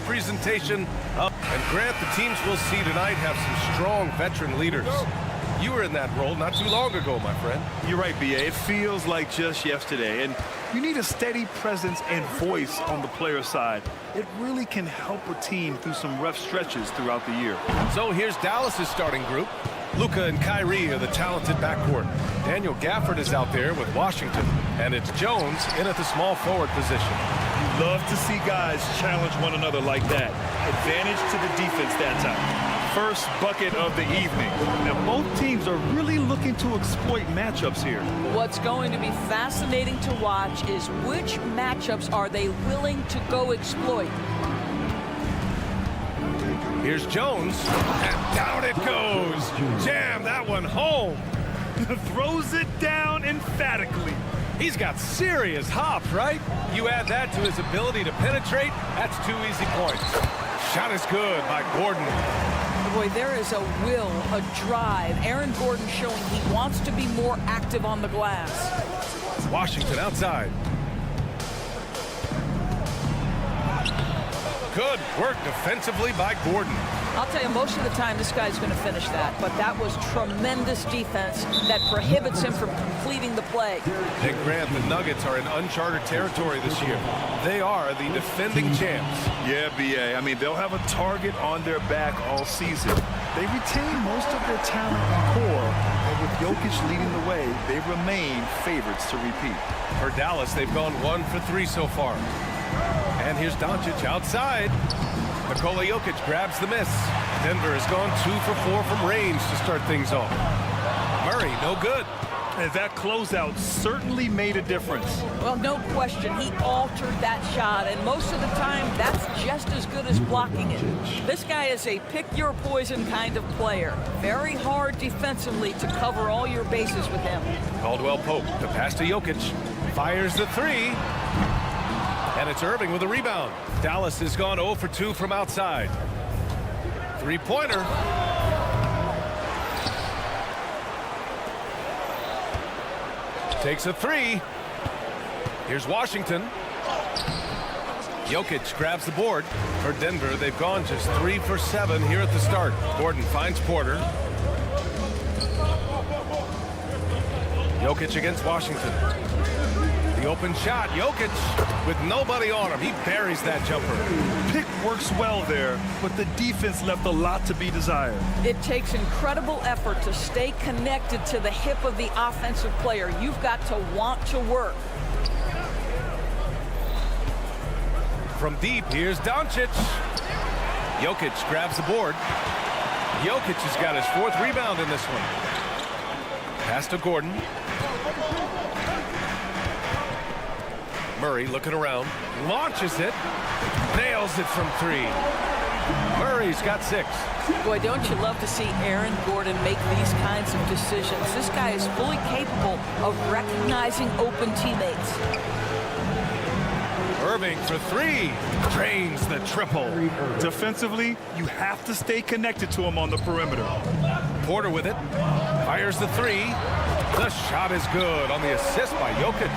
presentation up. And Grant, the teams we'll see tonight have some strong veteran leaders. You were in that role not too long ago, my friend. You're right, B.A. It feels like just yesterday. And you need a steady presence and voice on the player side. It really can help a team through some rough stretches throughout the year. So here's Dallas's starting group. Luka and Kyrie are the talented backcourt. Daniel Gafford is out there with Washington. And it's Jones in at the small forward position. You love to see guys challenge one another like that. Advantage to the defense that time. First bucket of the evening. Now, both teams are really looking to exploit matchups here. What's going to be fascinating to watch is which matchups are they willing to go exploit. Here's Jones, and down it goes. Jam that one home. Throws it down emphatically. He's got serious hops, right? You add that to his ability to penetrate, that's 2 easy points. Shot is good by Gordon. Boy, there is a will, a drive. Aaron Gordon showing he wants to be more active on the glass. Washington outside. Good work defensively by Gordon. I'll tell you, most of the time this guy's going to finish that, but that was tremendous defense that prohibits him from completing the play. And Grant, the Nuggets are in uncharted territory this year. They are the defending champs. Yeah, B.A. I mean, they'll have a target on their back all season. They retain most of their talent and core, and with Jokic leading the way, they remain favorites to repeat. For Dallas, they've gone 1 for 3 so far. And here's Doncic outside. Nikola Jokic grabs the miss. Denver has gone 2 for 4 from range to start things off. Murray, no good. And that closeout certainly made a difference. Well, no question, he altered that shot, and most of the time, that's just as good as blocking it. This guy is a pick-your-poison kind of player. Very hard defensively to cover all your bases with him. Caldwell Pope, the pass to Jokic. Fires the 3. And it's Irving with a rebound. Dallas has gone 0 for 2 from outside. Three-pointer. Takes a 3. Here's Washington. Jokic grabs the board. For Denver, they've gone just 3 for 7 here at the start. Gordon finds Porter. Jokic against Washington. The open shot, Jokic with nobody on him. He buries that jumper. Pick works well there, but the defense left a lot to be desired. It takes incredible effort to stay connected to the hip of the offensive player. You've got to want to work. From deep, here's Doncic. Jokic grabs the board. Jokic has got his 4th rebound in this one. Pass to Gordon. Murray looking around, launches it, nails it from 3. Murray's got 6. Boy, don't you love to see Aaron Gordon make these kinds of decisions. This guy is fully capable of recognizing open teammates. Irving for 3, drains the triple. Defensively, you have to stay connected to him on the perimeter. Porter with it, fires the 3. The shot is good on the assist by Jokic.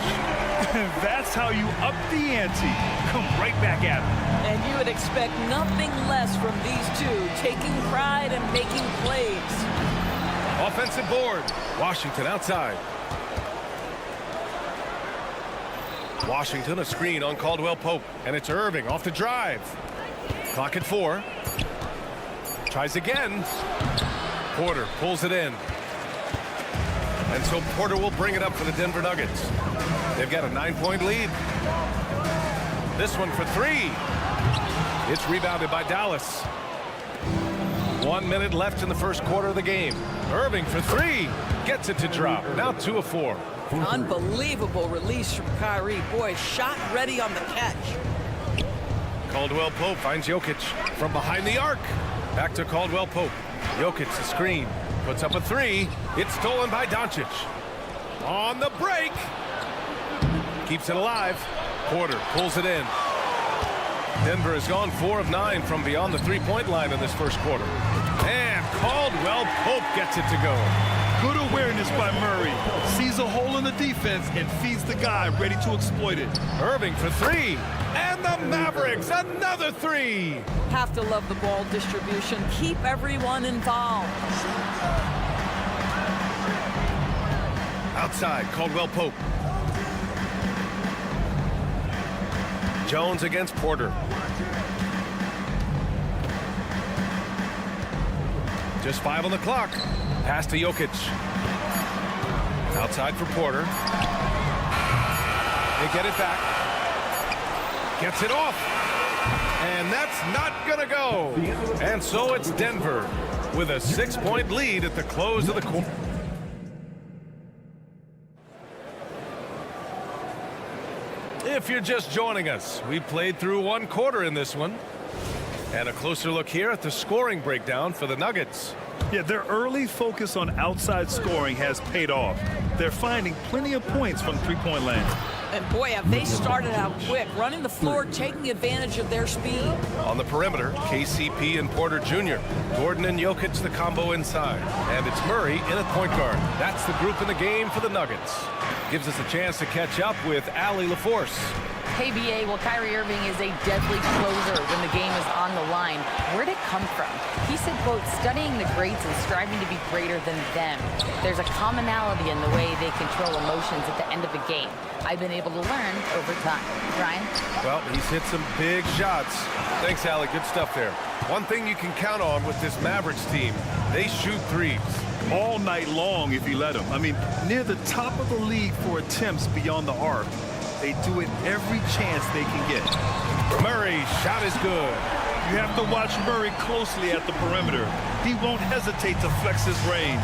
That's how you up the ante. Come right back at him. And you would expect nothing less from these two, taking pride and making plays. Offensive board. Washington outside. Washington, a screen on Caldwell Pope. And it's Irving off the drive. Clock at 4. Tries again. Porter pulls it in. And so Porter will bring it up for the Denver Nuggets. They've got a 9-point lead. This one for 3. It's rebounded by Dallas. 1 minute left in the first quarter of the game. Irving for 3. Gets it to drop. Now 2 of 4. Unbelievable release from Kyrie. Boy, shot ready on the catch. Caldwell Pope finds Jokic from behind the arc. Back to Caldwell Pope. Jokic the screen. Puts up a 3. It's stolen by Doncic. On the break. Keeps it alive. Porter pulls it in. Denver has gone 4 of 9 from beyond the 3-point line in this first quarter. And Caldwell Pope gets it to go. Good awareness by Murray. Sees a hole in the defense and feeds the guy ready to exploit it. Irving for three. And the Mavericks, another three. Have to love the ball distribution. Keep everyone involved. Outside, Caldwell Pope. Jones against Porter. Just 5 on the clock. Pass to Jokic. Outside for Porter. They get it back. Gets it off. And that's not going to go. And so it's Denver with a 6-point lead at the close of the quarter. If you're just joining us, we played through 1 quarter in this one. And a closer look here at the scoring breakdown for the Nuggets. Yeah, their early focus on outside scoring has paid off. They're finding plenty of points from three-point land. And boy, have they started out quick, running the floor, taking advantage of their speed. On the perimeter, KCP and Porter Jr. Gordon and Jokic the combo inside. And it's Murray in at point guard. That's the group in the game for the Nuggets. Gives us a chance to catch up with Allie LaForce. Hey, BA, well, Kyrie Irving is a deadly closer when the game is on the line. Where'd it come from? He said, quote, studying the greats and striving to be greater than them. There's a commonality in the way they control emotions at the end of the game. I've been able to learn over time. Ryan? Well, he's hit some big shots. Thanks, Allie. Good stuff there. One thing you can count on with this Mavericks team, they shoot threes. All night long if you let them. I mean, near the top of the league for attempts beyond the arc. They do it every chance they can get. Murray's shot is good. You have to watch Murray closely at the perimeter. He won't hesitate to flex his range.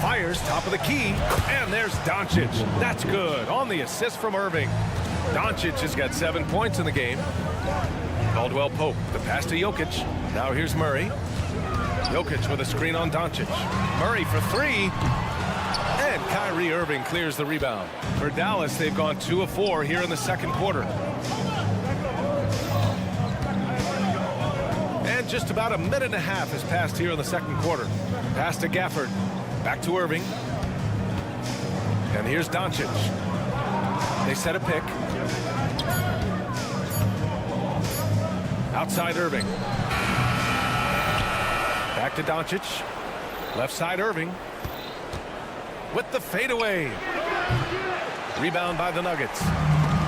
Fires top of the key, and there's Doncic. That's good on the assist from Irving. Doncic has got 7 points in the game. Caldwell Pope, the pass to Jokic. Now here's Murray. Jokic with a screen on Doncic. Murray for three. And Kyrie Irving clears the rebound. For Dallas, they've gone 2 of 4 here in the second quarter. And just about a minute and a half has passed here in the second quarter. Pass to Gafford. Back to Irving. And here's Doncic. They set a pick. Outside Irving. Back to Doncic. Left side Irving. With the fadeaway. Rebound by the Nuggets.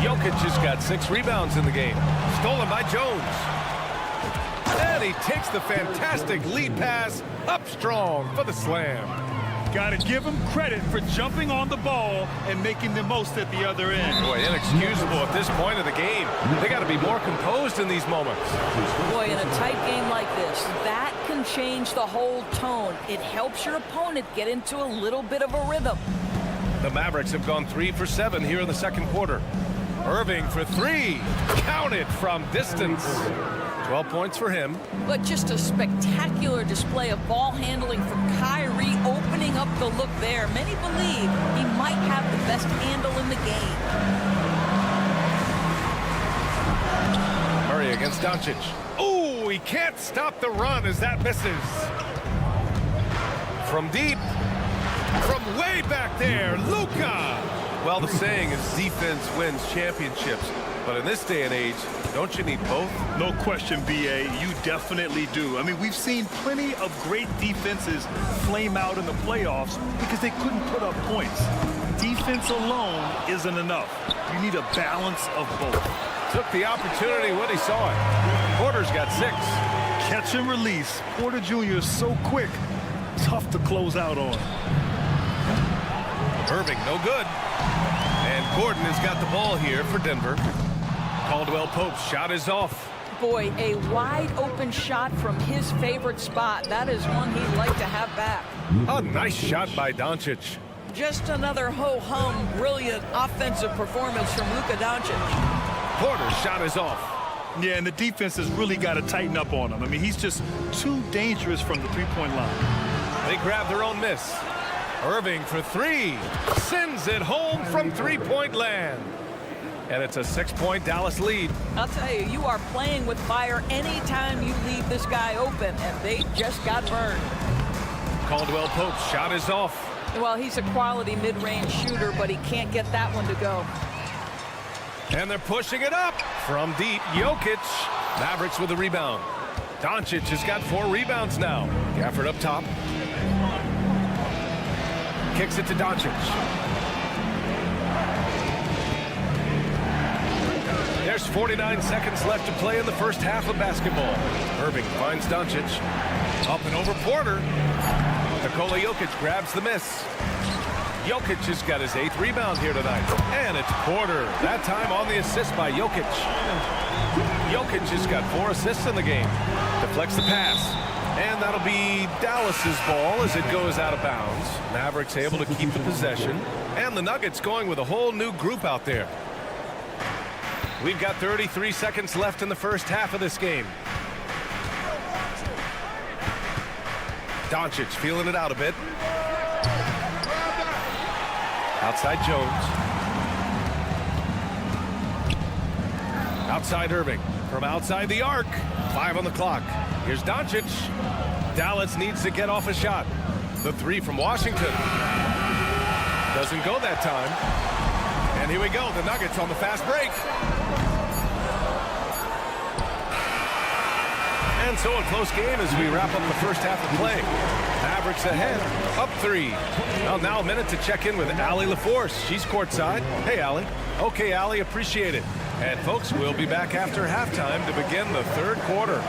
Jokic has got 6 rebounds in the game. Stolen by Jones. And he takes the fantastic lead pass up strong for the slam. Got to give him credit for jumping on the ball and making the most at the other end. Boy, inexcusable at this point of the game. They got to be more composed in these moments. Boy, in a tight game like this, that can change the whole tone. It helps your opponent get into a little bit of a rhythm. The Mavericks have gone 3 for 7 here in the second quarter. Irving for 3. Counted from distance. 12 points for him. But just a spectacular display of ball handling from Kyrie, opening up the look there. Many believe he might have the best handle in the game. Murray against Doncic. Oh, he can't stop the run as that misses. From deep. From way back there, Luka. Well, the saying is defense wins championships. But in this day and age, don't you need both? No question, BA. You definitely do. I mean, we've seen plenty of great defenses flame out in the playoffs because they couldn't put up points. Defense alone isn't enough. You need a balance of both. Took the opportunity when he saw it. Porter's got 6. Catch and release. Porter Jr. is so quick. Tough to close out on. Irving, no good. And Gordon has got the ball here for Denver. Caldwell Pope's shot is off. Boy, a wide open shot from his favorite spot. That is one he'd like to have back. A nice shot by Doncic. Just another ho-hum, brilliant offensive performance from Luka Doncic. Porter's shot is off. Yeah, and the defense has really got to tighten up on him. I mean, he's just too dangerous from the three-point line. They grab their own miss. Irving for 3. Sends it home from three-point land. And it's a 6-point Dallas lead. I'll tell you, you are playing with fire anytime you leave this guy open, and they just got burned. Caldwell Pope's shot is off. Well, he's a quality mid-range shooter, but he can't get that one to go. And they're pushing it up from deep. Jokic. Mavericks with the rebound. Doncic has got 4 rebounds now. Gafford up top. Kicks it to Doncic. There's 49 seconds left to play in the first half of basketball. Irving finds Doncic. Up and over Porter. Nikola Jokic grabs the miss. Jokic has got his 8th rebound here tonight. And it's Porter. That time on the assist by Jokic. Jokic has got 4 assists in the game. Deflects the pass. And that'll be Dallas's ball as it goes out of bounds. Mavericks able to keep the possession. And the Nuggets going with a whole new group out there. We've got 33 seconds left in the first half of this game. Doncic feeling it out a bit. Outside Jones. Outside Irving. From outside the arc. 5 on the clock. Here's Doncic. Dallas needs to get off a shot. The 3 from Washington. Doesn't go that time. And here we go. The Nuggets on the fast break. And so a close game as we wrap up the first half of play. Mavericks ahead, up 3. Well, now a minute to check in with Allie LaForce. She's courtside. Hey, Allie. Okay, Allie, appreciate it. And folks, we'll be back after halftime to begin the third quarter.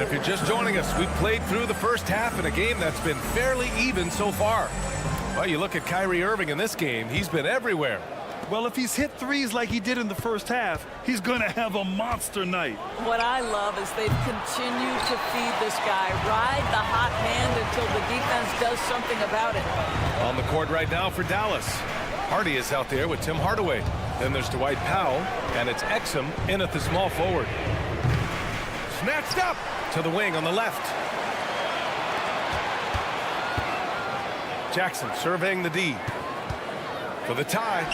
If you're just joining us, we've played through the first half in a game that's been fairly even so far. Well, you look at Kyrie Irving in this game, he's been everywhere. Well, if he's hit threes like he did in the first half, he's going to have a monster night. What I love is they've continued to feed this guy, ride the hot hand until the defense does something about it. On the court right now for Dallas. Hardy is out there with Tim Hardaway. Then there's Dwight Powell, and it's Exum in at the small forward. Snatched up to the wing on the left. Jackson surveying the D. For the tie.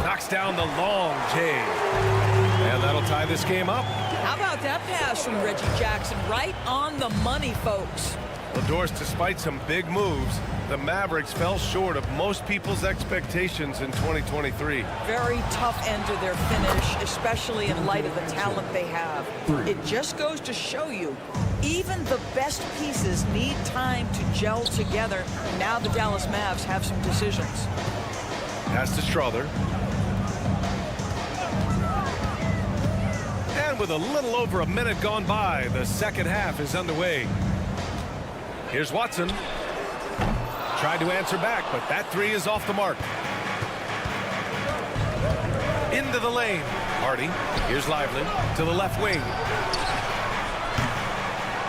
Knocks down the long J. And that'll tie this game up. How about that pass from Reggie Jackson? Right on the money, folks. Well, Doris, despite some big moves, the Mavericks fell short of most people's expectations in 2023. Very tough end to their finish, especially in light of the talent they have. It just goes to show you, even the best pieces need time to gel together. Now the Dallas Mavs have some decisions. Pass to Strother. And with a little over a minute gone by, the second half is underway. Here's Watson. Tried to answer back, but that 3 is off the mark. Into the lane. Hardy. Here's Lively to the left wing.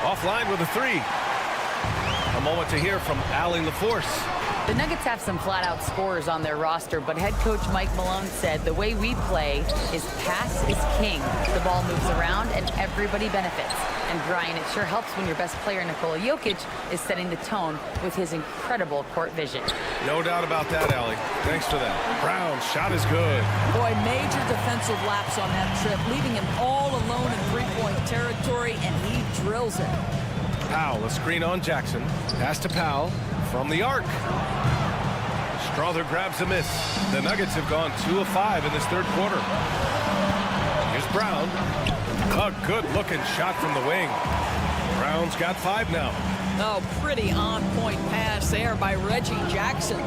Offline with a 3. A moment to hear from Allie LaForce. The Nuggets have some flat-out scorers on their roster, but head coach Mike Malone said the way we play is pass is king. The ball moves around and everybody benefits. And Brian, it sure helps when your best player, Nikola Jokic, is setting the tone with his incredible court vision. No doubt about that, Allie. Thanks for that. Brown's shot is good. Boy, major defensive lapse on that trip, leaving him all alone in three-point territory, and he drills it. Powell, a screen on Jackson. Pass to Powell from the arc. Strother grabs a miss. The Nuggets have gone 2 of 5 in this third quarter. Here's Brown. A good-looking shot from the wing. Brown's got 5 now. Oh, pretty on-point pass there by Reggie Jackson.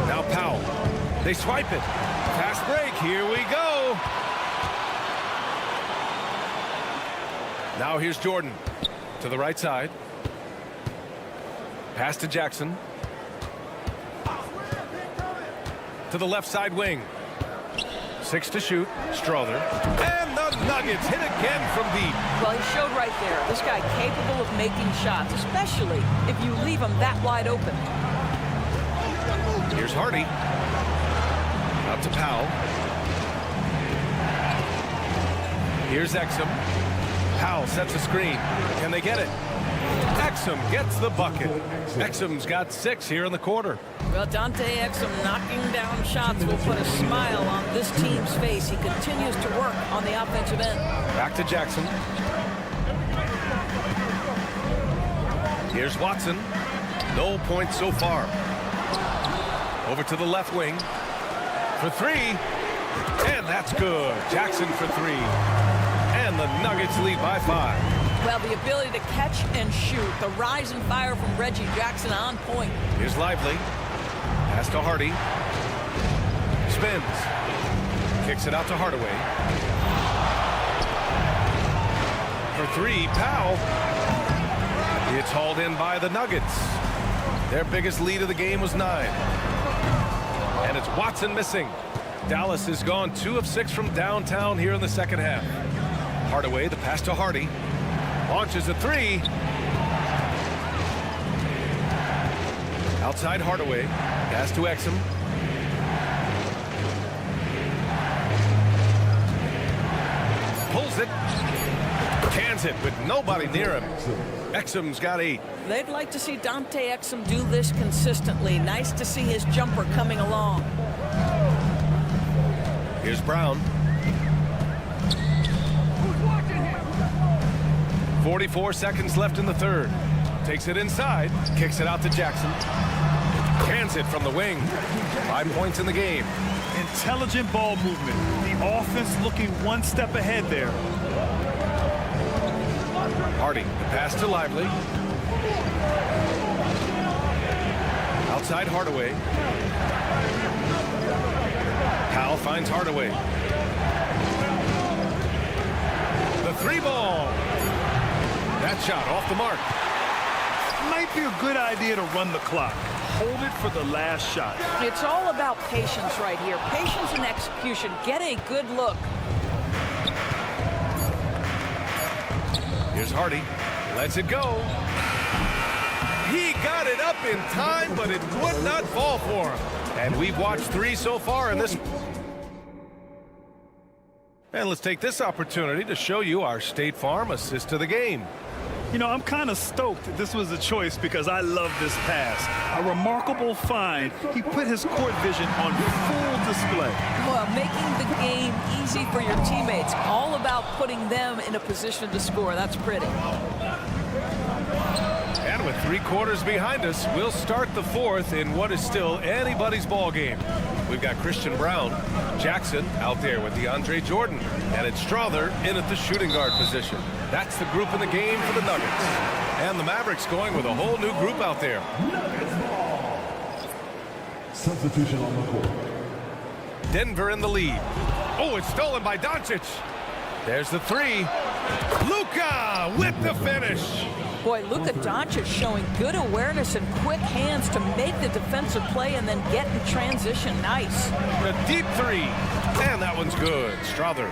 Now Powell. They swipe it. Fast break. Here we go. Now here's Jordan. To the right side. Pass to Jackson. To the left side wing. 6 to shoot. Strother. And the Nuggets hit again from deep. Well, he showed right there. This guy capable of making shots, especially if you leave him that wide open. Here's Hardy. Out to Powell. Here's Exum. Powell sets a screen. Can they get it? Exum gets the bucket. Exum's got 6 here in the quarter. Well, Dante Exum knocking down shots will put a smile on this team's face. He continues to work on the offensive end. Back to Jackson. Here's Watson. No points so far. Over to the left wing. For 3. And that's good. Jackson for 3. And the Nuggets lead by 5. Well, the ability to catch and shoot. The rise and fire from Reggie Jackson on point. Here's Lively. Pass to Hardy. Spins. Kicks it out to Hardaway. For 3, Powell. It's hauled in by the Nuggets. Their biggest lead of the game was 9. And it's Watson missing. Dallas has gone 2 of 6 from downtown here in the second half. Hardaway, the pass to Hardy. Launches a 3. Outside Hardaway. Pass to Exum. Pulls it. Cans it with nobody near him. Exum's got 8. They'd like to see Dante Exum do this consistently. Nice to see his jumper coming along. Here's Brown. 44 seconds left in the third. Takes it inside. Kicks it out to Jackson. Cans it from the wing. 5 points in the game. Intelligent ball movement. The offense looking one step ahead there. Hardy, the pass to Lively. Outside Hardaway. Powell finds Hardaway. The 3 ball. That shot off the mark. Might be a good idea to run the clock. Hold it for the last shot. It's all about patience right here. Patience and execution. Get a good look. Here's Hardy. Lets it go. He got it up in time, but it would not fall for him. And we've watched 3 so far in this. And let's take this opportunity to show you our State Farm assist to the game. You know, I'm kind of stoked that this was a choice because I love this pass. A remarkable find. He put his court vision on full display. Well, making the game easy for your teammates. All about putting them in a position to score. That's pretty. And with 3 quarters behind us, we'll start the 4th in what is still anybody's ball game. We've got Christian Brown, Jackson out there with DeAndre Jordan, and it's Strother in at the shooting guard position. That's the group in the game for the Nuggets. And the Mavericks going with a whole new group out there. Substitution on the court. Denver in the lead. Oh, it's stolen by Doncic. There's the 3. Luka with the finish. Boy, Luka Doncic showing good awareness and quick hands to make the defensive play and then get in transition. Nice. A deep 3. And that one's good. Strother.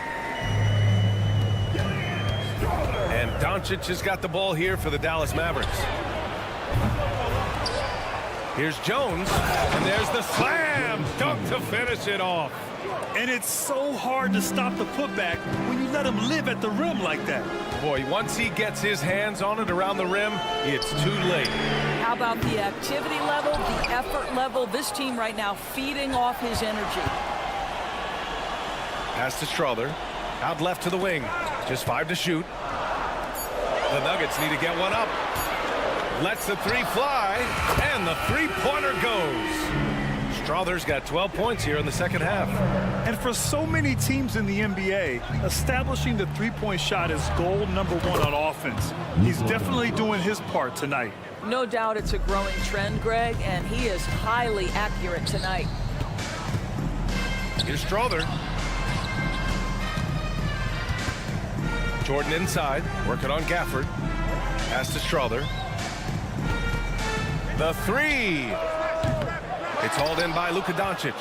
And Doncic has got the ball here for the Dallas Mavericks. Here's Jones. And there's the slam dunk to finish it off. And it's so hard to stop the putback when you let him live at the rim like that. Boy, once he gets his hands on it around the rim, it's too late. How about the activity level, the effort level? This team right now feeding off his energy. Pass to Strother. Out left to the wing. Just 5 to shoot. The Nuggets need to get one up. Lets the 3 fly, and the 3-pointer goes. Strother's got 12 points here in the second half. And for so many teams in the NBA, establishing the 3-point shot is goal number 1 on offense. He's definitely doing his part tonight. No doubt it's a growing trend, Greg, and he is highly accurate tonight. Here's Strother. Jordan inside, working on Gafford. Pass to Strother. The 3. It's hauled in by Luka Doncic.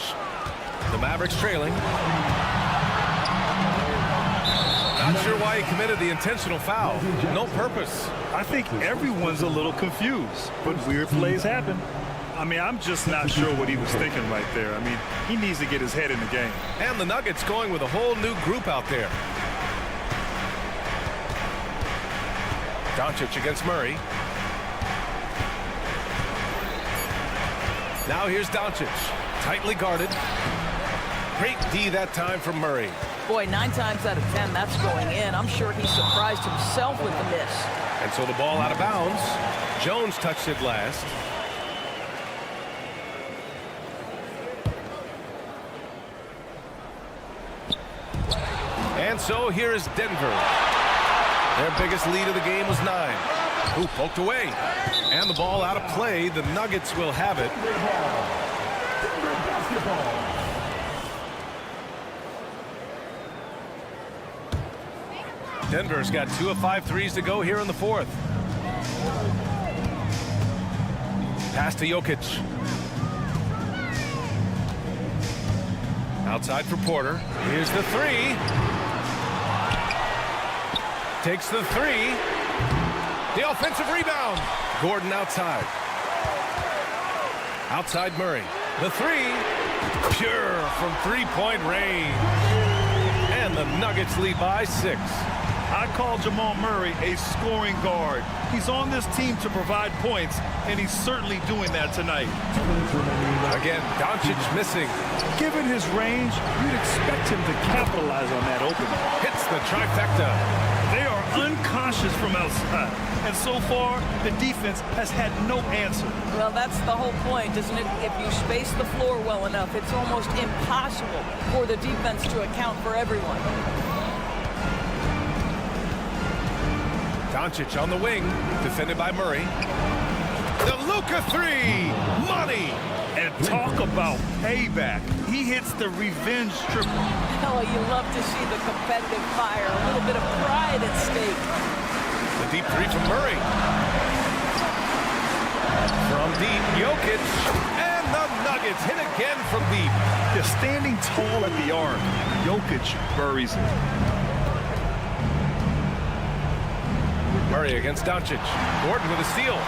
The Mavericks trailing. Not sure why he committed the intentional foul. No purpose. I think everyone's a little confused, but weird plays happen. I mean, I'm just not sure what he was thinking right there. I mean, he needs to get his head in the game. And the Nuggets going with a whole new group out there. Doncic against Murray. Now here's Doncic, tightly guarded. Great D that time from Murray. Boy, 9 times out of 10, that's going in. I'm sure he surprised himself with the miss. And so the ball out of bounds. Jones touched it last. And so here is Denver. Their biggest lead of the game was 9. Who poked away. And the ball out of play. The Nuggets will have it. Denver's got 2 of 5 threes to go here in the 4th. Pass to Jokic. Outside for Porter. Here's the 3. Takes the 3. The offensive rebound. Gordon outside. Outside Murray. The 3. Pure from three-point range. And the Nuggets lead by 6. I call Jamal Murray a scoring guard. He's on this team to provide points, and he's certainly doing that tonight. Again, Doncic missing. Given his range, you'd expect him to capitalize on that opening. Hits the trifecta. They are unconscious from outside, and so far, the defense has had no answer. Well, that's the whole point, isn't it? If you space the floor well enough, it's almost impossible for the defense to account for everyone. Doncic on the wing, defended by Murray. The Luka 3, money. And talk about payback. He hits the revenge triple. Oh, you love to see the competitive fire, a little bit of pride at stake. The deep 3 from Murray. From deep, Jokic, and the Nuggets hit again from deep. They're standing tall at the arc. Jokic buries it. Murray against Doncic. Gordon with a steal.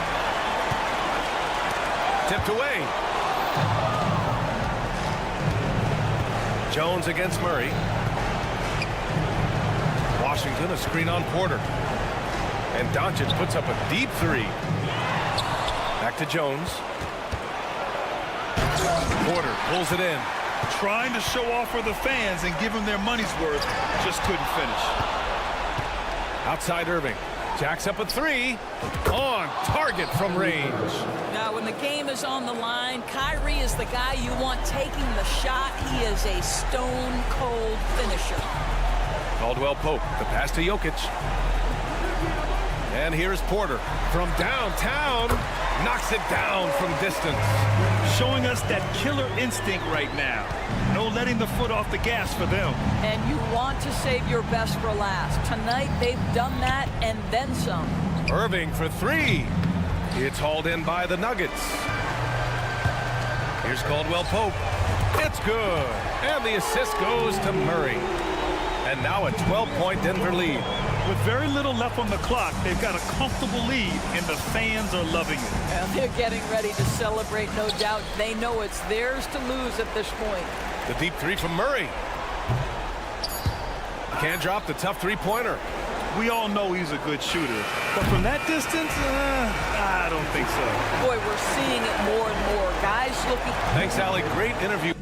Tipped away. Jones against Murray. Washington a screen on Porter. And Doncic puts up a deep 3. Back to Jones. Porter pulls it in. Trying to show off for the fans and give them their money's worth. Just couldn't finish. Outside Irving. Jacks up a 3. On target from range. Now, when the game is on the line, Kyrie is the guy you want taking the shot. He is a stone-cold finisher. Caldwell Pope, the pass to Jokic. And here's Porter from downtown. Knocks it down from distance. Showing us that killer instinct right now. No letting the foot off the gas for them. And you want to save your best for last. Tonight, they've done that and then some. Irving for 3. It's hauled in by the Nuggets. Here's Caldwell Pope. It's good. And the assist goes to Murray. And now a 12-point Denver lead. With very little left on the clock, they've got a comfortable lead, and the fans are loving it. And they're getting ready to celebrate, no doubt. They know it's theirs to lose at this point. The deep 3 from Murray. Can't drop the tough three-pointer. We all know he's a good shooter, but from that distance, I don't think so. Boy, we're seeing it more and more. Guys looking... Thanks, Allie. Great interview.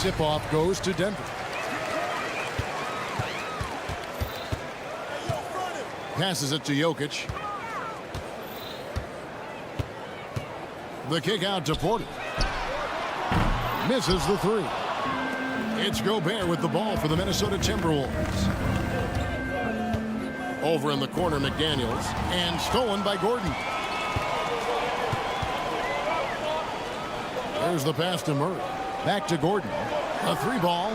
Tip-off goes to Denver. Passes it to Jokic. The kick out to Porter. Misses the three. It's Gobert with the ball for the Minnesota Timberwolves. Over in the corner, McDaniels. And stolen by Gordon. There's the pass to Murray. Back to Gordon. A three ball.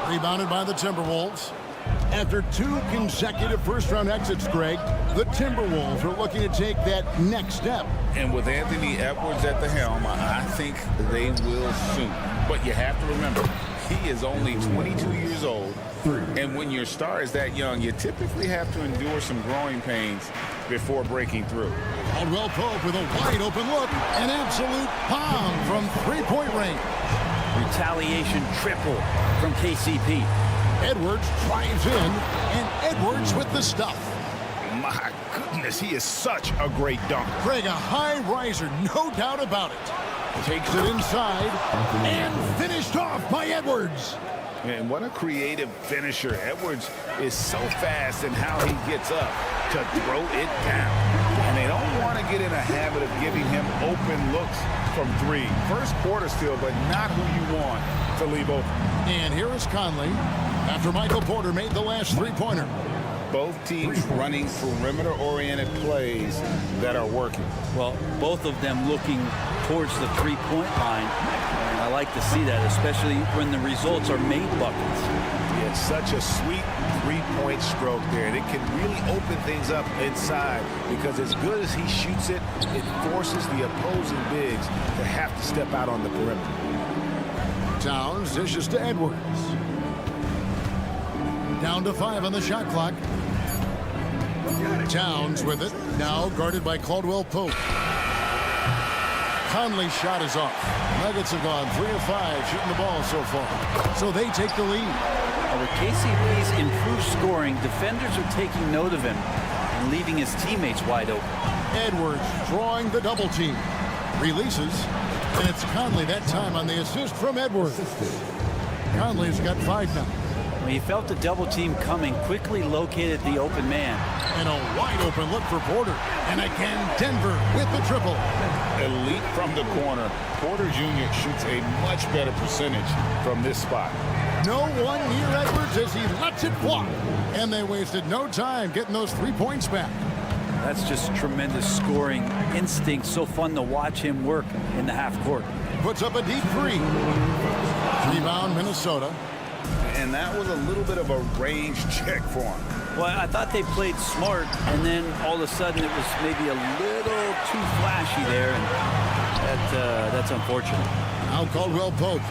Rebounded by the Timberwolves. After 2 consecutive first-round exits, Greg, the Timberwolves are looking to take that next step. And with Anthony Edwards at the helm, I think they will soon. But you have to remember, he is only 22 years old. And when your star is that young, you typically have to endure some growing pains before breaking through. Caldwell Pope with a wide-open look. An absolute bomb from three-point range. Retaliation triple from KCP. Edwards drives in, and Edwards with the stuff. My goodness, he is such a great dunker. Greg, a high riser, no doubt about it. Takes it inside, and finished off by Edwards. And what a creative finisher. Edwards is so fast in how he gets up to throw it down. And they don't want to get in a habit of giving him open looks from three. First quarter still, but not who you want to leave open. And here is Conley after Michael Porter made the last three-pointer. Both teams running perimeter-oriented plays that are working. Well, both of them looking towards the three-point line. And I like to see that, especially when the results are made buckets. It's such a sweet three-point stroke there, and it can really open things up inside because as good as he shoots it, it forces the opposing bigs to have to step out on the perimeter. Towns dishes to Edwards. Down to 5 on the shot clock. Towns with it, now guarded by Caldwell Pope. Conley's shot is off. Nuggets have gone 3 of 5 shooting the ball so far. So they take the lead. With KCP's improved scoring, defenders are taking note of him and leaving his teammates wide open. Edwards drawing the double team. Releases, and it's Conley that time on the assist from Edwards. Conley's got 5 now. When he felt the double team coming, quickly located the open man. And a wide open look for Porter. And again, Denver with the triple. Elite from the corner. Porter Jr. shoots a much better percentage from this spot. No one near Edwards as he lets it fly. And they wasted no time getting those 3 points back. That's just tremendous scoring instinct. So fun to watch him work in the half court. Puts up a deep 3. Rebound, Minnesota. And that was a little bit of a range check for him. Well, I thought they played smart, and then all of a sudden it was maybe a little too flashy there, and that's unfortunate. Now Caldwell Pope.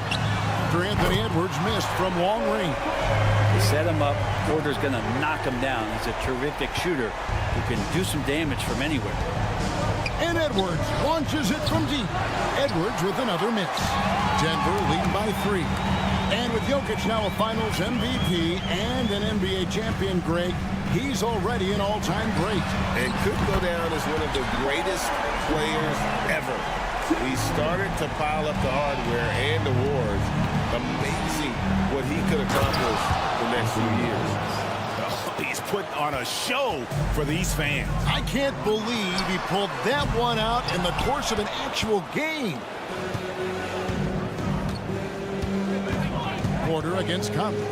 After Anthony Edwards missed from long range. They set him up. Porter's going to knock him down. He's a terrific shooter who can do some damage from anywhere. And Edwards launches it from deep. Edwards with another miss. Denver leading by 3. And with Jokic now a Finals MVP and an NBA champion, Greg, he's already an all-time great. And could go down as one of the greatest players ever. He started to pile up the hardware and awards. Amazing what he could accomplish the next few years. He's put on a show for these fans. I can't believe he pulled that one out in the course of an actual game. Porter against Conley.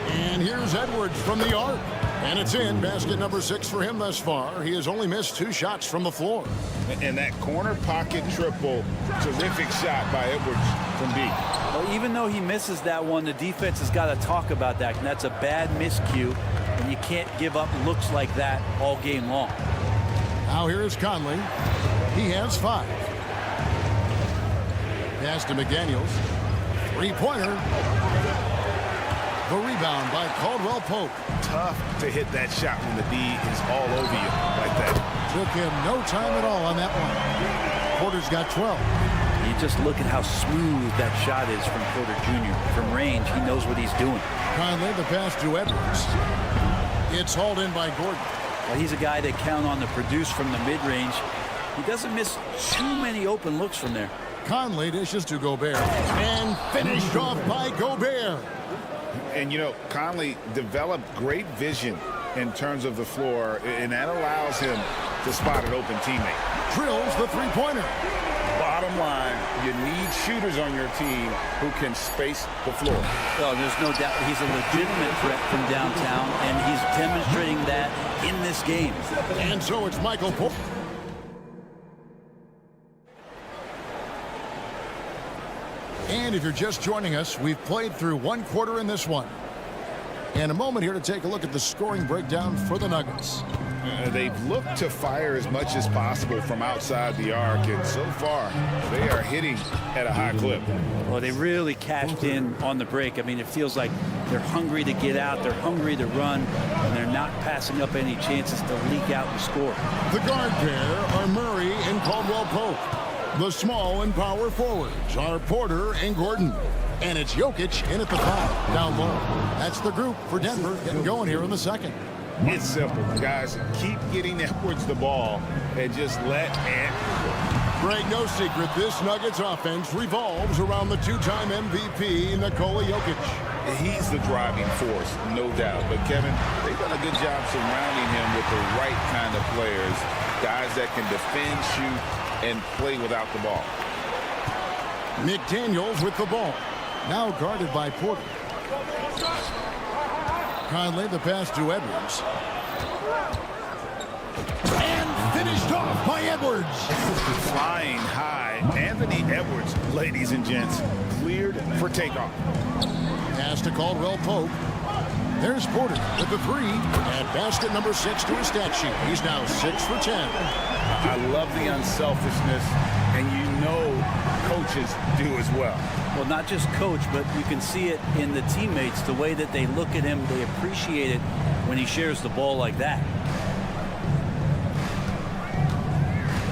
And here's Edwards from the arc. And it's in. Basket number 6 for him thus far. He has only missed 2 shots from the floor. And that corner pocket triple, terrific shot by Edwards from deep. Well, even though he misses that one, the defense has got to talk about that. And that's a bad miscue. And you can't give up looks like that all game long. Now here is Conley. He has 5. Pass to McDaniels. 3-pointer. The rebound by Caldwell Pope. Tough to hit that shot when the D is all over you like that. Took him no time at all on that one. Porter's got 12. You just look at how smooth that shot is from Porter Jr. From range, he knows what he's doing. Conley, the pass to Edwards. It's hauled in by Gordon. Well, he's a guy they count on to produce from the mid-range. He doesn't miss too many open looks from there. Conley dishes to Gobert. And finished off by Gobert. And, you know, Conley developed great vision in terms of the floor, and that allows him to spot an open teammate. Drills the three-pointer. Bottom line, you need shooters on your team who can space the floor. Well, there's no doubt he's a legitimate threat from downtown, and he's demonstrating that in this game. And so it's Michael Porter. And if you're just joining us, we've played through one quarter in this one. And a moment here to take a look at the scoring breakdown for the Nuggets. They've looked to fire as much as possible from outside the arc, and so far they are hitting at a high clip. Well, they really cashed in on the break. I mean, it feels like they're hungry to get out, they're hungry to run, and they're not passing up any chances to leak out and score. The guard pair are Murray and Caldwell Pope. The small and power forwards are Porter and Gordon. And it's Jokic in at the foul, down low. That's the group for Denver getting going here in the second. It's simple, guys. Keep getting Edwards the ball and just let Ant. Greg, no secret, this Nuggets offense revolves around the two-time MVP, Nikola Jokic. He's the driving force, no doubt. But, Kevin, they've done a good job surrounding him with the right kind of players, guys that can defend, shoot, and play without the ball. McDaniels with the ball. Now guarded by Porter. Conley, the pass to Edwards. And finished off by Edwards. Flying high, Anthony Edwards, ladies and gents, cleared for takeoff. Pass to Caldwell Pope. There's Porter with the three. And basket number 6 to his stat sheet. He's now 6 for 10. I love the unselfishness, and you know coaches do as well. Well, not just coach, but you can see it in the teammates, the way that they look at him. They appreciate it when he shares the ball like that.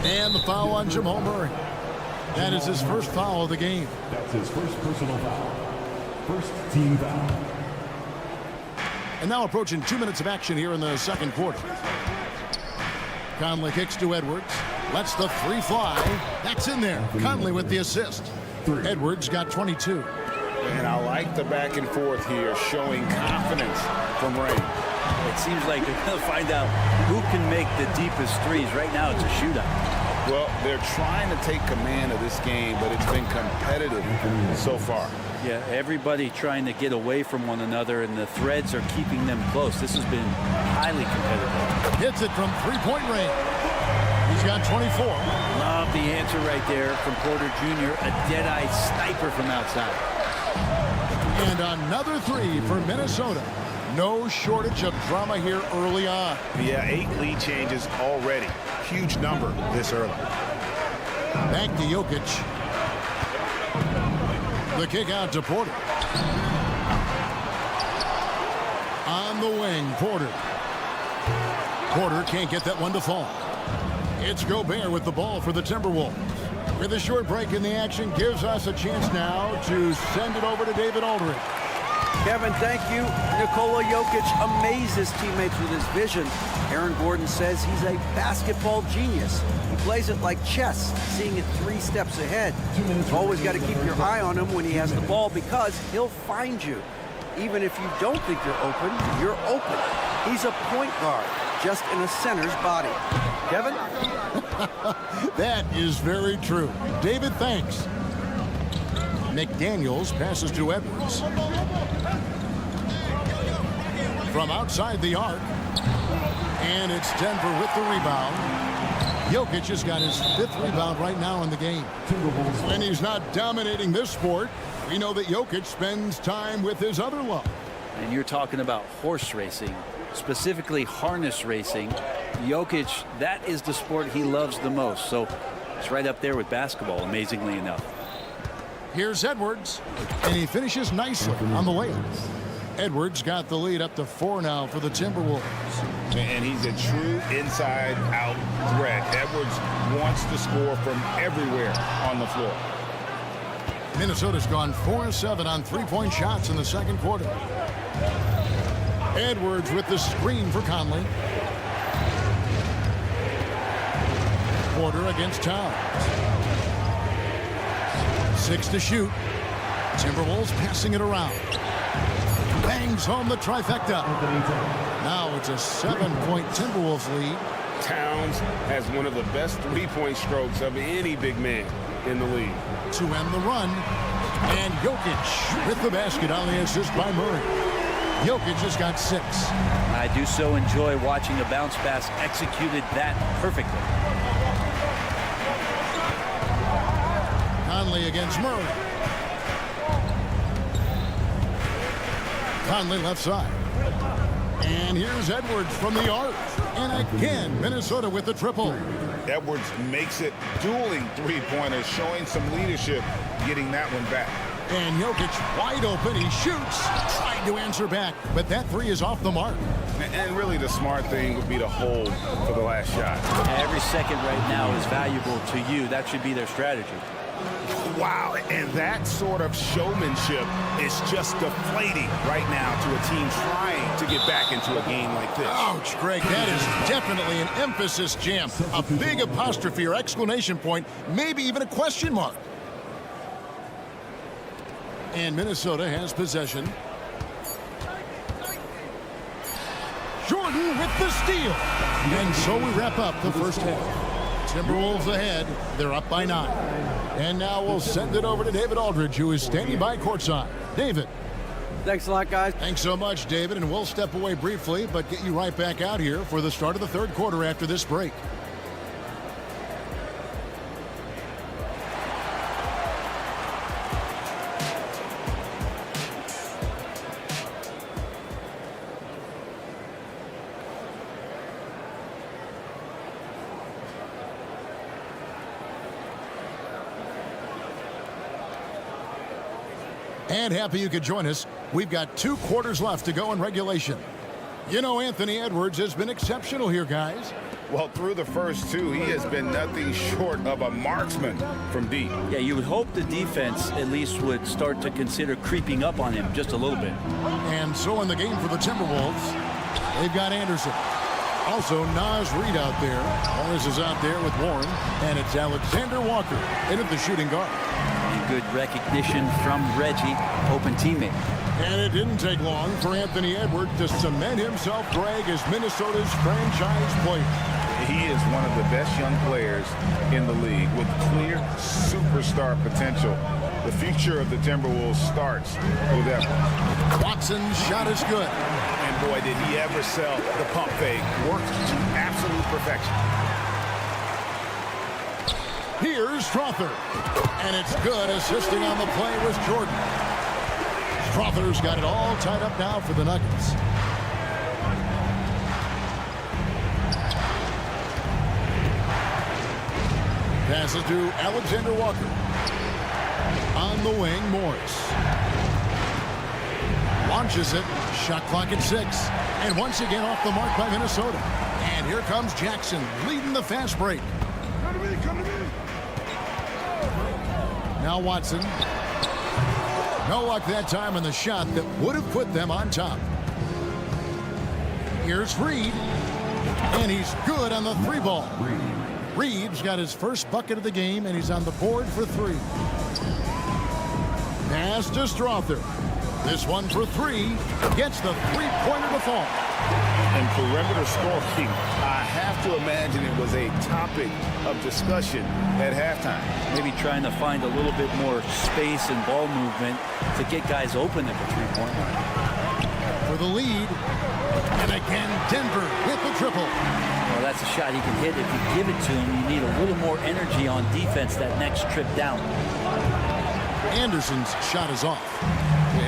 And the foul on Jamal Murray. That is his first foul of the game. That's his first personal foul. First team foul. And now approaching 2 minutes of action here in the second quarter. Conley kicks to Edwards. Lets the three fly. That's in there. Conley with the assist. Edwards got 22. And I like the back and forth here, showing confidence from Ray. It seems like they're going to find out who can make the deepest threes. Right now, it's a shootout. Well, they're trying to take command of this game, but it's been competitive so far. Yeah, everybody trying to get away from one another, and the threads are keeping them close. This has been highly competitive. Hits it from three-point range. He's got 24. Love the answer right there from Porter Jr., a dead-eye sniper from outside. And another three for Minnesota. No shortage of drama here early on. Yeah, 8 lead changes already. Huge number this early. Back to Jokic. The kick out to Porter. On the wing, Porter. Porter can't get that one to fall. It's Gobert with the ball for the Timberwolves. With a short break in the action, gives us a chance now to send it over to David Aldridge. Kevin, thank you. Nikola Jokic amazes teammates with his vision. Aaron Gordon says he's a basketball genius. He plays it like chess, seeing it 3 steps ahead. You've always got to keep your eye on him when he has the ball because he'll find you. Even if you don't think you're open, you're open. He's a point guard, just in a center's body. Kevin? That is very true. David, thanks. McDaniels passes to Edwards. From outside the arc. And it's Denver with the rebound. Jokic has got his 5th rebound right now in the game. When he's not dominating this sport, we know that Jokic spends time with his other love. And you're talking about horse racing, specifically harness racing. Jokic, that is the sport he loves the most. So it's right up there with basketball, amazingly enough. Here's Edwards, and he finishes nicely on the layup. Edwards got the lead up to 4 now for the Timberwolves. And he's a true inside-out threat. Edwards wants to score from everywhere on the floor. Minnesota's gone 4-7 on three-point shots in the second quarter. Edwards with the screen for Conley. Porter against Towns. 6 to shoot. Timberwolves passing it around. bangs home the trifecta. Now it's a 7-point Timberwolves lead. Towns has one of the best three-point strokes of any big man in the league. To end the run, and Jokic with the basket on the assist by Murray. Jokic has got 6. I do so enjoy watching a bounce pass executed that perfectly. Conley against Murray. Conley left side. And here's Edwards from the arc. And again, Minnesota with the triple. Edwards makes it dueling three-pointers, showing some leadership, getting that one back. And Jokic wide open. He shoots, trying to answer back, but that three is off the mark. And really the smart thing would be to hold for the last shot. Every second right now is valuable to you. That should be their strategy. Wow, and that sort of showmanship is just deflating right now to a team trying to get back into a game like this. Ouch, Greg, that is definitely an emphasis jam. A big apostrophe or exclamation point, maybe even a question mark. And Minnesota has possession. Jordan with the steal. And so we wrap up the first half. Timberwolves ahead. They're up by 9. And now we'll send it over to David Aldridge, who is standing by courtside. David. Thanks a lot, guys. Thanks so much, David. And we'll step away briefly, but get you right back out here for the start of the third quarter after this break. And happy you could join us. We've got 2 quarters left to go in regulation. You know, Anthony Edwards has been exceptional here, guys. Well, through the first 2, he has been nothing short of a marksman from deep. Yeah, you would hope the defense at least would start to consider creeping up on him just a little bit. And so in the game for the Timberwolves, they've got Anderson. Also, Naz Reid out there. Morris is out there with Warren. And it's Alexander Walker in at the shooting guard. Good recognition from Reggie, open teammate. And it didn't take long for Anthony Edwards to cement himself, Greg, as Minnesota's franchise player. He is one of the best young players in the league with clear superstar potential. The future of the Timberwolves starts with Edwards. Watson's shot is good. And boy, did he ever sell the pump fake. Worked to absolute perfection. Here's Strother. And it's good, assisting on the play was Jordan. Strother's got it all tied up now for the Nuggets. Passes to Alexander Walker. On the wing, Morris. Launches it. Shot clock at 6. And once again off the mark by Minnesota. And here comes Jackson leading the fast break. Come to me. Now Watson. No luck that time on the shot that would have put them on top. Here's Reid. And he's good on the 3 ball. Reid's got his first bucket of the game, and he's on the board for 3. Pass to Strother. This one for 3. Gets the 3-pointer to fall. And perimeter scoring, I have to imagine it was a topic of discussion at halftime. Maybe trying to find a little bit more space and ball movement to get guys open at the 3-point line. For the lead. And again, Denver with the triple. Well, that's a shot he can hit. If you give it to him, you need a little more energy on defense that next trip down. Anderson's shot is off.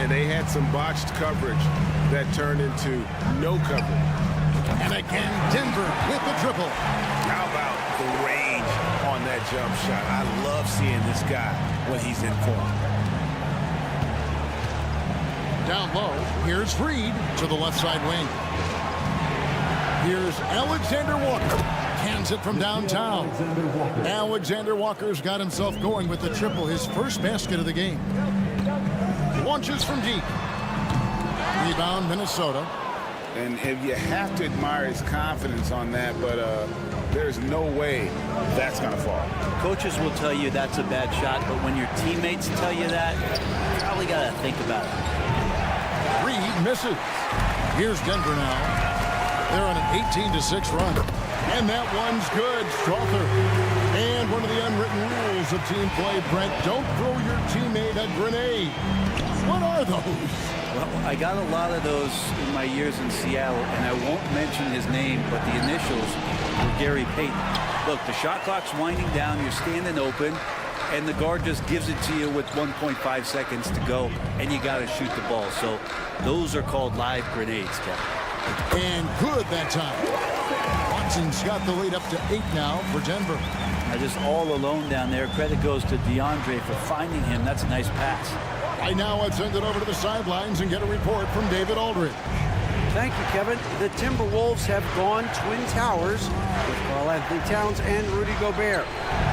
And they had some botched coverage that turned into no coverage. And again, Denver with the triple. How about the range on that jump shot? I love seeing this guy when he's in form. Down low, here's Reid to the left side wing. Here's Alexander Walker. Cans it from downtown. Alexander Walker's got himself going with the triple, his first basket of the game. Launches from deep. Rebound, Minnesota. And if you have to admire his confidence on that, but there's no way that's going to fall. Coaches will tell you that's a bad shot, but when your teammates tell you that, you probably got to think about it. Reid misses. Here's Denver now. They're on an 18-6 run. And that one's good. Strother. And one of the unwritten rules of team play, Brent, don't throw your teammate a grenade. What are those? Well, I got a lot of those in my years in Seattle, and I won't mention his name, but the initials were Gary Payton. Look, the shot clock's winding down, you're standing open, and the guard just gives it to you with 1.5 seconds to go, and you got to shoot the ball. So those are called live grenades, Kevin. And good that time. Watson's got the lead up to 8 now for Denver. Now just all alone down there. Credit goes to DeAndre for finding him. That's a nice pass. Right now, I'd send it over to the sidelines and get a report from David Aldridge. Thank you, Kevin. The Timberwolves have gone Twin Towers with Karl-Anthony Towns and Rudy Gobert.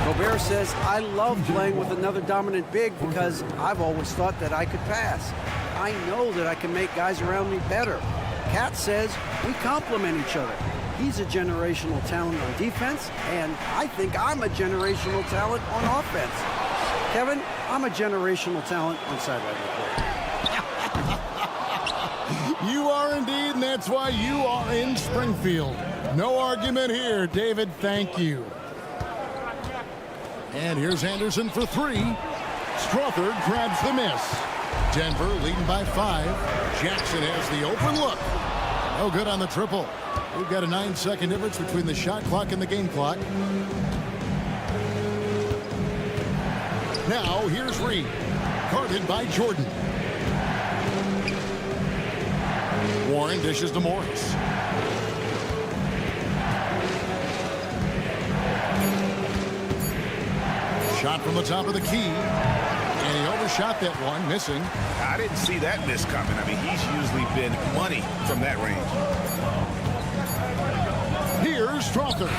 Gobert says, I love playing with another dominant big because I've always thought that I could pass. I know that I can make guys around me better. Cat says, we complement each other. He's a generational talent on defense, and I think I'm a generational talent on offense. Kevin, I'm a generational talent on sideline report. You are indeed, and that's why you are in Springfield. No argument here, David. Thank you. And here's Anderson for 3. Strother grabs the miss. Denver leading by 5. Jackson has the open look. No good on the triple. We've got a 9-second difference between the shot clock and the game clock. Now, here's Reed. Guarded by Jordan. Warren dishes to Morris. Shot from the top of the key. And he overshot that one, missing. I didn't see that miss coming. I mean, he's usually been money from that range. Here's Strother.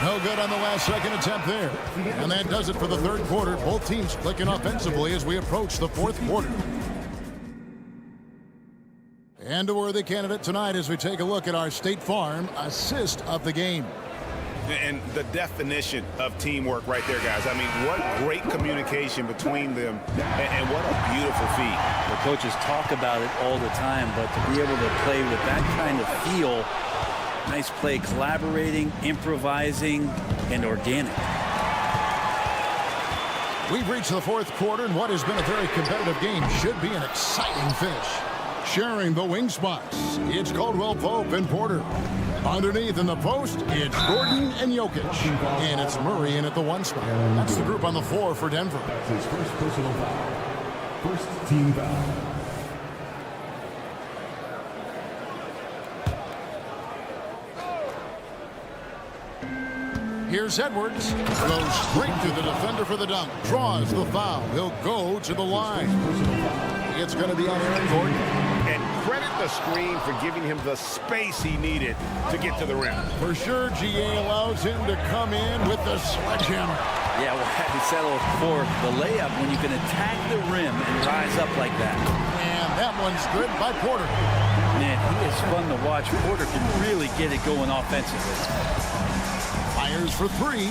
No good on the last second attempt there. And that does it for the third quarter. Both teams clicking offensively as we approach the fourth quarter. And a worthy candidate tonight as we take a look at our State Farm assist of the game. And the definition of teamwork right there, guys. I mean, what great communication between them, and what a beautiful feat. The coaches talk about it all the time, but to be able to play with that kind of feel, nice play, collaborating, improvising, and organic. We've reached the fourth quarter, and what has been a very competitive game should be an exciting finish. Sharing the wing spots, it's Caldwell Pope and Porter. Underneath in the post, it's Gordon and Jokic. And it's Murray in at the 1 spot. That's the group on the floor for Denver. That's his first personal foul. First team foul. Here's Edwards. Goes straight to the defender for the dunk. Draws the foul. He'll go to the line. It's going to be on Aaron Gordon. And credit the screen for giving him the space he needed to get to the rim. For sure, GA allows him to come in with the sledgehammer. Yeah, we'll have to settle for the layup when you can attack the rim and rise up like that. And that one's good by Porter. Man, he is fun to watch. Porter can really get it going offensively. Fires for 3.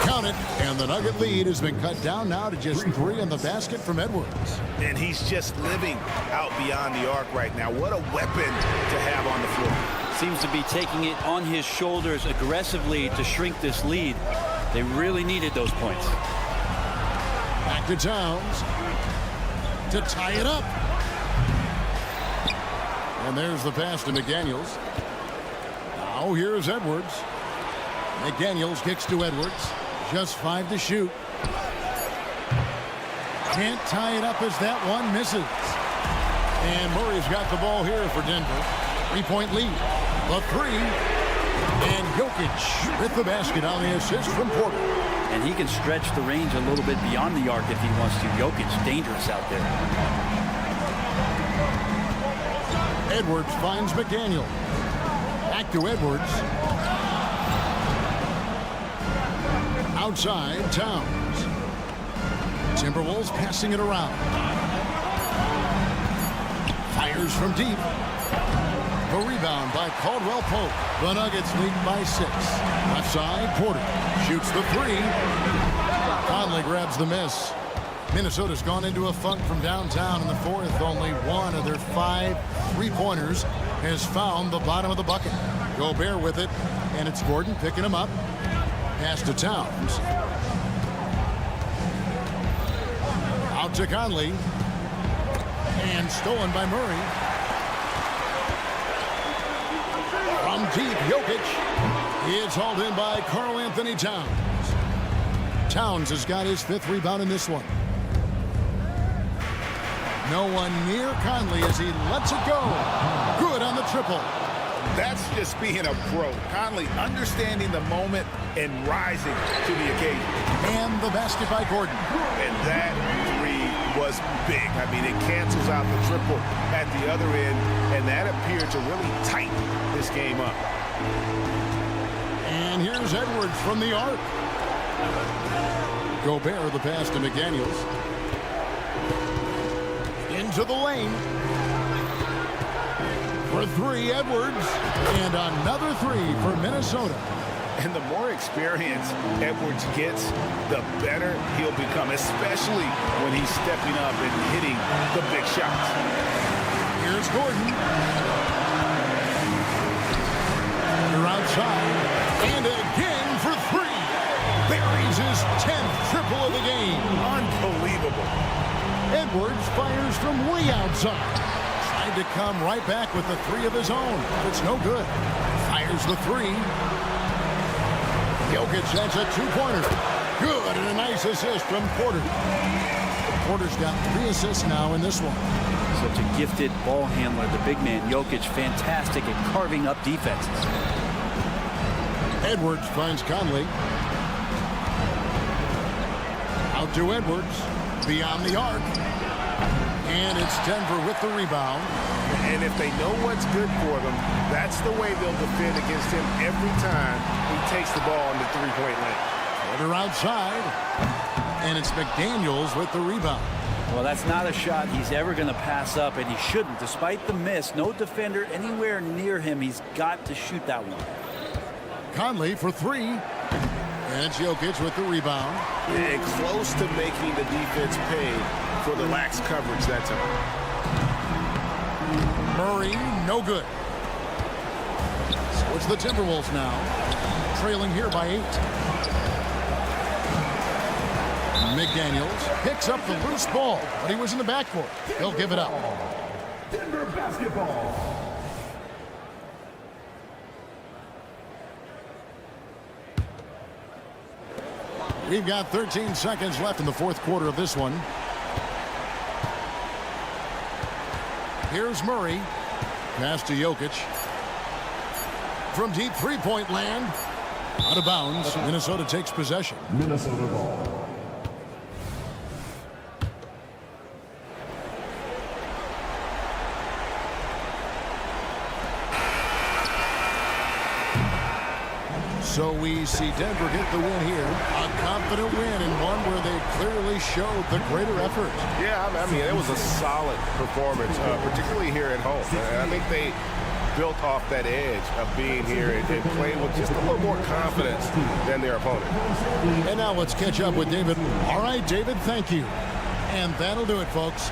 Count it. And the Nugget lead has been cut down now to just 3 in the basket from Edwards. And he's just living out beyond the arc right now. What a weapon to have on the floor. Seems to be taking it on his shoulders aggressively to shrink this lead. They really needed those points. Back to Towns to tie it up. And there's the pass to McDaniels. Now here's Edwards. McDaniels kicks to Edwards. Just 5 to shoot. Can't tie it up as that one misses. And Murray's got the ball here for Denver. 3-point lead. The 3. And Jokic with the basket on the assist from Porter. And he can stretch the range a little bit beyond the arc if he wants to. Jokic dangerous out there. Edwards finds McDaniel. Back to Edwards. Outside, Towns. Timberwolves passing it around. Fires from deep. A rebound by Caldwell Pope. The Nuggets lead by 6. Left side, Porter shoots the 3. Conley grabs the miss. Minnesota's gone into a funk from downtown in the fourth. Only one of their 5 3-pointers has found the bottom of the bucket. Gobert with it, and it's Gordon picking him up. Pass to Towns. Out to Conley. And stolen by Murray. From deep, Jokic. It's hauled in by Karl Anthony Towns. Towns has got his 5th rebound in this one. No one near Conley as he lets it go. Good on the triple. That's just being a pro. Conley understanding the moment and rising to the occasion. And the basket by Gordon. And that 3 was big. I mean, it cancels out the triple at the other end, and that appeared to really tighten this game up. And here's Edwards from the arc. Gobert, the pass to McDaniels. Into the lane. For 3, Edwards. And another 3 for Minnesota. And the more experience Edwards gets, the better he'll become, especially when he's stepping up and hitting the big shots. Here's Gordon. They're outside. And again for 3. Buries his 10th triple of the game. Unbelievable. Edwards fires from way outside. Tried to come right back with the 3 of his own. But it's no good. Fires the 3. Jokic has a 2-pointer. Good, and a nice assist from Porter. Porter's got 3 assists now in this one. Such a gifted ball handler, the big man, Jokic, fantastic at carving up defenses. Edwards finds Conley. Out to Edwards. Beyond the arc. And it's Denver with the rebound. And if they know what's good for them, that's the way they'll defend against him every time he takes the ball in the 3-point lane. Porter outside. And it's McDaniels with the rebound. Well, that's not a shot he's ever going to pass up, and he shouldn't. Despite the miss, no defender anywhere near him. He's got to shoot that one. Conley for 3. And it's Jokic with the rebound. And close to making the defense pay for the lax coverage that time. Murray, no good. So it's the Timberwolves now. Trailing here by 8. McDaniels picks up the loose ball, but he was in the backcourt. He'll give it up. Denver basketball. We've got 13 seconds left in the 4th quarter of this one. Here's Murray. Pass to Jokic. From deep 3-point land. Out of bounds. Minnesota takes possession. Minnesota ball. So we see Denver get the win here. A confident win and one where they clearly showed the greater effort. Yeah, I mean, it was a solid performance, particularly here at home. I think they built off that edge of being here and played with just a little more confidence than their opponent. And now let's catch up with David. All right, David, thank you. And that'll do it, folks.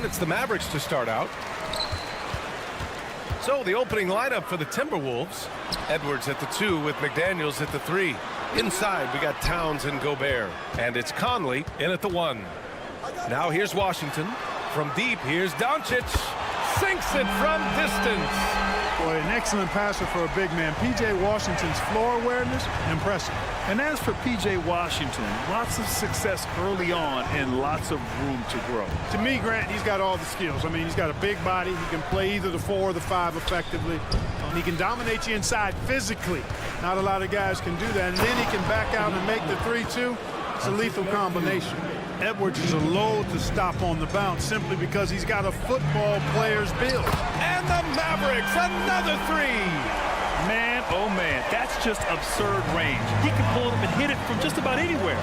then it's the Mavericks to start out. So the opening lineup for the Timberwolves. Edwards at the 2 with McDaniels at the 3. Inside, we got Towns and Gobert. And it's Conley in at the 1. Now here's Washington. From deep, here's Doncic. Sinks it from distance. Boy, an excellent passer for a big man. P.J. Washington's floor awareness, impressive. And as for P.J. Washington, lots of success early on and lots of room to grow. To me, Grant, he's got all the skills. I mean, he's got a big body. He can play either the 4 or the 5 effectively. And he can dominate you inside physically. Not a lot of guys can do that. And then he can back out and make the 3-2. It's a lethal combination. Edwards is a load to stop on the bounce simply because he's got a football player's build. And the Mavericks, another 3. Man, oh man, that's just absurd range. He can pull it up and hit it from just about anywhere.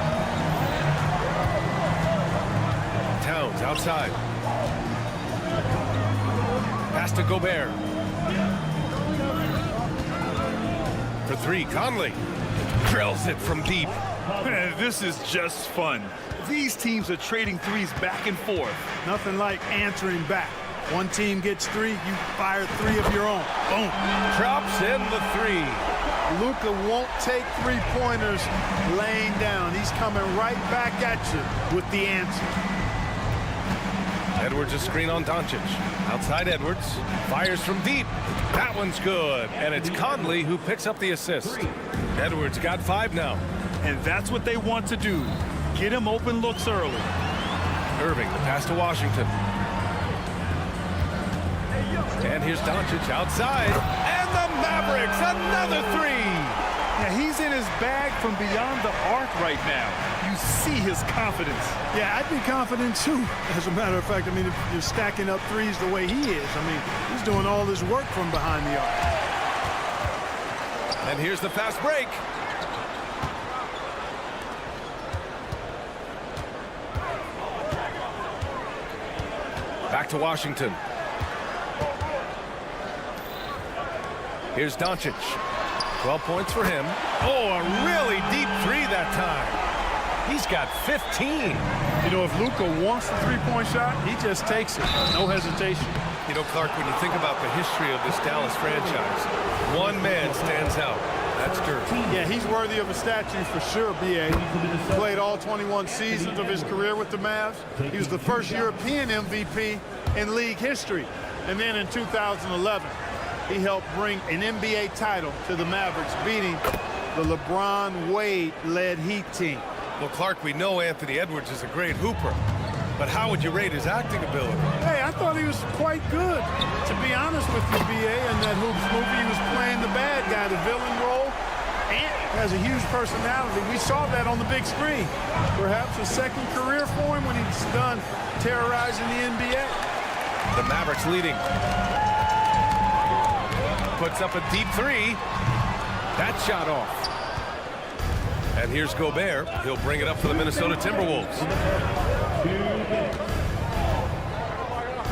Towns outside. Pass to Gobert. For 3, Conley. Drills it from deep. Man, this is just fun. These teams are trading threes back and forth. Nothing like answering back. One team gets 3, you fire 3 of your own. Boom. Drops in the 3. Luka won't take 3-pointers laying down. He's coming right back at you with the answer. Edwards a screen on Doncic. Outside Edwards. Fires from deep. That one's good. And it's Conley who picks up the assist. Edwards got 5 now. And that's what they want to do. Get him open looks early. Irving, the pass to Washington. And here's Doncic outside. And the Mavericks, another 3. Yeah, he's in his bag from beyond the arc right now. You see his confidence. Yeah, I'd be confident too. As a matter of fact, I mean, if you're stacking up threes the way he is, I mean, he's doing all his work from behind the arc. And here's the fast break. Back to Washington. Here's Doncic. 12 points for him. Oh, a really deep 3 that time. He's got 15. You know, if Luka wants the 3-point shot, he just takes it. No hesitation. You know, Clark, when you think about the history of this Dallas franchise, one man stands out. That's Dirk. Yeah, he's worthy of a statue for sure, B.A. He played all 21 seasons of his career with the Mavs. He was the first European MVP in league history. And then in 2011, he helped bring an NBA title to the Mavericks, beating the LeBron Wade-led Heat team. Well, Clark, we know Anthony Edwards is a great hooper, but how would you rate his acting ability? Hey, I thought he was quite good. To be honest with you, B.A., in that Hoops movie, he was playing the bad guy, the villain role, and has a huge personality. We saw that on the big screen. Perhaps a second career for him when he's done terrorizing the NBA. The Mavericks leading. Puts up a deep 3. That shot off. And here's Gobert. He'll bring it up for the Minnesota Timberwolves.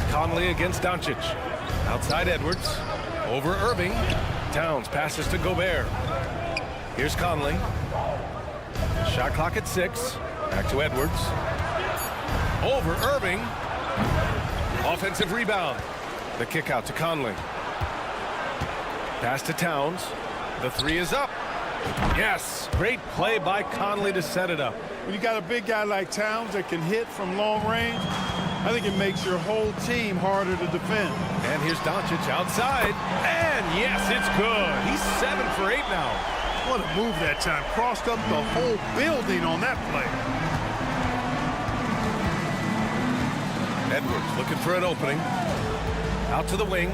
Conley against Doncic. Outside Edwards. Over Irving. Towns passes to Gobert. Here's Conley. Shot clock at 6. Back to Edwards. Over Irving. Offensive rebound. The kick out to Conley. Pass to Towns. The 3 is up. Yes, great play by Conley to set it up. When you got a big guy like Towns that can hit from long range, I think it makes your whole team harder to defend. And here's Doncic outside. And yes, it's good. He's 7 for 8 now. What a move that time. Crossed up the whole building on that play. Edwards looking for an opening. Out to the wing.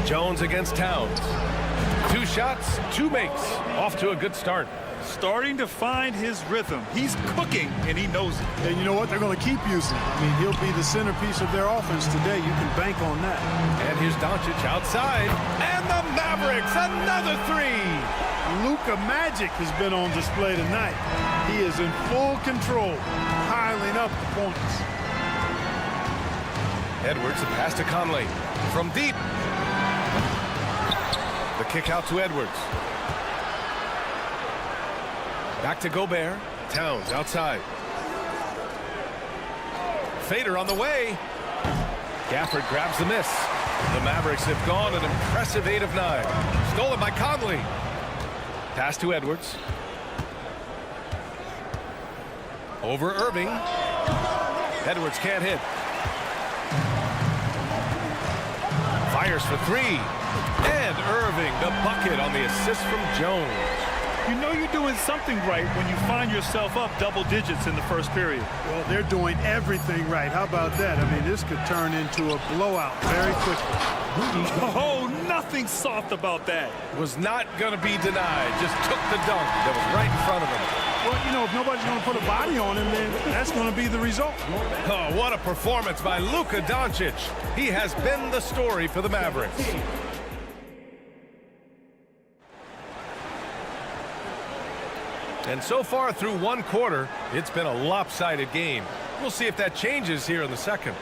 Jones against Towns. 2 shots, 2 makes. Off to a good start. Starting to find his rhythm. He's cooking, and he knows it. And you know what? They're going to keep using him. I mean, he'll be the centerpiece of their offense today. You can bank on that. And here's Doncic outside. And the Mavericks, another 3. Luka Magic has been on display tonight. He is in full control, piling up the points. Edwards, the pass to Conley. From deep. The kick out to Edwards. Back to Gobert. Towns outside. fader on the way. Gafford grabs the miss. The Mavericks have gone an impressive 8 of 9. Stolen by Conley. Pass to Edwards. Over Irving. Edwards can't hit. Fires for 3. And Irving, the bucket on the assist from Jones. You know you're doing something right when you find yourself up double digits in the first period. Well, they're doing everything right. How about that? I mean, this could turn into a blowout very quickly. Oh, nothing soft about that. Was not going to be denied. Just took the dunk that was right in front of him. Well, you know, if nobody's going to put a body on him, then that's going to be the result. Oh, what a performance by Luka Doncic. He has been the story for the Mavericks. And so far through one quarter, it's been a lopsided game. We'll see if that changes here in the second.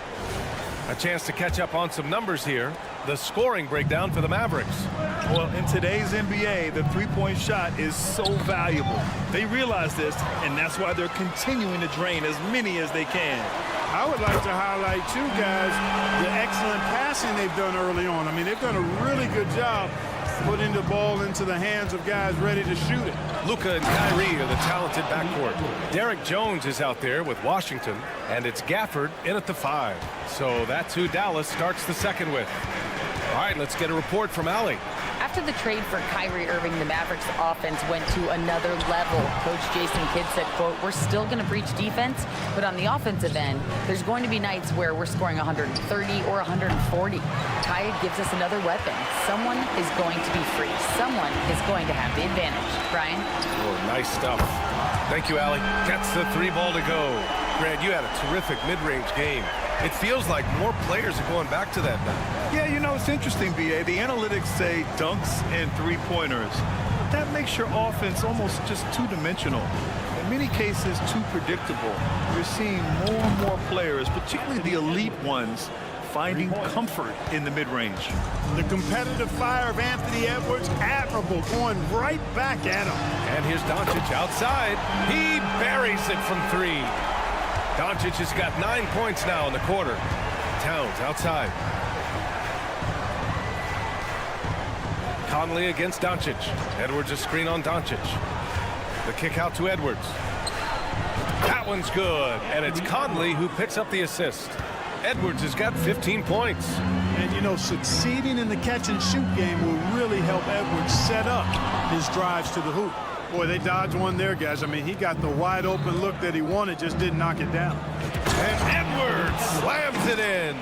A chance to catch up on some numbers here. The scoring breakdown for the Mavericks. Well, in today's NBA, the three-point shot is so valuable. They realize this, and that's why they're continuing to drain as many as they can. I would like to highlight, too, guys, the excellent passing they've done early on. I mean, they've done a really good job putting the ball into the hands of guys ready to shoot it. Luka and Kyrie are the talented backcourt. Derek Jones is out there with Washington, and it's Gafford in at the 5. So that's who Dallas starts the second with. All right, let's get a report from Allie. After the trade for Kyrie Irving, the Mavericks offense went to another level. Coach Jason Kidd said, quote, "We're still going to breach defense, but on the offensive end, there's going to be nights where we're scoring 130 or 140. Ty gives us another weapon. Someone is going to be free. Someone is going to have the advantage." Brian? Oh, nice stuff. Thank you, Allie. Gets the 3 ball to go. Grant, you had a terrific mid-range game. It feels like more players are going back to that now. Yeah, you know, it's interesting, B.A. The analytics say dunks and three-pointers. That makes your offense almost just two-dimensional. In many cases, too predictable. You're seeing more and more players, particularly the elite ones, finding comfort in the mid-range. The competitive fire of Anthony Edwards, admirable, going right back at him. And here's Doncic outside. He buries it from 3. Doncic has got 9 points now in the quarter. Towns outside. Conley against Doncic. Edwards a screen on Doncic. The kick out to Edwards. That one's good. And it's Conley who picks up the assist. Edwards has got 15 points. And, you know, succeeding in the catch-and-shoot game will really help Edwards set up his drives to the hoop. Boy, they dodged one there, guys. I mean, he got the wide-open look that he wanted, just didn't knock it down. And Edwards slams it in.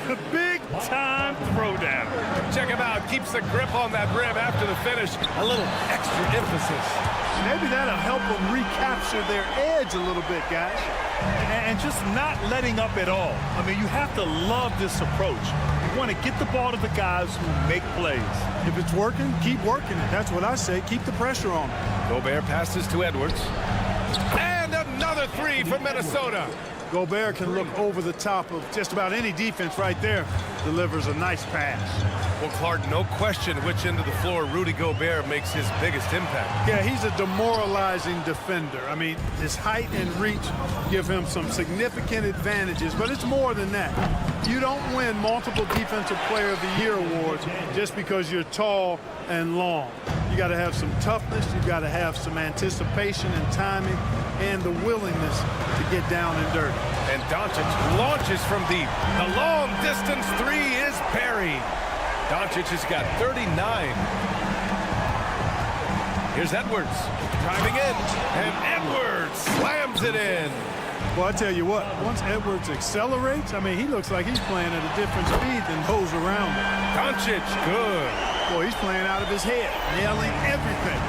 The big-time throwdown. Check him out. Keeps the grip on that rim after the finish. A little extra emphasis. Maybe that'll help them recapture their edge a little bit, guys. And just not letting up at all. I mean, you have to love this approach. You want to get the ball to the guys who make plays. If it's working, keep working it. That's what I say. Keep the pressure on them. Gobert passes to Edwards. And another 3 for Minnesota. Gobert can look over the top of just about any defense right there. Delivers a nice pass. Well, Clark, no question which end of the floor Rudy Gobert makes his biggest impact. Yeah, he's a demoralizing defender. I mean, his height and reach give him some significant advantages, but it's more than that. You don't win multiple Defensive Player of the Year awards just because you're tall and long. You got to have some toughness. You got to have some anticipation and timing and the willingness to get down and dirty. And Doncic launches from deep. The long distance 3 is buried. Doncic has got 39. Here's Edwards driving in, and Edwards slams it in. Well, I tell you what, once Edwards accelerates, I mean, he looks like he's playing at a different speed than those around him. Doncic, good. Boy, he's playing out of his head, nailing everything.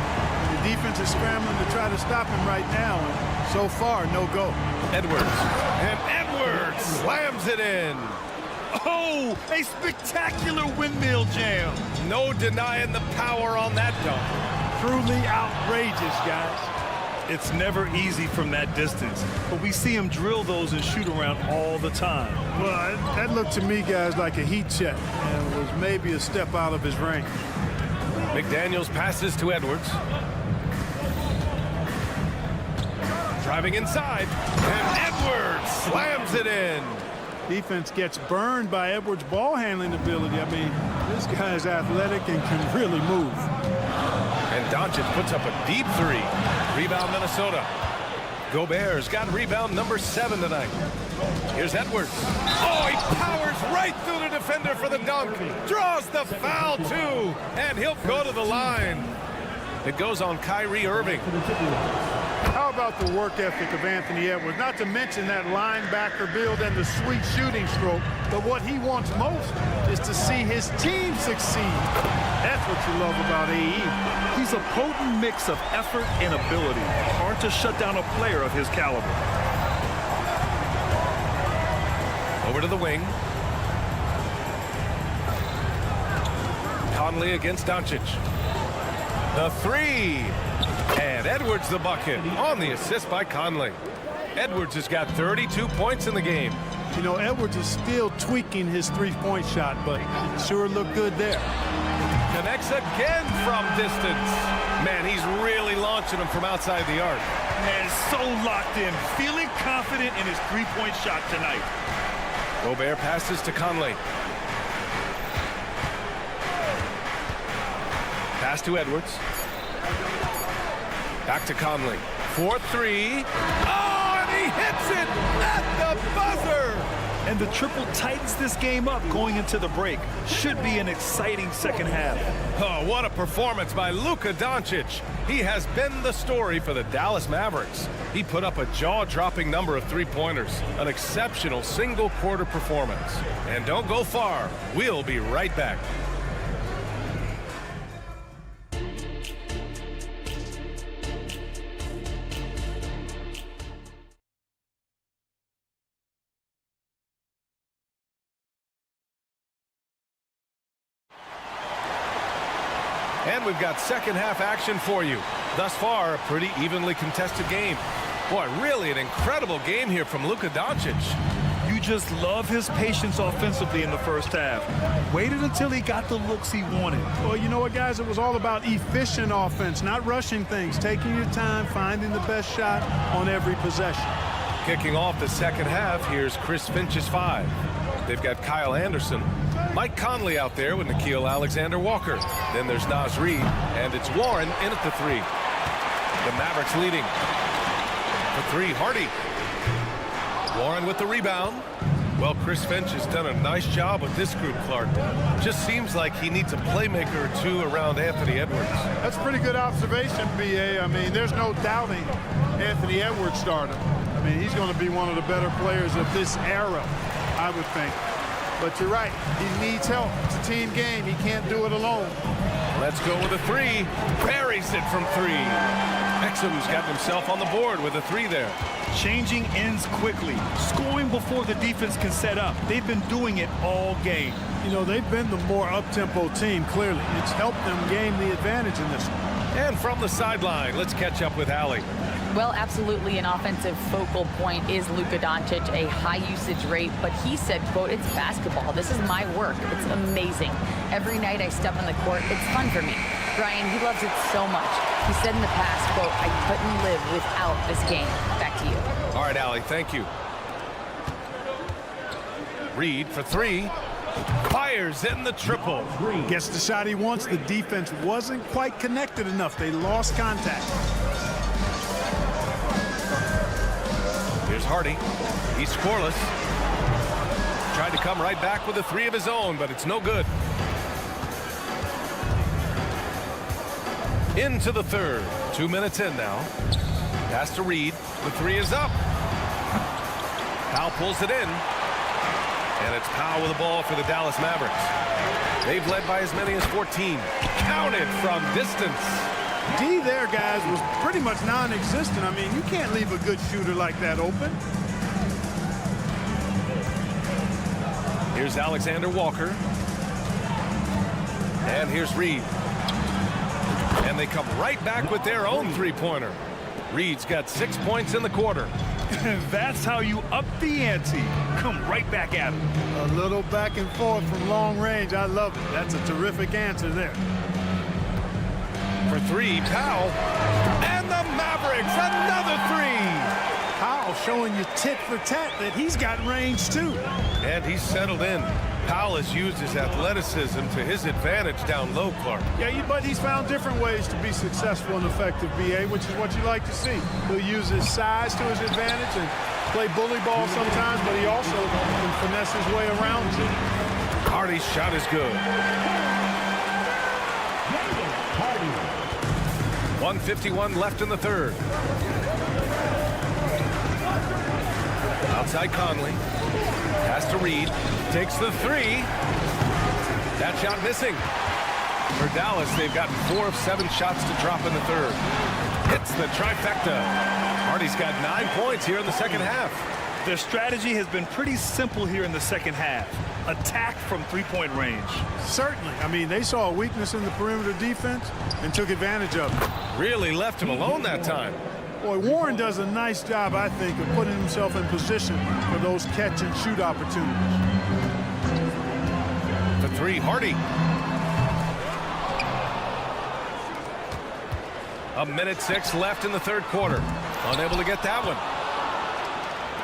The defense is scrambling to try to stop him right now, and so far, no go. Edwards, and Edwards slams it in. Oh, a spectacular windmill jam. No denying the power on that dunk. Truly outrageous, guys. It's never easy from that distance, but we see him drill those and shoot around all the time. Well, that looked to me, guys, like a heat check, and was maybe a step out of his range. McDaniels passes to Edwards. Driving inside, and Edwards slams it in. Defense gets burned by Edwards' ball handling ability. I mean, this guy's athletic and can really move. And Doncic puts up a deep three. Rebound Minnesota. Gobert's got rebound number 7 tonight. Here's Edwards. Oh, he powers right through the defender for the dunk. Draws the foul, too. And he'll go to the line. It goes on Kyrie Irving. How about the work ethic of Anthony Edwards? Not to mention that linebacker build and the sweet shooting stroke. But what he wants most is to see his team succeed. That's what you love about AE. He's a potent mix of effort and ability. Hard to shut down a player of his caliber. Over to the wing. Conley against Doncic. The three. And Edwards the bucket on the assist by Conley. Edwards has got 32 points in the game. You know, Edwards is still tweaking his three-point shot, but it sure looked good there. Connects again from distance. Man, he's really launching him from outside the arc. Man, so locked in, feeling confident in his three-point shot tonight. Gobert passes to Conley. Pass to Edwards. Back to Conley. 4-3. Oh, and he hits it at the buzzer. And the triple tightens this game up going into the break. Should be an exciting second half. Oh, what a performance by Luka Doncic. He has been the story for the Dallas Mavericks. He put up a jaw-dropping number of three-pointers. An exceptional single-quarter performance. And don't go far. We'll be right back. And we've got second half action for you. Thus far, a pretty evenly contested game. Boy, really an incredible game here from Luka Doncic. You just love his patience offensively in the first half. Waited until he got the looks he wanted. Well, you know what, guys? It was all about efficient offense, not rushing things, taking your time, finding the best shot on every possession. Kicking off the second half, here's Chris Finch's 5. They've got Kyle Anderson, Mike Conley out there with Nickeil Alexander-Walker. Then there's Naz Reid, and it's Warren in at the 3. The Mavericks leading. For 3, Hardy. Warren with the rebound. Well, Chris Finch has done a nice job with this group, Clark. Just seems like he needs a playmaker or two around Anthony Edwards. That's a pretty good observation, B.A. I mean, there's no doubting Anthony Edwards started. I mean, he's going to be one of the better players of this era, I would think. But you're right, he needs help. It's a team game. He can't do it alone. Let's go with a 3. Buries it from 3. Exum's got himself on the board with a 3 there. Changing ends quickly, scoring before the defense can set up. They've been doing it all game. You know, they've been the more up-tempo team, clearly. It's helped them gain the advantage in this one. And from the sideline, let's catch up with Allie. Well, absolutely an offensive focal point is Luka Doncic, a high usage rate, but he said, quote, "It's basketball. This is my work. It's amazing. Every night I step on the court, it's fun for me." Brian, he loves it so much. He said in the past, quote, "I couldn't live without this game." Back to you. All right, Allie, thank you. Reid for 3. Fires in the triple. Gets the shot he wants. The defense wasn't quite connected enough. They lost contact. Here's Hardy. He's scoreless. Tried to come right back with a 3 of his own, but it's no good. Into the third. 2 minutes in now. Pass to Reid. The 3 is up. Powell pulls it in. And it's Powell with the ball for the Dallas Mavericks. They've led by as many as 14. Counted from distance. D there, guys, was pretty much non-existent. I mean, you can't leave a good shooter like that open. Here's Alexander Walker. And here's Reid. And they come right back with their own three-pointer. Reid's got 6 points in the quarter. That's how you up the ante. Come right back at him. A little back and forth from long range. I love it. That's a terrific answer there. For three, Powell. And the Mavericks, another three. Powell showing you tit for tat that he's got range too. And he's settled in. Powell has used his athleticism to his advantage down low, Clark. Yeah, but he's found different ways to be successful and effective, BA, which is what you like to see. He'll use his size to his advantage and play bully ball sometimes, but he also can finesse his way around it. Hardy's shot is good. 1:51 left in the third. Outside Conley. Pass to Reed. Takes the three. That shot missing. For Dallas, they've gotten 4 of 7 shots to drop in the third. Hits the trifecta. Hardy's got 9 points here in the second half. Their strategy has been pretty simple here in the second half. Attack from three-point range. Certainly. I mean, they saw a weakness in the perimeter defense and took advantage of it. Really left him alone that time. Boy, Warren does a nice job, I think, of putting himself in position for those catch-and-shoot opportunities. The three, Hardy. 1:06 left in the third quarter. Unable to get that one.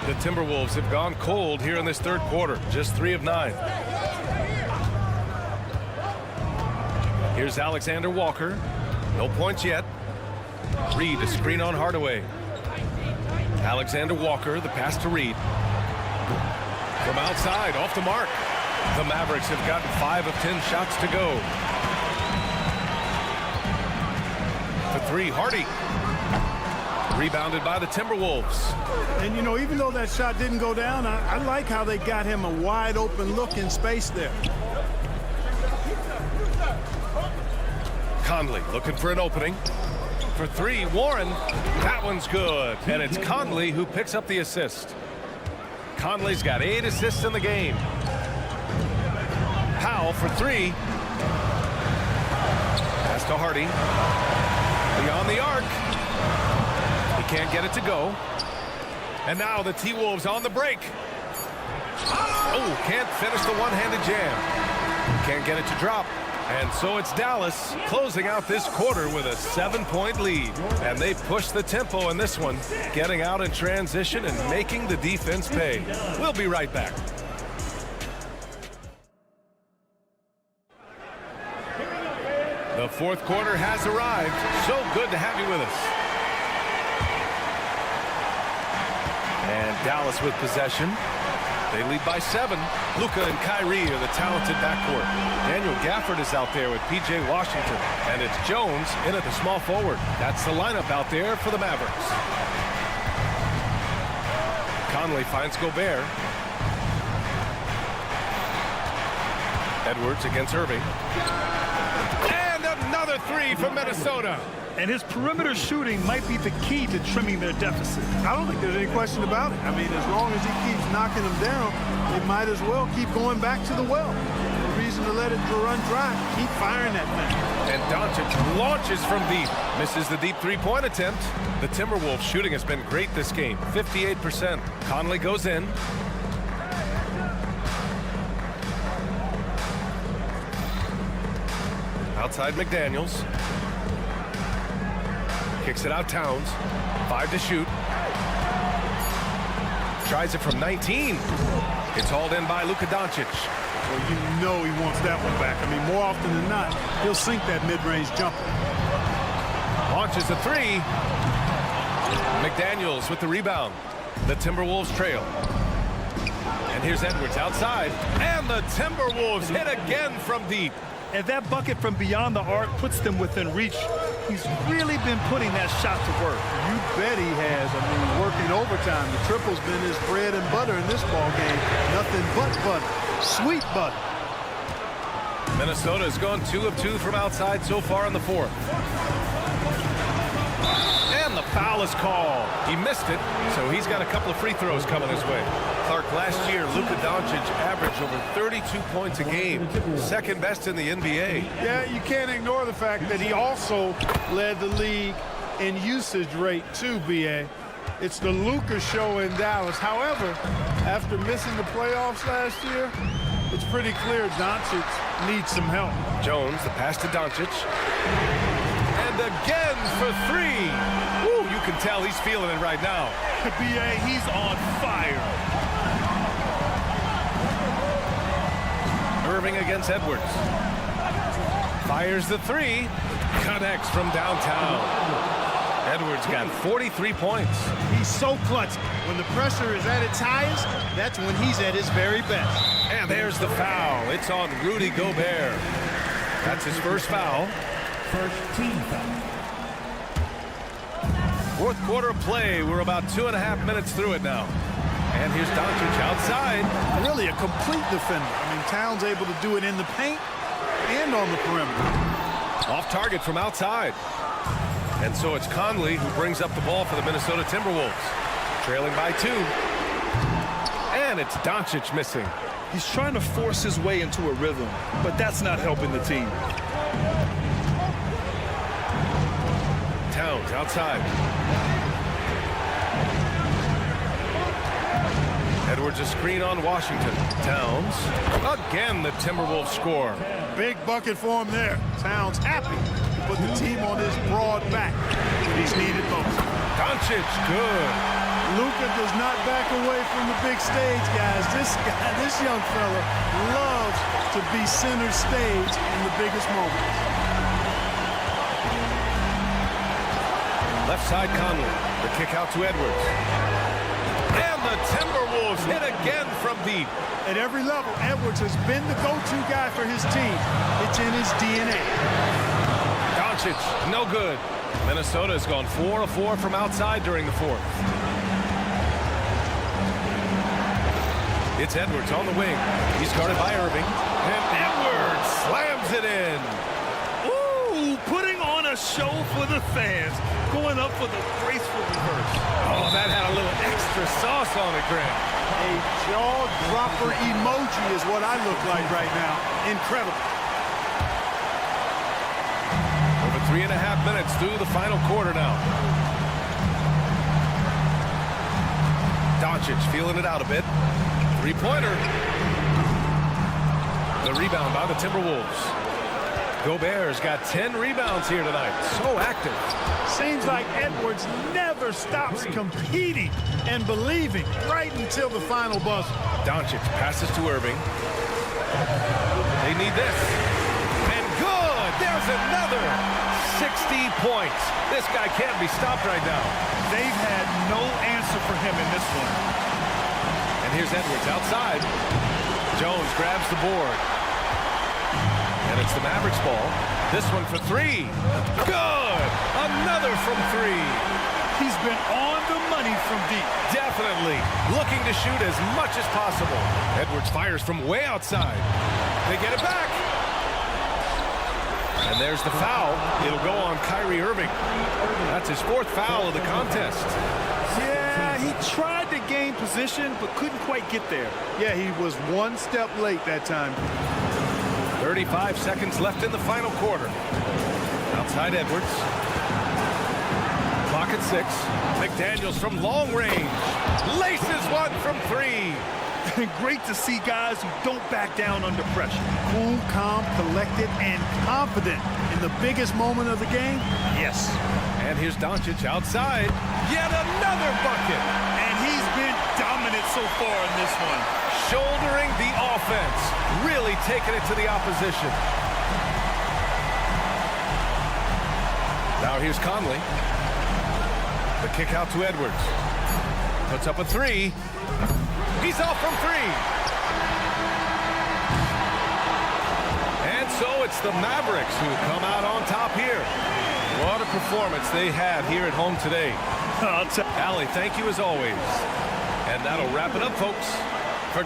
The Timberwolves have gone cold here in this third quarter. Just 3 of 9. Here's Alexander Walker. No points yet. Reed, a screen on Hardaway. Alexander Walker, the pass to Reed. From outside, off the mark. The Mavericks have gotten 5 of 10 shots to go. For three, Hardy. Rebounded by the Timberwolves. And, you know, even though that shot didn't go down, I like how they got him a wide open look in space there. Conley looking for an opening. For three, Warren. That one's good. And it's Conley who picks up the assist. Conley's got 8 assists in the game. Powell for three. Pass to Hardy. Beyond the arc. He can't get it to go. And now the T-Wolves on the break. Oh, can't finish the one-handed jam. Can't get it to drop. And so it's Dallas closing out this quarter with a 7-point lead. And they push the tempo in this one, getting out in transition and making the defense pay. We'll be right back. The fourth quarter has arrived. So good to have you with us. And Dallas with possession. They lead by 7. Luka and Kyrie are the talented backcourt. Daniel Gafford is out there with P.J. Washington. And it's Jones in at the small forward. That's the lineup out there for the Mavericks. Conley finds Gobert. Edwards against Irving. And another three from Minnesota. And his perimeter shooting might be the key to trimming their deficit. I don't think there's any question about it. I mean, as long as he keeps knocking them down, they might as well keep going back to the well. No reason to let it run dry. Keep firing that thing. And Doncic launches from deep. Misses the deep three-point attempt. The Timberwolves shooting has been great this game. 58%. Conley goes in. Outside McDaniels. Kicks it out Towns. 5 to shoot. Tries it from 19. It's hauled in by Luka Doncic. Well, you know he wants that one back. I mean, more often than not, he'll sink that mid-range jumper. Launches a three. McDaniels with the rebound. The Timberwolves trail. And here's Edwards outside. And the Timberwolves hit again from deep. And that bucket from beyond the arc puts them within reach. He's really been putting that shot to work. You bet he has. I mean, working overtime. The triple's been his bread and butter in this ball game. Nothing but butter. Sweet butter. Minnesota has gone 2 of 2 from outside so far in the fourth. And the foul is called. He missed it, so he's got a couple of free throws coming his way. Clark, last year, Luka Doncic averaged over 32 points a game. Second best in the NBA. Yeah, you can't ignore the fact that he also led the league in usage rate too, BA. It's the Luka show in Dallas. However, after missing the playoffs last year, it's pretty clear Doncic needs some help. Jones, the pass to Doncic. And again for three. Woo, you can tell he's feeling it right now. B.A., he's on fire. Irving against Edwards. Fires the three. Connects from downtown. Edwards got 43 points. He's so clutch. When the pressure is at its highest, that's when he's at his very best. And there's the foul. It's on Rudy Gobert. That's his first foul. First team foul. Fourth quarter of play. We're about 2.5 minutes through it now. And here's Doncic outside. Really a complete defender. I mean, Towns able to do it in the paint and on the perimeter. Off target from outside. And so it's Conley who brings up the ball for the Minnesota Timberwolves. Trailing by 2. And it's Doncic missing. He's trying to force his way into a rhythm, but that's not helping the team. Towns outside. Edwards a screen on Washington. Towns. Again, the Timberwolves score. Big bucket for him there. Towns happy to put the team on his broad back when he's needed most. Doncic, good. Luka does not back away from the big stage, guys. This young fella loves to be center stage in the biggest moments. Left side Conley. The kick out to Edwards. And the Timberwolves hit again from deep. At every level, Edwards has been the go-to guy for his team. It's in his DNA. Doncic, no good. Minnesota has gone 4 of 4 from outside during the fourth. It's Edwards on the wing. He's guarded by Irving. And Edwards slams it in. Ooh, putting on a show for the fans. Going up for the graceful reverse. Oh, that had a little extra sauce on it, Grant. A jaw-dropper emoji is what I look like right now. Incredible. Over 3.5 minutes through the final quarter now. Doncic feeling it out a bit. Three-pointer. The rebound by the Timberwolves. Gobert's got 10 rebounds here tonight. So active. Seems like Edwards never stops competing and believing right until the final buzzer. Doncic passes to Irving. They need this. And good! There's another 60 points. This guy can't be stopped right now. They've had no answer for him in this one. And here's Edwards outside. Jones grabs the board. And it's the Mavericks ball. This one for three. Good! Another from three. He's been on the money from deep. Definitely. Looking to shoot as much as possible. Edwards fires from way outside. They get it back. And there's the foul. It'll go on Kyrie Irving. That's his fourth foul of the contest. Yeah, he tried to gain position, but couldn't quite get there. Yeah, he was one step late that time. 35 seconds left in the final quarter. Outside Edwards. Clock at 6. McDaniels from long range. Laces one from three. Great to see guys who don't back down under pressure. Cool, calm, collected, and confident in the biggest moment of the game. Yes. And here's Doncic outside. Yet another bucket. And he's been dominant so far in this one. Shouldering the offense. Really taking it to the opposition. Now here's Conley. The kick out to Edwards. Puts up a three. He's off from three. And so it's the Mavericks who come out on top here. What a performance they had here at home today. Allie, thank you as always. And that'll wrap it up, folks. For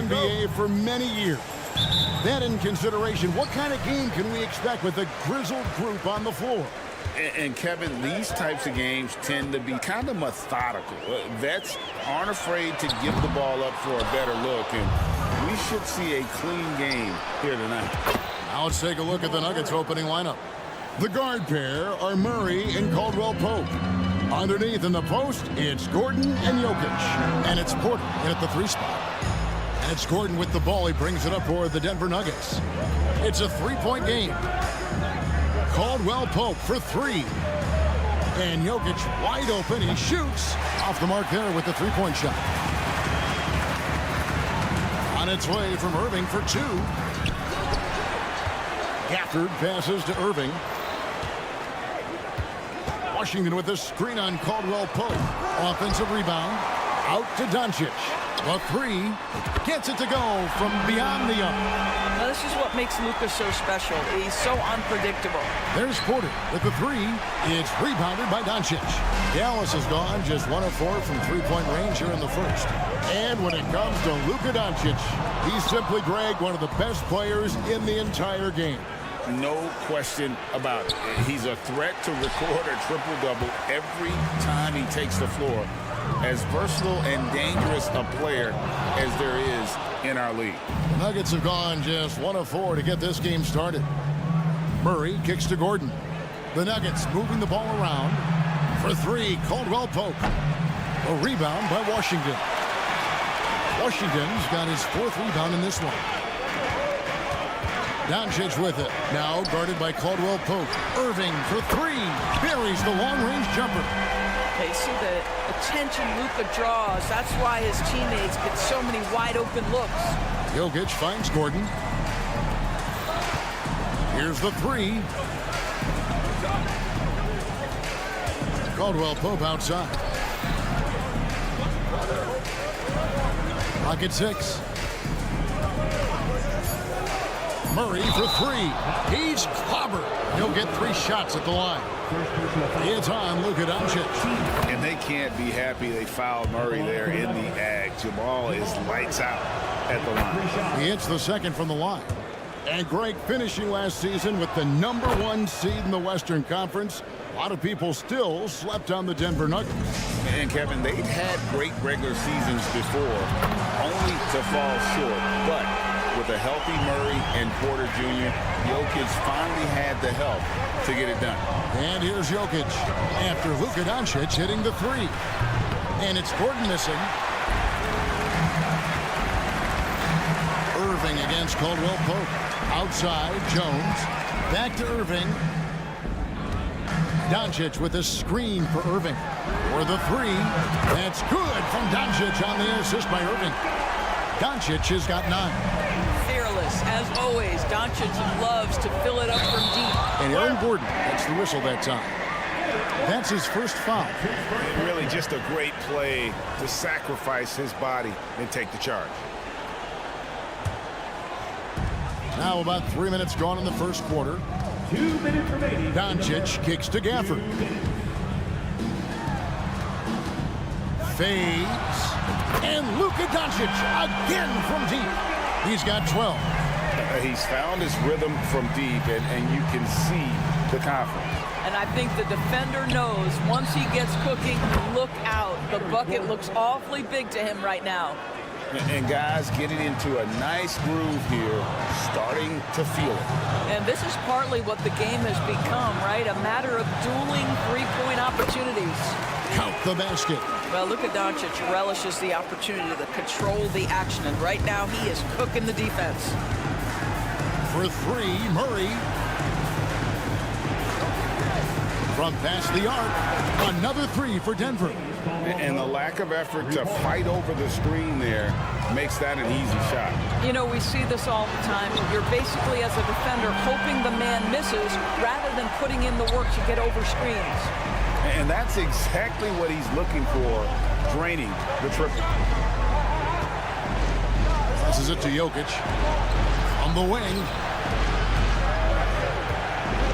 NBA for many years. That in consideration, what kind of game can we expect with a grizzled group on the floor? And Kevin, these types of games tend to be kind of methodical. Vets aren't afraid to give the ball up for a better look, and we should see a clean game here tonight. Now let's take a look at the Nuggets opening lineup. The guard pair are Murray and Caldwell Pope. Underneath in the post, it's Gordon and Jokic. And it's Porter in at the 3 spot. And it's Gordon with the ball. He brings it up for the Denver Nuggets. It's a 3-point game. Caldwell Pope for 3. And Jokic wide open. He shoots off the mark there with the 3-point shot. On its way from Irving for 2. Gafford passes to Irving. Washington with a screen on Caldwell Pope. Offensive rebound. Out to Doncic. The 3 gets it to go from beyond the arc. Now, this is what makes Luka so special. He's so unpredictable. There's Porter with the 3. It's rebounded by Doncic. Dallas has gone just 1 of 4 from 3-point range here in the first. And when it comes to Luka Doncic, he's simply, Greg, one of the best players in the entire game. No question about it. He's a threat to record a triple-double every time he takes the floor. As versatile and dangerous a player as there is in our league. The Nuggets have gone just 1 of 4 to get this game started. Murray kicks to Gordon. The Nuggets moving the ball around. For 3, Caldwell Pope. A rebound by Washington. Washington's got his 4th rebound in this one. Doncic with it. Now guarded by Caldwell Pope. Irving for 3. Buries the long-range jumper. They see the attention Luka draws. That's why his teammates get so many wide-open looks. Jokic finds Gordon. Here's the 3. Caldwell Pope outside. Clock at 6. Murray for 3. He's clobbered. He'll get 3 shots at the line. It's on Luka Doncic. And they can't be happy they fouled Murray there in the ag. Jamal is lights out at the line. He hits the 2nd from the line. And Greg, finishing last season with the #1 seed in the Western Conference, a lot of people still slept on the Denver Nuggets. And Kevin, they've had great regular seasons before, only to fall short. But with a healthy Murray and Porter Jr., Jokic finally had the help to get it done. And here's Jokic after Luka Doncic hitting the 3. And it's Gordon missing. Irving against Caldwell Pope. Outside, Jones. Back to Irving. Doncic with a screen for Irving. For the 3. That's good from Doncic on the assist by Irving. Doncic has got 9. Fearless, as always. Doncic loves to fill it up from deep. And Aaron Gordon gets the whistle that time. That's his first foul. Really just a great play to sacrifice his body and take the charge. Now about 3 minutes gone in the first quarter. 2 minutes remaining. Doncic kicks to Gafford. Fades. And Luka Doncic again from deep. He's got 12. He's found his rhythm from deep, and you can see the confidence. And I think the defender knows once he gets cooking, look out. The bucket looks awfully big to him right now. And guys getting into a nice groove here, starting to feel it. And this is partly what the game has become, right? A matter of dueling three-point opportunities. Count the basket. Well, Luka Doncic relishes the opportunity to control the action, and right now he is cooking the defense. For 3, Murray. From past the arc, another 3 for Denver. And the lack of effort to fight over the screen there makes that an easy shot. You know, we see this all the time. You're basically, as a defender, hoping the man misses rather than putting in the work to get over screens. And that's exactly what he's looking for, draining the triple. Passes it to Jokic. On the wing.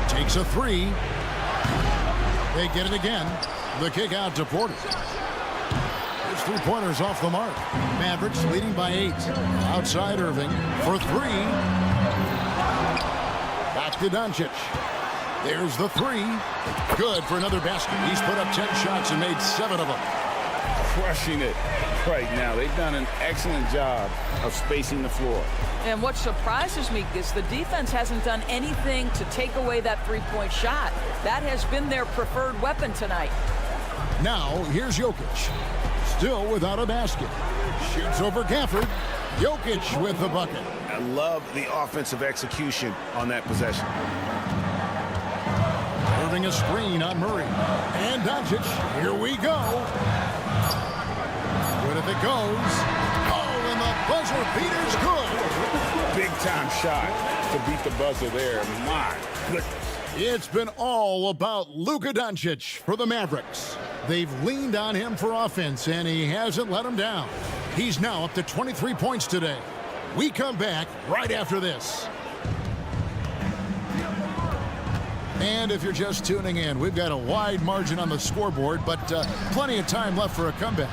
Takes a 3. They get it again. The kick out to Porter. First three-pointers off the mark. Mavericks leading by 8. Outside Irving for 3. Back to Doncic. There's the 3. Good for another basket. He's put up 10 shots and made 7 of them. Crushing it right now. They've done an excellent job of spacing the floor. And what surprises me is the defense hasn't done anything to take away that three-point shot. That has been their preferred weapon tonight. Now, here's Jokic. Still without a basket. Shoots over Gafford. Jokic with the bucket. I love the offensive execution on that possession. Irving a screen on Murray. And Doncic. Here we go. Good if it goes. Oh, and the buzzer beater's good. Big time shot to beat the buzzer there. My goodness. It's been all about Luka Doncic for the Mavericks. They've leaned on him for offense, and he hasn't let them down. He's now up to 23 points today. We come back right after this. And if you're just tuning in, we've got a wide margin on the scoreboard, but plenty of time left for a comeback.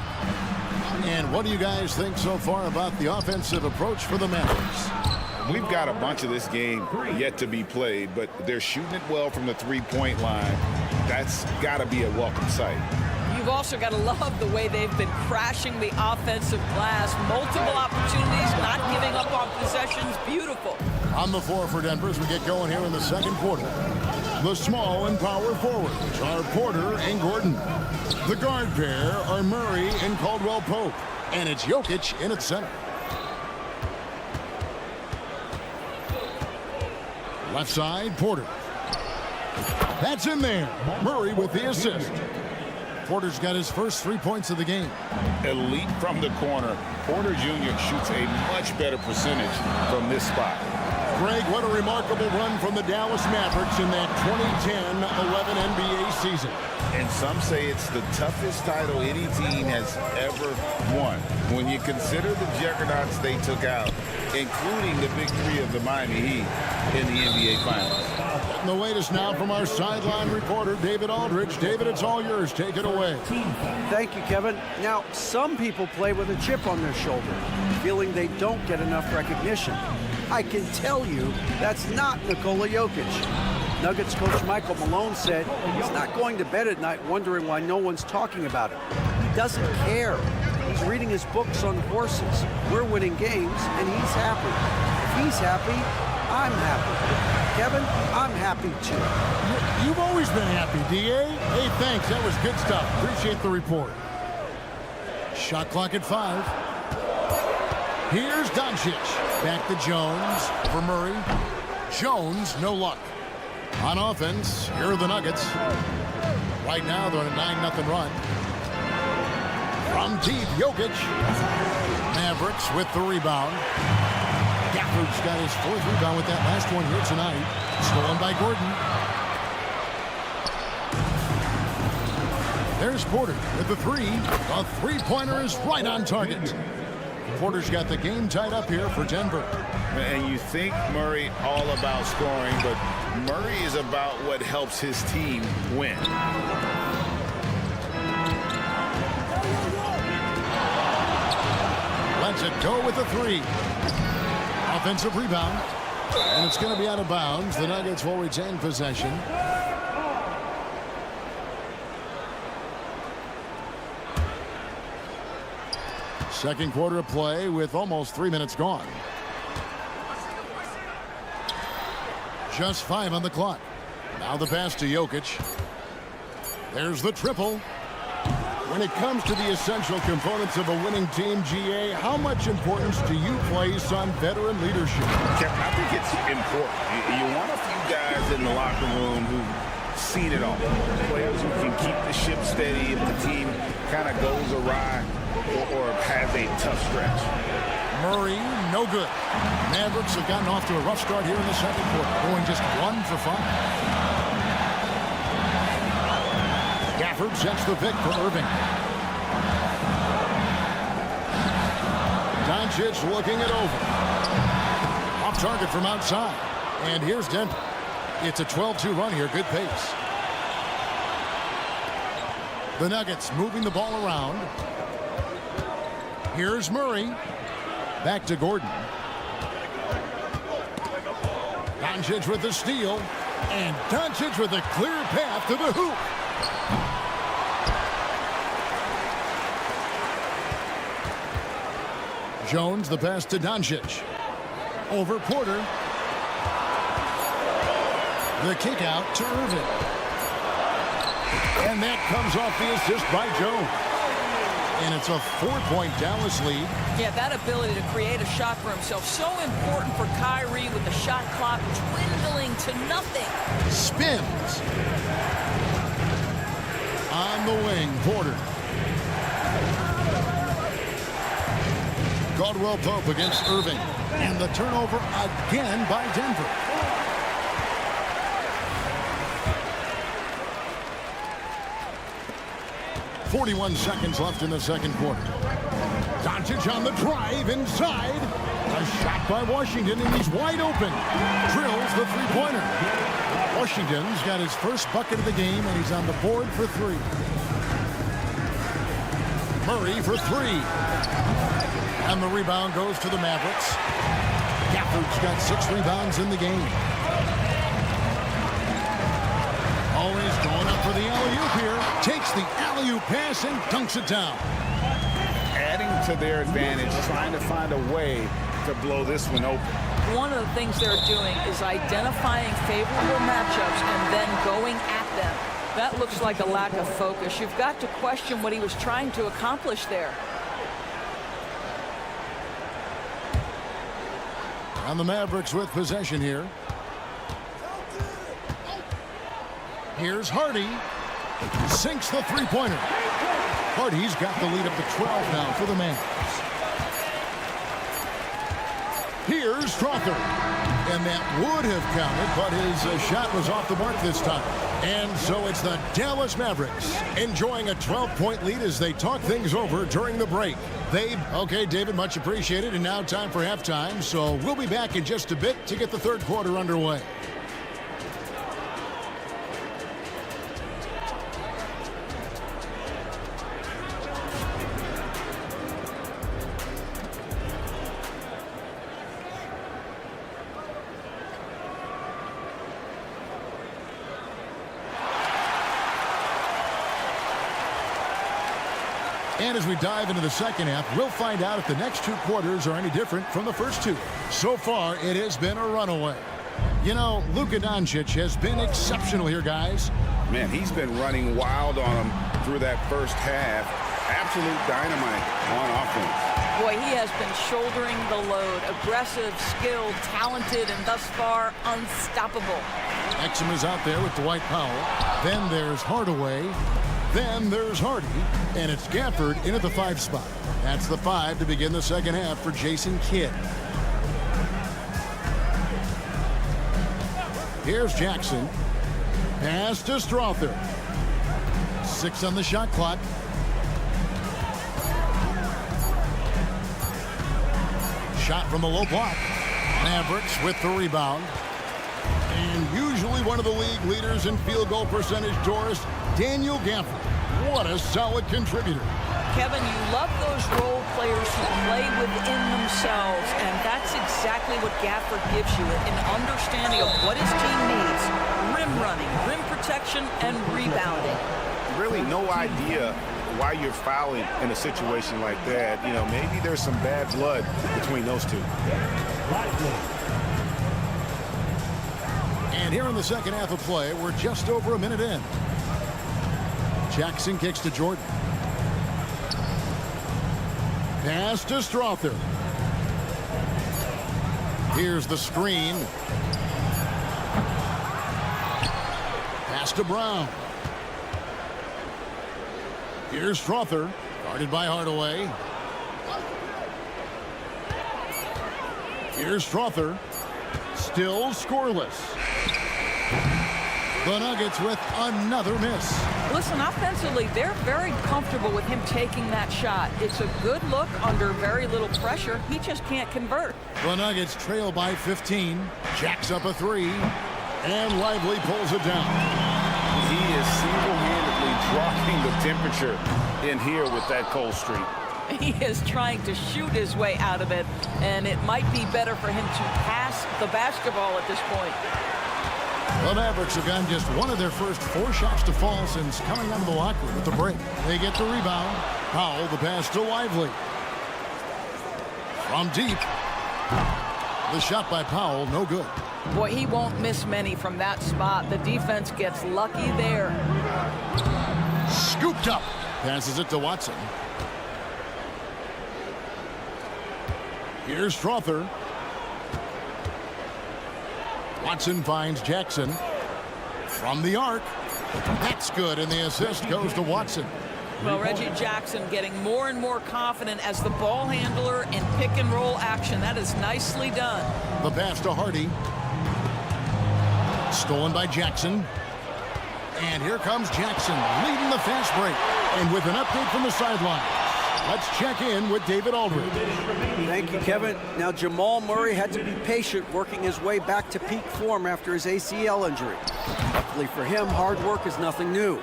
And what do you guys think so far about the offensive approach for the Mavericks? We've got a bunch of this game yet to be played, but they're shooting it well from the three-point line. That's got to be a welcome sight. You've also got to love the way they've been crashing the offensive glass. Multiple opportunities, not giving up on possessions. Beautiful. On the floor for Denver as we get going here in the second quarter. The small and power forwards are Porter and Gordon. The guard pair are Murray and Caldwell Pope. And it's Jokic in its center. Left side, Porter. That's in there. Murray with the assist. Porter's got his first 3 points of the game. Elite from the corner. Porter Jr. shoots a much better percentage from this spot. Greg, what a remarkable run from the Dallas Mavericks in that 2010-11 NBA season. And some say it's the toughest title any team has ever won. When you consider the juggernauts they took out, including the big three of the Miami Heat in the NBA Finals. And the latest now from our sideline reporter, David Aldridge. David, it's all yours. Take it away. Thank you, Kevin. Now, some people play with a chip on their shoulder, feeling they don't get enough recognition. I can tell you that's not Nikola Jokic. Nuggets coach Michael Malone said he's not going to bed at night wondering why no one's talking about it. He doesn't care. He's reading his books on horses. We're winning games, and he's happy. If he's happy, I'm happy. Kevin, I'm happy too. You've always been happy, D.A. Hey, thanks. That was good stuff. Appreciate the report. Shot clock at 5. Here's Doncic. Back to Jones for Murray. Jones, no luck. On offense, here are the Nuggets. Right now, they're on a 9-0 run. From deep, Jokic. Mavericks with the rebound. Gafford's got his 4th rebound with that last one here tonight. Stolen by Gordon. There's Porter with the 3. The three-pointer is right on target. Porter's got the game tied up here for Denver. And you think Murray all about scoring, but Murray is about what helps his team win. Lets it go with the 3. Offensive rebound. And it's going to be out of bounds. The Nuggets will retain possession. Second quarter of play with almost 3 minutes gone. Just 5 on the clock. Now the pass to Jokic. There's the triple. When it comes to the essential components of a winning team, GA, how much importance do you place on veteran leadership? Kevin, I think it's important. You want a few guys in the locker room who've seen it all. Players who can keep the ship steady if the team kind of goes awry or has a tough stretch. Murray, no good. Mavericks have gotten off to a rough start here in the second quarter, going just 1 for 5. Gafford sets the pick for Irving. Doncic looking it over. Off target from outside. And here's Denver. It's a 12-2 run here. Good pace. The Nuggets moving the ball around. Here's Murray. Back to Gordon. Doncic with the steal. And Doncic with a clear path to the hoop. Jones, the pass to Doncic. Over Porter. The kick out to Irving. And that comes off the assist by Jones. And it's a 4-point Dallas lead. Yeah, that ability to create a shot for himself, so important for Kyrie with the shot clock dwindling to nothing. Spins. On the wing, Porter. Caldwell Pope against Irving. And the turnover again by Denver. .41 seconds left in the second quarter. Doncic on the drive inside. A shot by Washington, and he's wide open. Drills the three-pointer. Washington's got his first bucket of the game, and he's on the board for three. Murray for three. And the rebound goes to the Mavericks. Gafford's got 6 rebounds in the game. Always going up for the alley-oop here. Takes the alley-oop pass and dunks it down. Adding to their advantage, trying to find a way to blow this one open. One of the things they're doing is identifying favorable matchups and then going at them. That looks like a lack of focus. You've got to question what he was trying to accomplish there. And the Mavericks with possession here. Here's Hardy. Sinks the three-pointer. Hardy's got the lead up to 12 now for the Mavericks. Here's Strother. And that would have counted, but his shot was off the mark this time. And so it's the Dallas Mavericks enjoying a 12-point lead as they talk things over during the break. Okay, David, much appreciated. And now time for halftime. So we'll be back in just a bit to get the third quarter underway. And as we dive into the second half, we'll find out if the next 2 quarters are any different from the first 2. So far, it has been a runaway. You know, Luka Doncic has been exceptional here, guys. Man, he's been running wild on them through that first half. Absolute dynamite on offense. Boy, he has been shouldering the load. Aggressive, skilled, talented, and thus far, unstoppable. Exum is out there with Dwight Powell. Then there's Hardaway. Then there's Hardy, and it's Gafford in at the 5 spot. That's the 5 to begin the second half for Jason Kidd. Here's Jackson. Pass to Strother. 6 on the shot clock. Shot from the low block. Mavericks with the rebound. And usually one of the league leaders in field goal percentage, Doris, Daniel Gafford. What a solid contributor. Kevin, you love those role players who play within themselves, and that's exactly what Gafford gives you, an understanding of what his team needs. Rim running, rim protection, and rebounding. Really no idea why you're fouling in a situation like that. You know, maybe there's some bad blood between those two. And here in the second half of play, we're just over a minute in. Jackson kicks to Jordan. Pass to Strother. Here's the screen. Pass to Brown. Here's Strother, guarded by Hardaway. Here's Strother, still scoreless. The Nuggets with another miss. Listen, offensively, they're very comfortable with him taking that shot. It's a good look under very little pressure. He just can't convert. The Nuggets trail by 15. Jacks up a 3. And Lively pulls it down. He is single-handedly dropping the temperature in here with that cold streak. He is trying to shoot his way out of it, and it might be better for him to pass the basketball at this point. The Mavericks have gotten just one of their first 4 shots to fall since coming out of the locker room at the break. They get the rebound. Powell, the pass to Lively. From deep. The shot by Powell, no good. Boy, he won't miss many from that spot. The defense gets lucky there. Scooped up. Passes it to Watson. Here's Strother. Watson finds Jackson. From the arc. That's good, and the assist goes to Watson. Well, Reggie Jackson getting more and more confident as the ball handler in pick-and-roll action. That is nicely done. The pass to Hardy. Stolen by Jackson. And here comes Jackson leading the fast break. And with an update from the sideline, let's check in with David Aldridge. Thank you, Kevin. Now, Jamal Murray had to be patient working his way back to peak form after his ACL injury. Luckily for him, hard work is nothing new.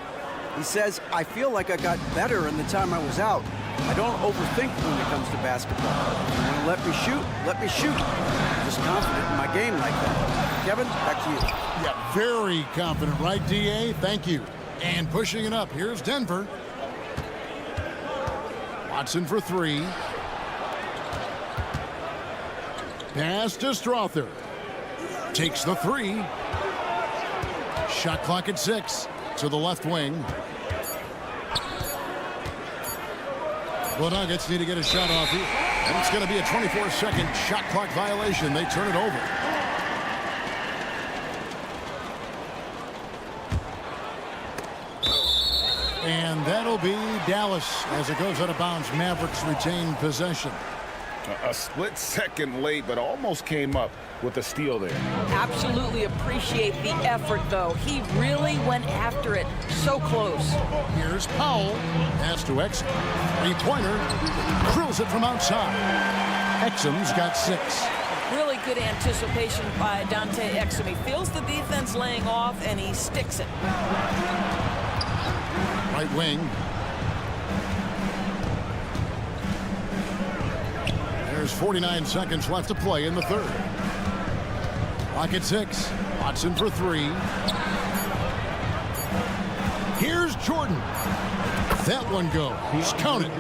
He says, I feel like I got better in the time I was out. I don't overthink when it comes to basketball. If you want to let me shoot, let me shoot. I'm just confident in my game like that. Kevin, back to you. Yeah, very confident, right, DA? Thank you. And pushing it up, here's Denver. Watson for 3. Pass to Strother. Takes the 3. Shot clock at 6 to the left wing. The Nuggets need to get a shot off here. And it's going to be a 24-second shot clock violation. They turn it over. And that'll be Dallas as it goes out of bounds. Mavericks retain possession. A split second late, but almost came up with a steal there. Absolutely appreciate the effort, though. He really went after it. So close. Here's Powell. Pass to Exum. 3-pointer. Drills it from outside. Exum's got 6. Really good anticipation by Dante Exum. He feels the defense laying off, and he sticks it. Right wing. There's 49 seconds left to play in the third. Clock at 6. Watson for 3. Here's Jordan. That one go. He's counted.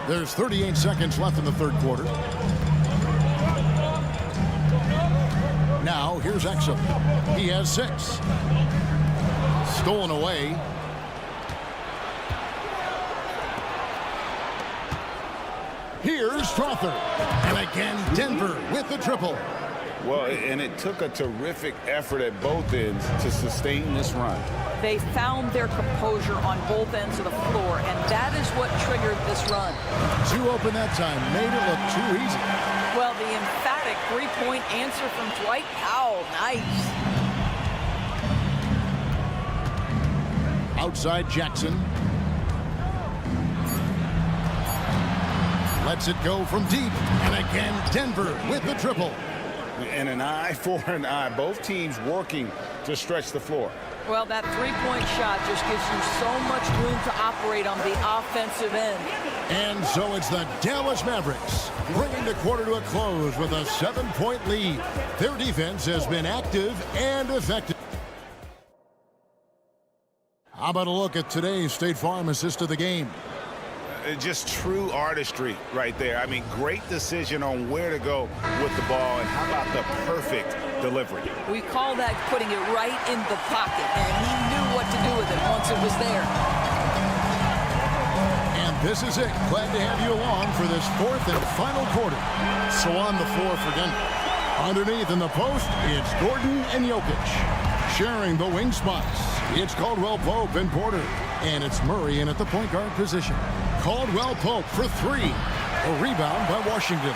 There's 38 seconds left in the third quarter. Now here's Exum. He has 6. Stolen away. Here's Strother. And again, Denver with the triple. Well, and it took a terrific effort at both ends to sustain this run. They found their composure on both ends of the floor, and that is what triggered this run. Too open that time. Made it look too easy. Well, the emphatic three-point answer from Dwight Powell. Nice. Outside Jackson. Lets it go from deep. And again, Denver with the triple. And an eye for an eye. Both teams working to stretch the floor. Well, that three-point shot just gives you so much room to operate on the offensive end. And so it's the Dallas Mavericks bringing the quarter to a close with a 7-point lead. Their defense has been active and effective. How about a look at today's State Farm assist of the game? Just true artistry right there. I mean, great decision on where to go with the ball, and how about the perfect delivery? We call that putting it right in the pocket, and he knew what to do with it once it was there. And this is it. Glad to have you along for this fourth and final quarter. So on the floor for Denver. Underneath in the post, it's Gordon and Jokic. Sharing the wing spots, it's Caldwell Pope and Porter. And it's Murray in at the point guard position. Caldwell Pope for 3. A rebound by Washington.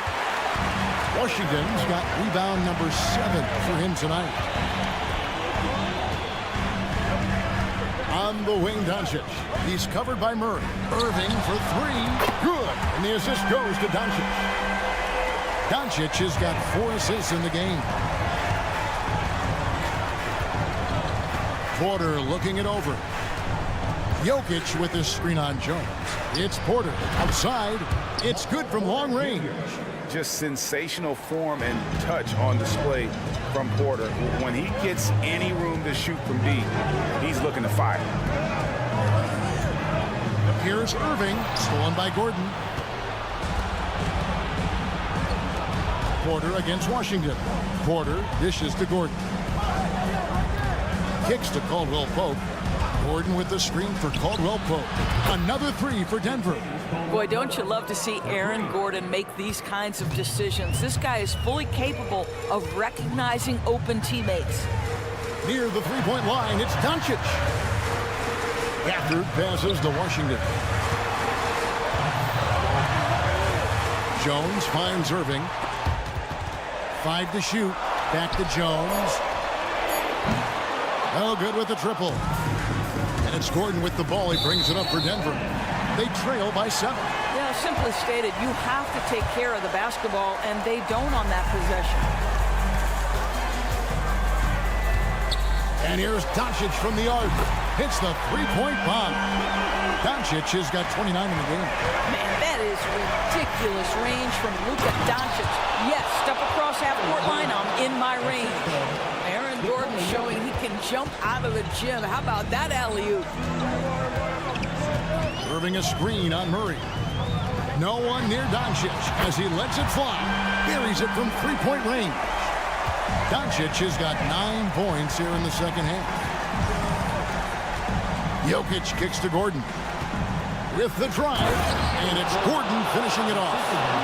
Washington's got rebound number 7 for him tonight. On the wing, Doncic. He's covered by Murray. Irving for 3. Good. And the assist goes to Doncic. Doncic has got 4 assists in the game. Porter looking it over. Jokic with this screen on Jones. It's Porter outside. It's good from long range. Just sensational form and touch on display from Porter. When he gets any room to shoot from deep, he's looking to fire. Here's Irving, stolen by Gordon. Porter against Washington. Porter dishes to Gordon. Kicks to Caldwell Pope. Gordon with the screen for Caldwell Pope. Another three for Denver. Boy, don't you love to see Aaron Gordon make these kinds of decisions. This guy is fully capable of recognizing open teammates. Near the three-point line, it's Doncic. Gafford passes to Washington. Jones finds Irving. 5 to shoot. Back to Jones. Oh, good with the triple. And it's Gordon with the ball. He brings it up for Denver. They trail by 7. Yeah, simply stated, you have to take care of the basketball, and they don't on that possession. And here's Doncic from the arc. Hits the three-point bomb. Doncic has got 29 in the game. Man, that is ridiculous range from Luka Doncic. Yes, step across half-court line, I'm in my range. Aaron Gordon showing he can jump out of the gym. How about that alley-oop? Irving a screen on Murray. No one near Doncic as he lets it fly. Buries it from three-point range. Doncic has got 9 points here in the second half. Jokic kicks to Gordon. With the drive, and it's Gordon finishing it off.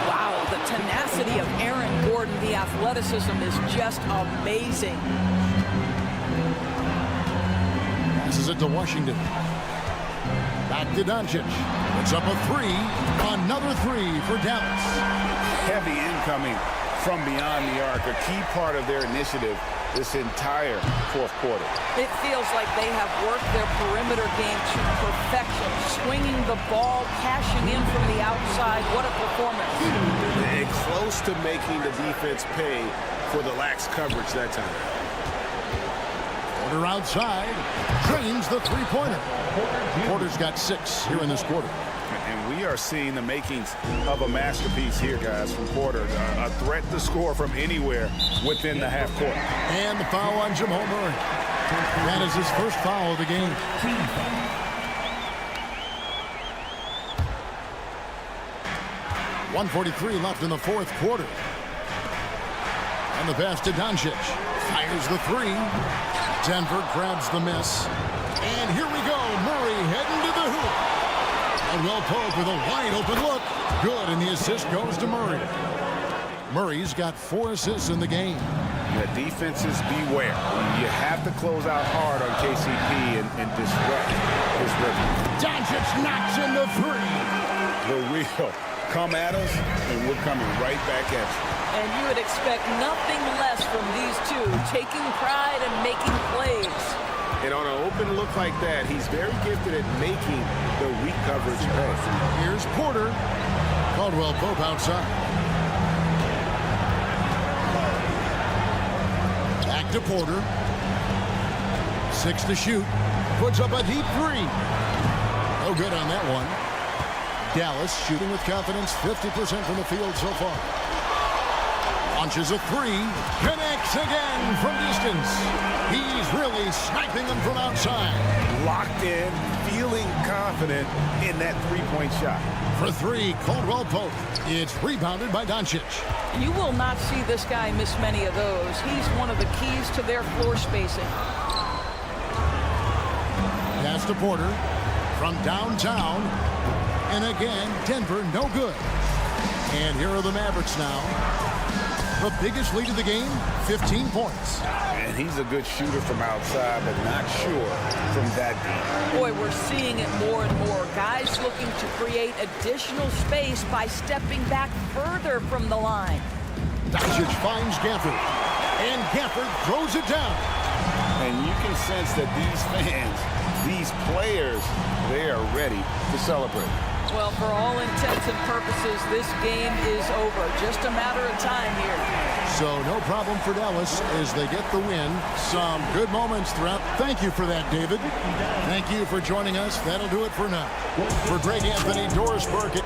Wow, the tenacity of Aaron Gordon, the athleticism is just amazing. Passes it to Washington. Back to Doncic. It's up a 3. Another 3 for Dallas. Heavy incoming from beyond the arc, a key part of their initiative this entire fourth quarter. It feels like they have worked their perimeter game to perfection, swinging the ball, cashing in from the outside. What a performance. And close to making the defense pay for the lax coverage that time. Porter outside, drains the three-pointer. Porter's got 6 here in this quarter. And we are seeing the makings of a masterpiece here, guys, from Porter. A threat to score from anywhere within the half court. And the foul on Jamal Murray. That is his first foul of the game. .143 left in the fourth quarter. And the pass to Doncic. Fires the 3. Denver grabs the miss. And here we go. Murray heading to the hoop. Caldwell Pope with a wide open look. Good, and the assist goes to Murray. Murray's got 4 assists in the game. The defenses beware. You have to close out hard on KCP and disrupt his rhythm. Doncic knocks in the 3. The real. Come at us, and we're coming right back at you. And you would expect nothing less from these two, taking pride and making plays. And on an open look like that, he's very gifted at making the weak coverage pay. Here's Porter. Caldwell Pope outside. Back to Porter. 6 to shoot. Puts up a deep 3. No good on that one. Dallas shooting with confidence, 50% from the field so far. Launches a 3, connects again from distance. He's really sniping them from outside. Locked in, feeling confident in that three-point shot. For 3, Caldwell Pope. It's rebounded by Doncic. You will not see this guy miss many of those. He's one of the keys to their floor spacing. Pass to Porter from downtown. And again, Denver no good. And here are the Mavericks now. The biggest lead of the game, 15 points. And he's a good shooter from outside, but not sure from that deep. Boy, we're seeing it more and more. Guys looking to create additional space by stepping back further from the line. Doncic finds Gafford. And Gafford throws it down. And you can sense that these fans, these players, they are ready to celebrate. Well, for all intents and purposes, this game is over. Just a matter of time here. So no problem for Dallas as they get the win. Some good moments throughout. Thank you for that, David. Thank you for joining us. That'll do it for now. For Greg Anthony, Doris Burke.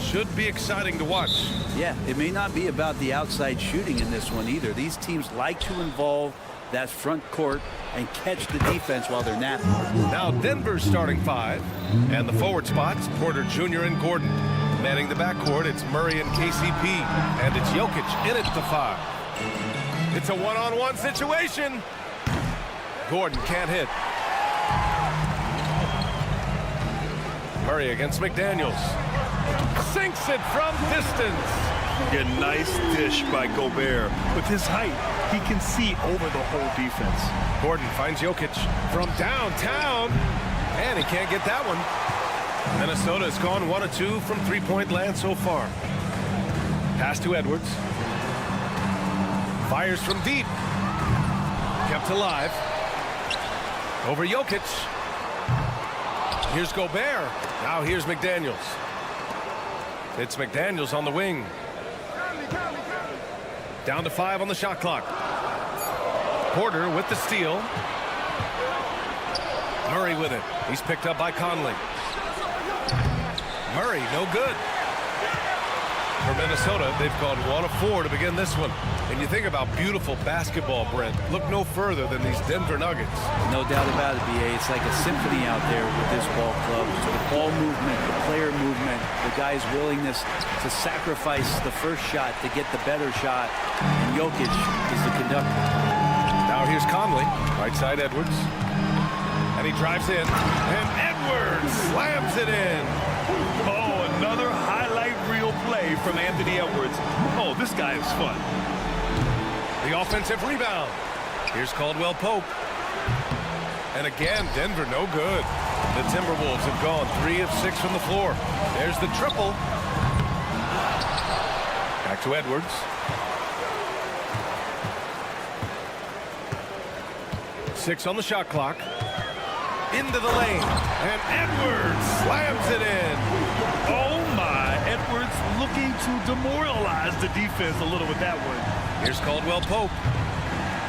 should be exciting to watch. Yeah, it may not be about the outside shooting in this one either. These teams like to involve that front court and catch the defense while they're napping. Now Denver's starting 5, and the forward spots, Porter Jr. and Gordon. Manning the backcourt, it's Murray and KCP, and it's Jokic in at the 5. It's a one-on-one situation. Gordon can't hit. Murray against McDaniels. Sinks it from distance. A nice dish by Gobert. With his height, he can see over the whole defense. Gordon finds Jokic from downtown, and he can't get that one. Minnesota has gone 1 of 2 from three-point land so far. Pass to Edwards. Fires from deep. Kept alive. Over Jokic. Here's Gobert. Now here's McDaniels. It's McDaniels on the wing. Down to 5 on the shot clock. Porter with the steal. Murray with it. He's picked up by Conley. Murray, no good. For Minnesota, they've gone 1 of 4 to begin this one. And you think about beautiful basketball, Brent. Look no further than these Denver Nuggets. No doubt about it, BA. It's like a symphony out there with this ball club. The ball movement, the player movement, the guy's willingness to sacrifice the first shot to get the better shot. And Jokic is the conductor. Now here's Conley, right side Edwards. And he drives in. And Edwards slams it in. Oh, another highlight reel play from Anthony Edwards. Oh, this guy is fun. The offensive rebound. Here's Caldwell Pope. And again, Denver no good. The Timberwolves have gone 3 of 6 from the floor. There's the triple. Back to Edwards. 6 on the shot clock. Into the lane. And Edwards slams it in. Oh, my. Edwards looking to demoralize the defense a little with that one. Here's Caldwell Pope.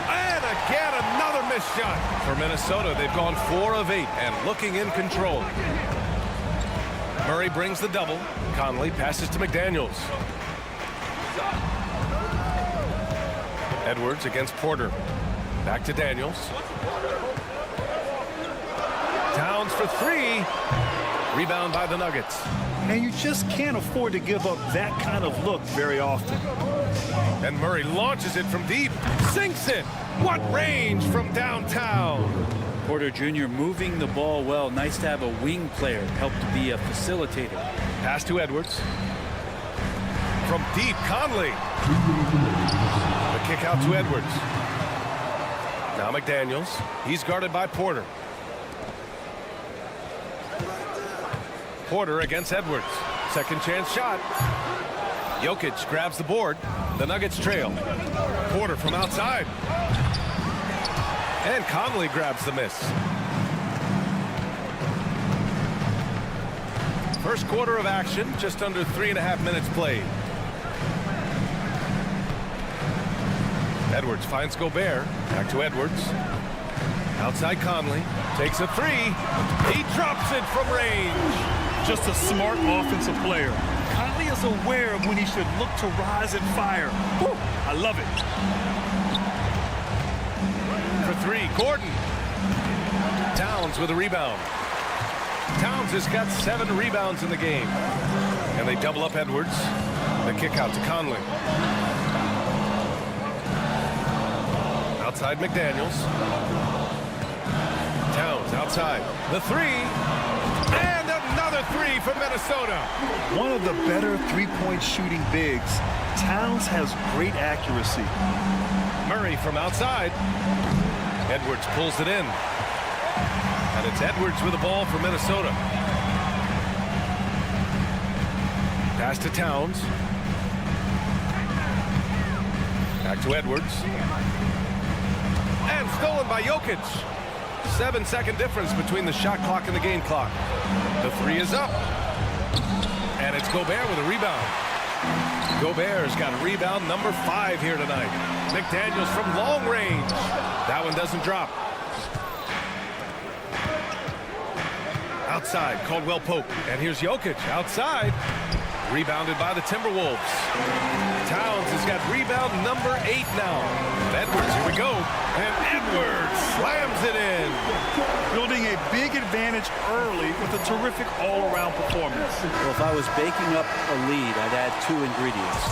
And again, another missed shot. For Minnesota, they've gone 4 of 8 and looking in control. Murray brings the double. Conley passes to McDaniels. Edwards against Porter. Back to Daniels. Towns for 3. Rebound by the Nuggets. And you just can't afford to give up that kind of look very often. And Murray launches it from deep. Sinks it. What range from downtown. Porter Jr. moving the ball well. Nice to have a wing player help to be a facilitator. Pass to Edwards. From deep, Conley. The kick out to Edwards. Now McDaniels. He's guarded by Porter. Porter against Edwards. Second chance shot. Jokic grabs the board. The Nuggets trail. Porter from outside. And Conley grabs the miss. First quarter of action, just under 3.5 minutes played. Edwards finds Gobert. Back to Edwards. Outside Conley. Takes a 3. He drops it from range. Just a smart offensive player. Conley is aware of when he should look to rise and fire. Whew, I love it. For 3, Gordon. Towns with a rebound. Towns has got 7 rebounds in the game. And they double up Edwards. The kick out to Conley. Outside McDaniels. Towns outside. The 3. And another 3 for Minnesota. One of the better three-point shooting bigs. Towns has great accuracy. Murray from outside. Edwards pulls it in. And it's Edwards with the ball for Minnesota. Pass to Towns. Back to Edwards. And stolen by Jokic. 7-second difference between the shot clock and the game clock. The 3 is up. And it's Gobert with a rebound. Gobert's got rebound number 5 here tonight. McDaniels from long range. That one doesn't drop. Outside, Caldwell Pope. And here's Jokic outside. Rebounded by the Timberwolves. Towns has got rebound number 8 now. Edwards, here we go. And Edwards slams it in. Building a big advantage early with a terrific all-around performance. Well, if I was baking up a lead, I'd add 2 ingredients.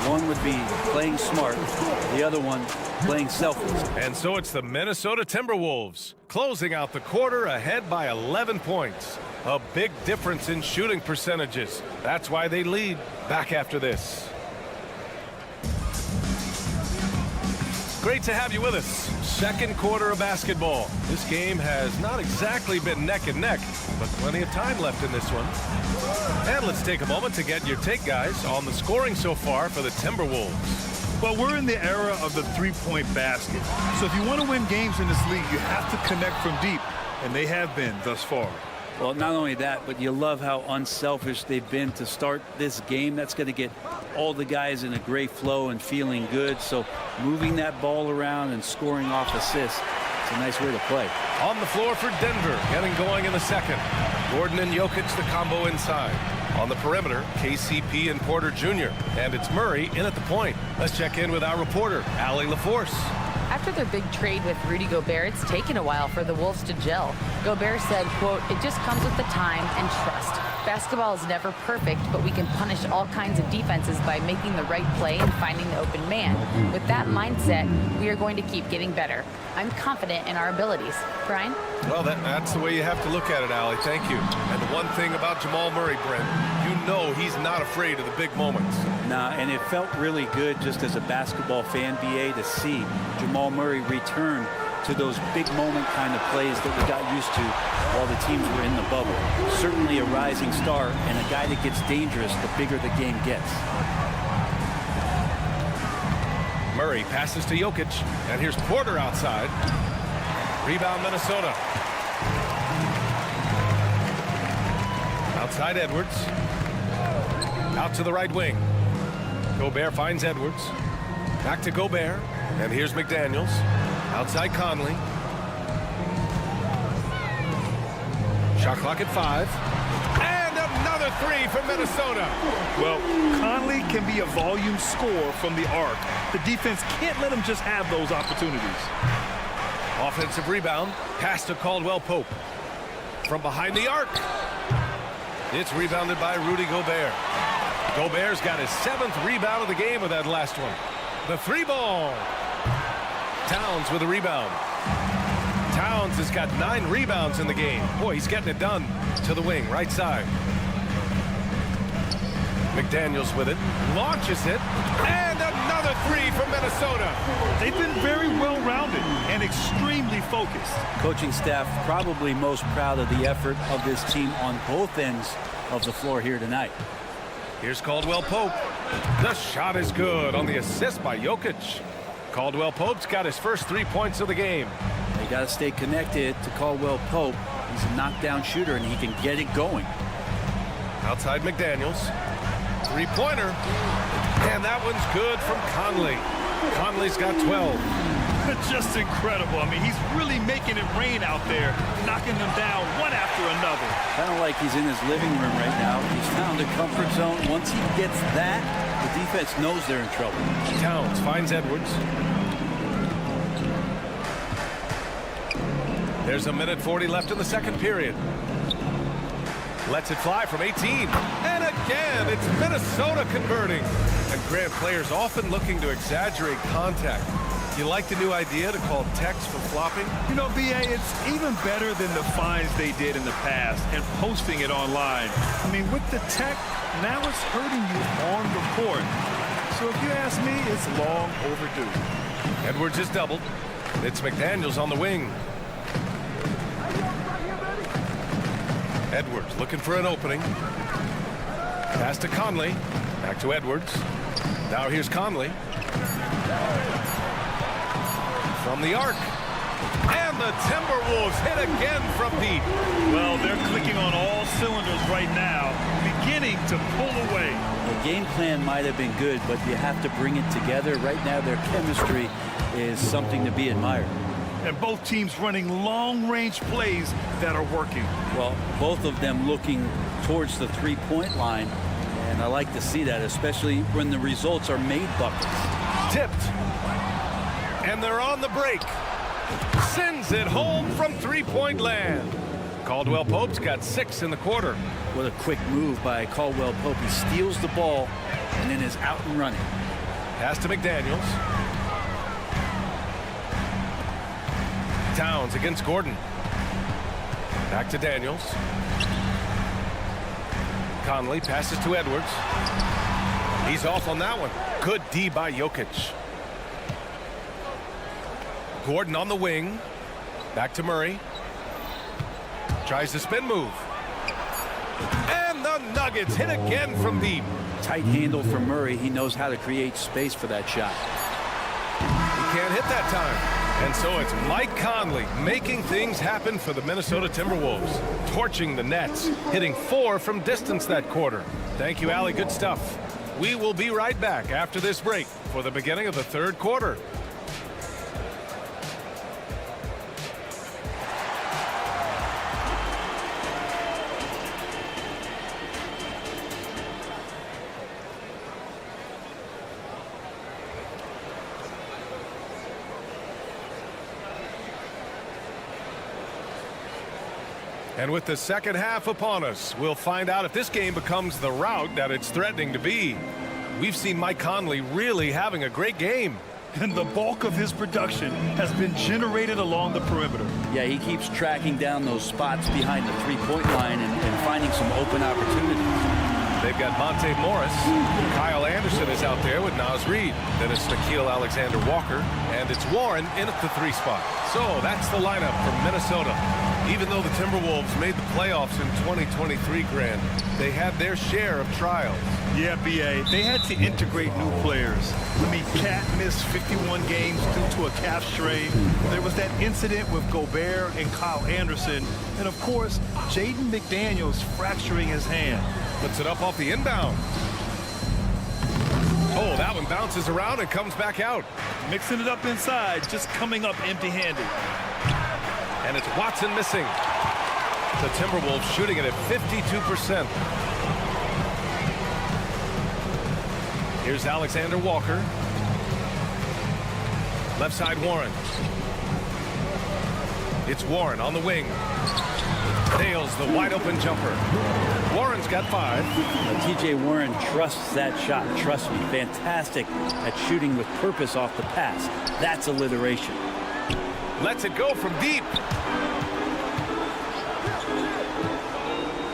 One would be playing smart, the other one playing selfless. And so it's the Minnesota Timberwolves closing out the quarter ahead by 11 points. A big difference in shooting percentages. That's why they lead. Back after this. Great to have you with us. Second quarter of basketball. This game has not exactly been neck and neck, but plenty of time left in this one. And let's take a moment to get your take, guys, on the scoring so far for the Timberwolves. Well, we're in the era of the three-point basket. So if you want to win games in this league, you have to connect from deep, and they have been thus far. Well, not only that, but you love how unselfish they've been to start this game. That's going to get all the guys in a great flow and feeling good. So moving that ball around and scoring off assists, it's a nice way to play. On the floor for Denver, getting going in the second. Gordon and Jokic, the combo inside. On the perimeter, KCP and Porter Jr. And it's Murray in at the point. Let's check in with our reporter, Allie LaForce. After their big trade with Rudy Gobert, it's taken a while for the Wolves to gel. Gobert said, quote, "It just comes with the time and trust. Basketball is never perfect, but we can punish all kinds of defenses by making the right play and finding the open man. With that mindset, we are going to keep getting better. I'm confident in our abilities." Brian? Well, that's the way you have to look at it, Allie. Thank you. And the one thing about Jamal Murray, Brent, you know he's not afraid of the big moments. Nah, and it felt really good just as a basketball fan, BA, to see Jamal Murray return to those big moment kind of plays that we got used to while the teams were in the bubble. Certainly a rising star and a guy that gets dangerous the bigger the game gets. Murray passes to Jokic, and here's Porter outside. Rebound Minnesota. Outside Edwards. Out to the right wing. Gobert finds Edwards. Back to Gobert. And here's McDaniels. Outside Conley. Shot clock at 5. And another 3 for Minnesota. Well, Conley can be a volume scorer from the arc. The defense can't let him just have those opportunities. Offensive rebound. Pass to Caldwell Pope. From behind the arc. It's rebounded by Rudy Gobert. Gobert's got his 7th rebound of the game with that last one. The 3 ball. Towns with a rebound. Towns has got 9 rebounds in the game. Boy, he's getting it done. To the wing, right side. McDaniels with it. Launches it. And another 3 from Minnesota. They've been very well-rounded and extremely focused. Coaching staff probably most proud of the effort of this team on both ends of the floor here tonight. Here's Caldwell Pope. The shot is good on the assist by Jokic. Caldwell Pope's got his first 3 points of the game. You got to stay connected to Caldwell Pope. He's a knockdown shooter, and he can get it going. Outside McDaniels. 3-pointer. And that one's good from Conley. Conley's got 12. Just incredible. I mean, he's really making it rain out there, knocking them down one after another. Kind of like he's in his living room right now. He's found a comfort zone. Once he gets that, the defense knows they're in trouble. Towns finds Edwards. There's 1:40 left in the second period. Lets it fly from 18. And again, it's Minnesota converting. And Grant, players often looking to exaggerate contact. You like the new idea to call text for flopping? You know, BA, it's even better than the fines they did in the past and posting it online. I mean, with the tech, now it's hurting you on the court. So if you ask me, it's long overdue. Edwards is doubled. It's McDaniels on the wing. Edwards looking for an opening. Pass to Conley. Back to Edwards. Now here's Conley. From the arc. And the Timberwolves hit again from deep. Well, they're clicking on all cylinders right now, beginning to pull away. The game plan might have been good, but you have to bring it together. Right now, their chemistry is something to be admired. And both teams running long-range plays that are working. Well, both of them looking towards the three-point line, And I like to see that, especially when the results are made buckets. Tipped. And they're on the break. Sends it home from three-point land. Caldwell Pope's got 6 in the quarter. What a quick move by Caldwell Pope. He steals the ball and then is out and running. Pass to McDaniels. Towns against Gordon. Back to Daniels. Conley passes to Edwards. He's off on that one. Good D by Jokic. Gordon on the wing. Back to Murray. Tries the spin move. And the Nuggets hit again from deep. Tight handle for Murray. He knows how to create space for that shot. He can't hit that time. And so it's Mike Conley making things happen for the Minnesota Timberwolves. Torching the Nets. Hitting 4 from distance that quarter. Thank you, Allie. Good stuff. We will be right back after this break for the beginning of the third quarter. And with the second half upon us, we'll find out if this game becomes the rout that it's threatening to be. We've seen Mike Conley really having a great game. And the bulk of his production has been generated along the perimeter. Yeah, he keeps tracking down those spots behind the three-point line and finding some open opportunities. They've got Monte Morris. Kyle Anderson is out there with Naz Reid. Then it's Nickeil Alexander-Walker. And it's Warren in at the 3 spot. So that's the lineup from Minnesota. Even though the Timberwolves made the playoffs in 2023, Grant, they had their share of trials. Yeah, B.A. They had to integrate new players. I mean, Cat missed 51 games due to a calf strain. There was that incident with Gobert and Kyle Anderson. And, of course, Jaden McDaniels fracturing his hand. Puts it up off the inbound. Oh, that one bounces around and comes back out. Mixing it up inside, just coming up empty-handed. And it's Watson missing. The Timberwolves shooting it at 52%. Here's Alexander Walker. Left side Warren. It's Warren on the wing. Nails the wide open jumper. Warren's got 5. TJ Warren trusts that shot. Trust me, fantastic at shooting with purpose off the pass. That's alliteration. Lets it go from deep.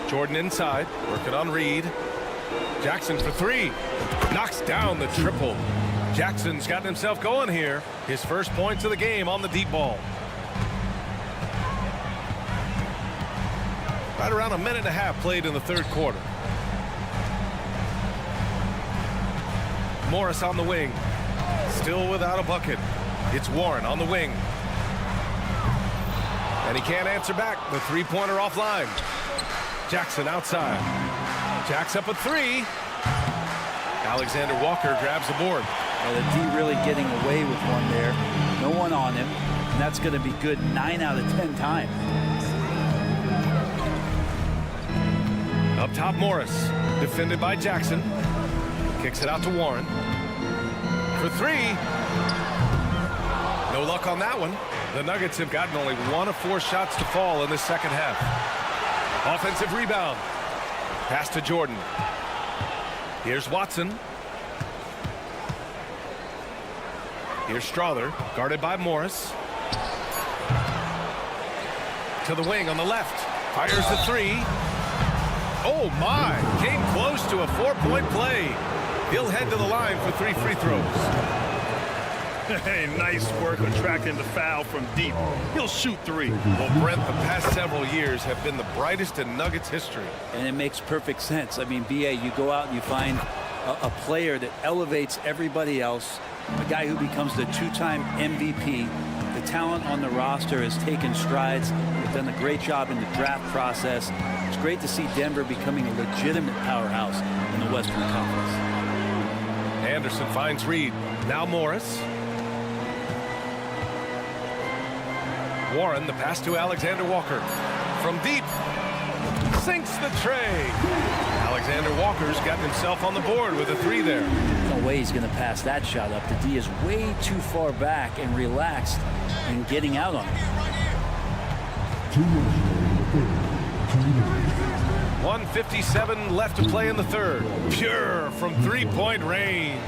Jordan inside, working on Reed. Jackson for 3. Knocks down the triple. Jackson's gotten himself going here. His first points of the game on the deep ball. Right around a minute and a half played in the third quarter. Morris on the wing. Still without a bucket. It's Warren on the wing. And he can't answer back. The three-pointer offline. Jackson outside. Jack's up a 3. Alexander Walker grabs the board. Well, the D really getting away with one there. No one on him. And that's going to be good 9 out of 10 times. Up top, Morris. Defended by Jackson. Kicks it out to Warren. For 3. No luck on that one. The Nuggets have gotten only 1 of 4 shots to fall in the second half. Offensive rebound. Pass to Jordan. Here's Watson. Here's Strother, guarded by Morris. To the wing on the left. Fires the 3. Oh my, came close to a 4-point play. He'll head to the line for 3 free throws. Hey, nice work attracting the foul from deep. He'll shoot 3. Well, Brent, the past several years have been the brightest in Nuggets history. And it makes perfect sense. I mean, B.A., you go out and you find a player that elevates everybody else, a guy who becomes the 2-time MVP. The talent on the roster has taken strides. They've done a great job in the draft process. It's great to see Denver becoming a legitimate powerhouse in the Western Conference. Anderson finds Reed. Now Morris. Warren, the pass to Alexander Walker. From deep. Sinks the tray. Alexander Walker's gotten himself on the board with a 3 there. No way he's going to pass that shot up. The D is way too far back and relaxed and getting out on it. 1:57 left to play in the third. Pure from 3-point range.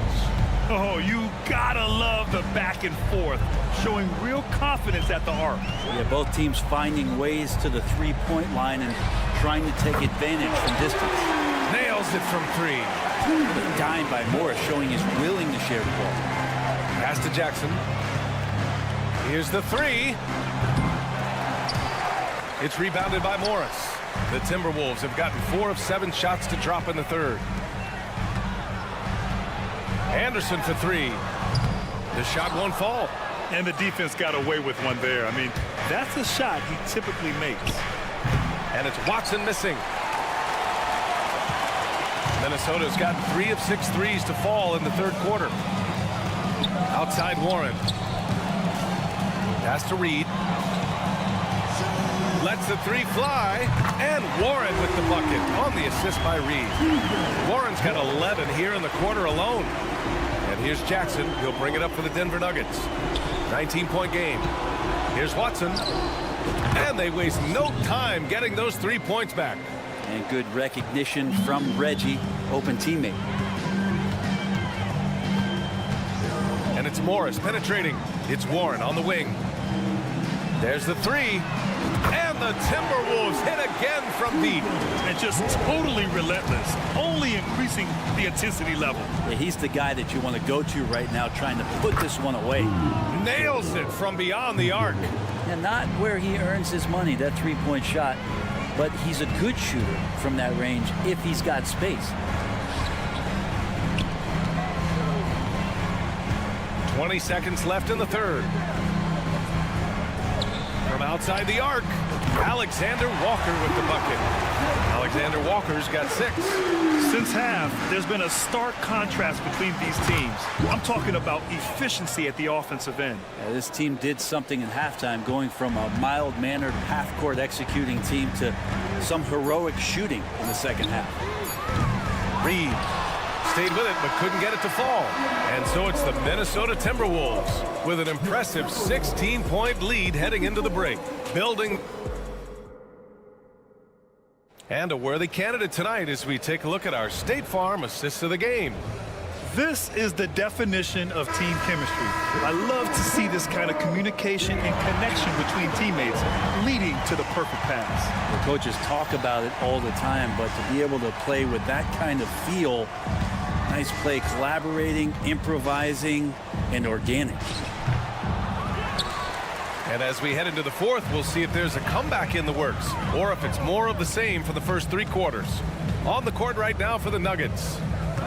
Oh, you gotta love the back and forth, showing real confidence at the arc. Yeah, both teams finding ways to the 3-point line and trying to take advantage from distance. Nails it from 3. A dime by Morris, showing he's willing to share the ball. Pass to Jackson. Here's the 3. It's rebounded by Morris. The Timberwolves have gotten 4 of 7 shots to drop in the third. Anderson for 3. The shot won't fall. And the defense got away with one there. I mean, that's a shot he typically makes. And it's Watson missing. Minnesota's gotten 3 of 6 threes to fall in the third quarter. Outside Warren. Pass to Reed. Lets the 3 fly. And Warren with the bucket on the assist by Reed. Warren's got 11 here in the quarter alone. And here's Jackson. He'll bring it up for the Denver Nuggets. 19-point game. Here's Watson. And they waste no time getting those 3 points back. And good recognition from Reggie, open teammate. And it's Morris penetrating. It's Warren on the wing. There's the 3. And the Timberwolves hit again from deep. And just totally relentless, only increasing the intensity level. Yeah, he's the guy that you want to go to right now, trying to put this one away. Nails it from beyond the arc. And not where he earns his money, that 3-point shot, but he's a good shooter from that range if he's got space. 20 seconds left in the third. From outside the arc, Alexander Walker with the bucket. Alexander Walker's got 6. Since half, there's been a stark contrast between these teams. I'm talking about efficiency at the offensive end. Yeah, this team did something in halftime, going from a mild-mannered half-court executing team to some heroic shooting in the second half. Reed stayed with it but couldn't get it to fall. And so it's the Minnesota Timberwolves with an impressive 16-point lead heading into the break. Building. And a worthy candidate tonight as we take a look at our State Farm assists of the game. This is the definition of team chemistry. I love to see this kind of communication and connection between teammates leading to the perfect pass. The coaches talk about it all the time, but to be able to play with that kind of feel, nice play, collaborating, improvising, and organic. And as we head into the fourth, we'll see if there's a comeback in the works or if it's more of the same for the first 3 quarters. On the court right now for the Nuggets.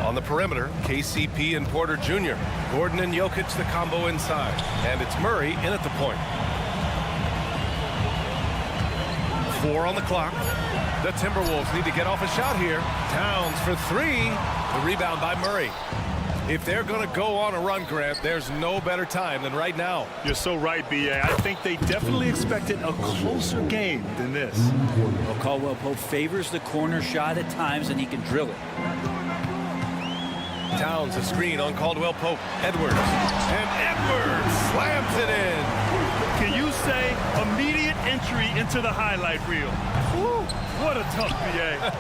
On the perimeter, KCP and Porter Jr. Gordon and Jokic the combo inside. And it's Murray in at the point. 4 on the clock. The Timberwolves need to get off a shot here. Towns for 3. The rebound by Murray. If they're going to go on a run, Grant, there's no better time than right now. You're so right, B.A. I think they definitely expected a closer game than this. Well, Caldwell Pope favors the corner shot at times, and he can drill it. Towns a screen on Caldwell Pope. Edwards. And Edwards slams it in. Can you say immediate entry into the highlight reel? Woo, what a tough BA.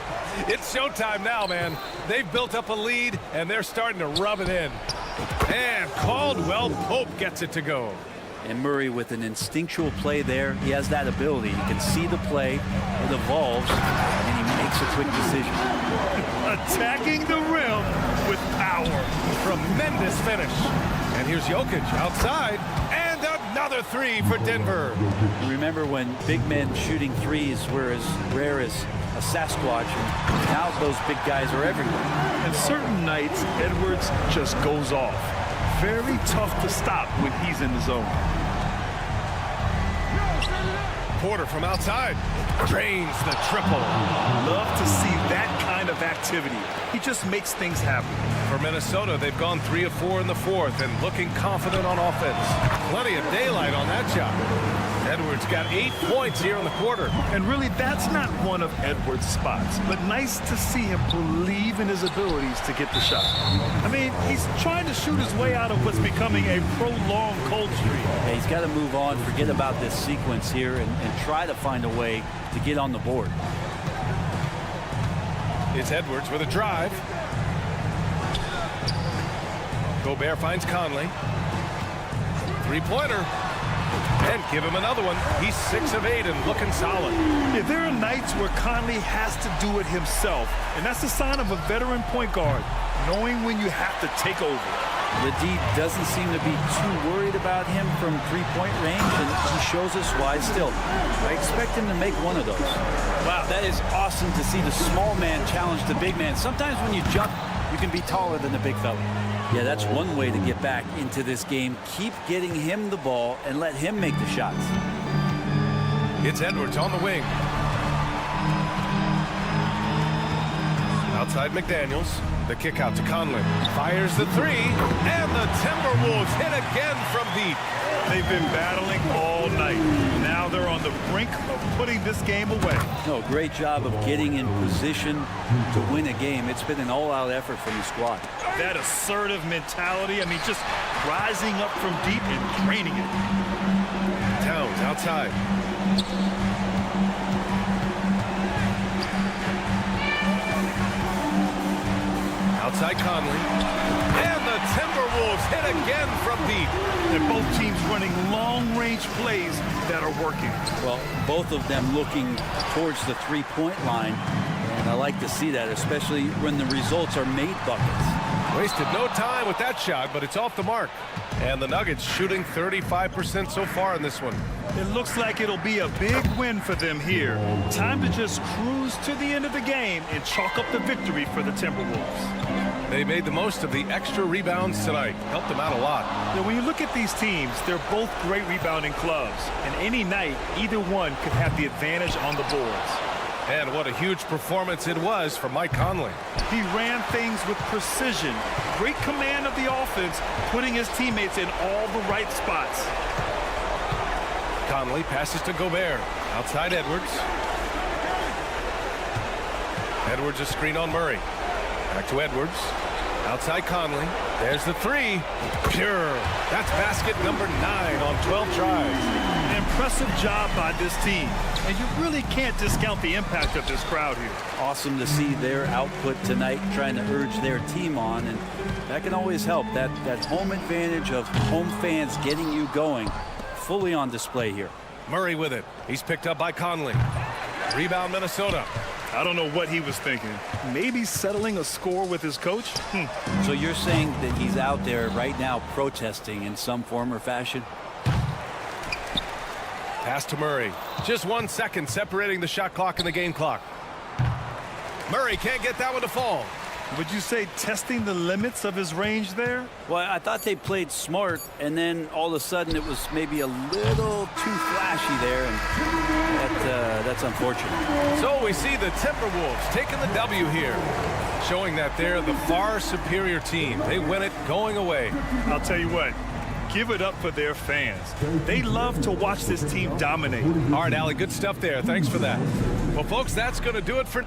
It's showtime now, man. They've built up a lead, and they're starting to rub it in. And Caldwell Pope gets it to go. And Murray with an instinctual play there. He has that ability. You can see the play. It evolves, and he makes a quick decision. Attacking the rim with power. Tremendous finish. And here's Jokic outside. And another 3 for Denver. Remember when big men shooting threes were as rare as a Sasquatch, and now those big guys are everywhere. And certain nights, Edwards just goes off. Very tough to stop when he's in the zone. Porter from outside drains the triple. Love to see that kind of activity. He just makes things happen. For Minnesota, they've gone 3 of 4 in the fourth and looking confident on offense. Plenty of daylight on that shot. Edwards got 8 points here in the quarter. And really, that's not one of Edwards' spots, but nice to see him believe in his abilities to get the shot. I mean, he's trying to shoot his way out of what's becoming a prolonged cold streak. Yeah, he's got to move on, forget about this sequence here, and try to find a way to get on the board. It's Edwards with a drive. Gobert finds Conley. Three-pointer. And give him another one. He's 6 of 8 and looking solid. Yeah, there are nights where Conley has to do it himself, and that's a sign of a veteran point guard, knowing when you have to take over. The D doesn't seem to be too worried about him from three-point range, and he shows us why still. I expect him to make one of those. Wow, that is awesome to see the small man challenge the big man. Sometimes when you jump, you can be taller than the big fella. Yeah, that's one way to get back into this game. Keep getting him the ball and let him make the shots. It's Edwards on the wing. Outside McDaniels. The kick out to Conley. Fires the three. And the Timberwolves hit again from deep. They've been battling all night. Now they're on the brink of putting this game away. No, great job of getting in position to win a game. It's been an all-out effort from the squad. That assertive mentality, I mean, just rising up from deep and draining it. Towns outside. Outside Conley. And the Timberwolves hit again from deep. And both teams running long-range plays that are working. Well, both of them looking towards the three-point line. And I like to see that, especially when the results are made buckets. Wasted no time with that shot, but it's off the mark. And the Nuggets shooting 35% so far in this one. It looks like it'll be a big win for them here. Time to just cruise to the end of the game and chalk up the victory for the Timberwolves. They made the most of the extra rebounds tonight. Helped them out a lot. Now, when you look at these teams, they're both great rebounding clubs. And any night, either one could have the advantage on the boards. And what a huge performance it was from Mike Conley. He ran things with precision. Great command of the offense, putting his teammates in all the right spots. Conley passes to Gobert. Outside Edwards. Edwards a screen on Murray. Back to Edwards. Outside Conley. There's the three. Pure. That's basket number 9 on 12 tries. An impressive job by this team. And you really can't discount the impact of this crowd here. Awesome to see their output tonight, trying to urge their team on, and that can always help. That home advantage of home fans getting you going, fully on display here. Murray with it. He's picked up by Conley. Rebound Minnesota. I don't know what he was thinking. Maybe settling a score with his coach? So you're saying that he's out there right now protesting in some form or fashion? Pass to Murray. Just 1 second separating the shot clock and the game clock. Murray can't get that one to fall. Would you say testing the limits of his range there? Well, I thought they played smart, and then all of a sudden it was maybe a little too flashy there, and that's unfortunate. So we see the Timberwolves taking the W here, showing that they're the far superior team. They win it going away. I'll tell you what. Give it up for their fans. They love to watch this team dominate. All right, Allie, good stuff there. Thanks for that. Well, folks, that's going to do it for...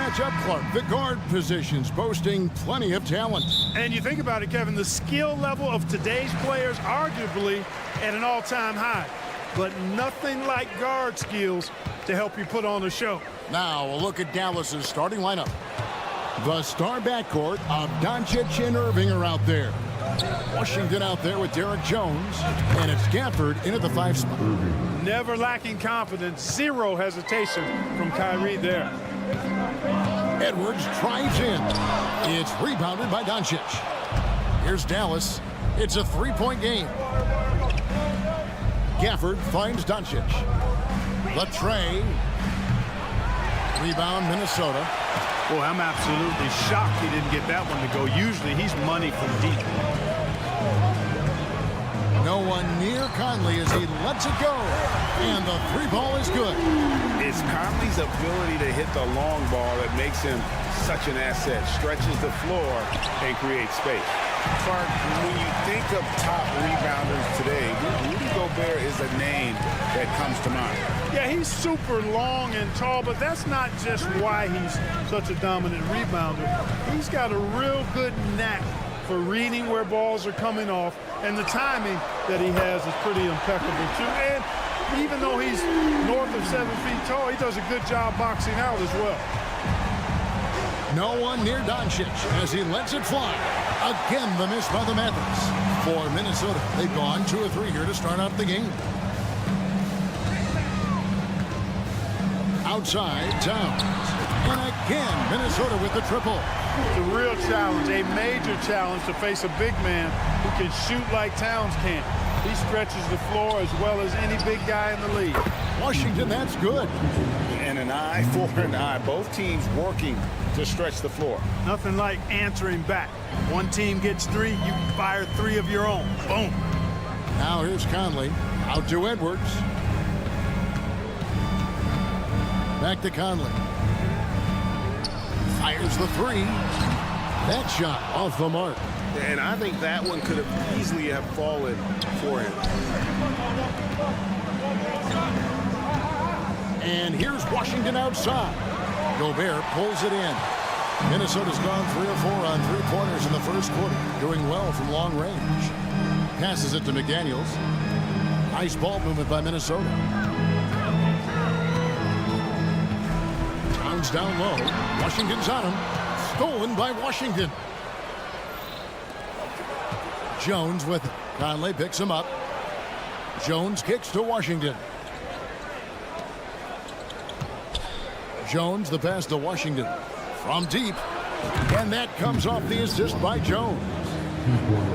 matchup, Clark. The guard positions boasting plenty of talent. And you think about it, Kevin, the skill level of today's players arguably at an all-time high. But nothing like guard skills to help you put on a show. Now a look at Dallas's starting lineup. The star backcourt of Doncic and Irving are out there. Washington out there with Derek Jones, and it's Gafford in at the 5 spot. Never lacking confidence, zero hesitation from Kyrie there. Edwards drives in. It's rebounded by Doncic. Here's Dallas. It's a 3-point game. Gafford finds Doncic. The tray. Rebound, Minnesota. Boy, I'm absolutely shocked he didn't get that one to go. Usually he's money from deep. No one near Conley as he lets it go. And the 3-ball is good. It's Conley's ability to hit the long ball that makes him such an asset. Stretches the floor and creates space. Clark, when you think of top rebounders today, Rudy Gobert is a name that comes to mind. Yeah, he's super long and tall, but that's not just why he's such a dominant rebounder. He's got a real good knack for reading where balls are coming off, and the timing that he has is pretty impeccable too. And even though he's north of 7 feet tall, he does a good job boxing out as well. No one near Doncic as he lets it fly. Again, the miss by the Mavericks. For Minnesota, they've gone 2 of 3 here to start out the game. Outside, Towns. And again, Minnesota with the triple. It's a real challenge, a major challenge to face a big man who can shoot like Towns can. He stretches the floor as well as any big guy in the league. Washington, that's good. And an eye for an eye. Both teams working to stretch the floor. Nothing like answering back. One team gets 3, you fire 3 of your own. Boom. Now here's Conley. Out to Edwards. Back to Conley. Fires the 3. That shot off the mark. And I think that one could have easily have fallen for him. And here's Washington outside. Gobert pulls it in. Minnesota's gone 3 or 4 on 3-pointers in the first quarter. Doing well from long range. Passes it to McDaniels. Nice ball movement by Minnesota. Towns down low. Washington's on him. Stolen by Washington. Jones with it. Conley picks him up. Jones kicks to Washington. Jones, the pass to Washington. From deep. And that comes off the assist by Jones.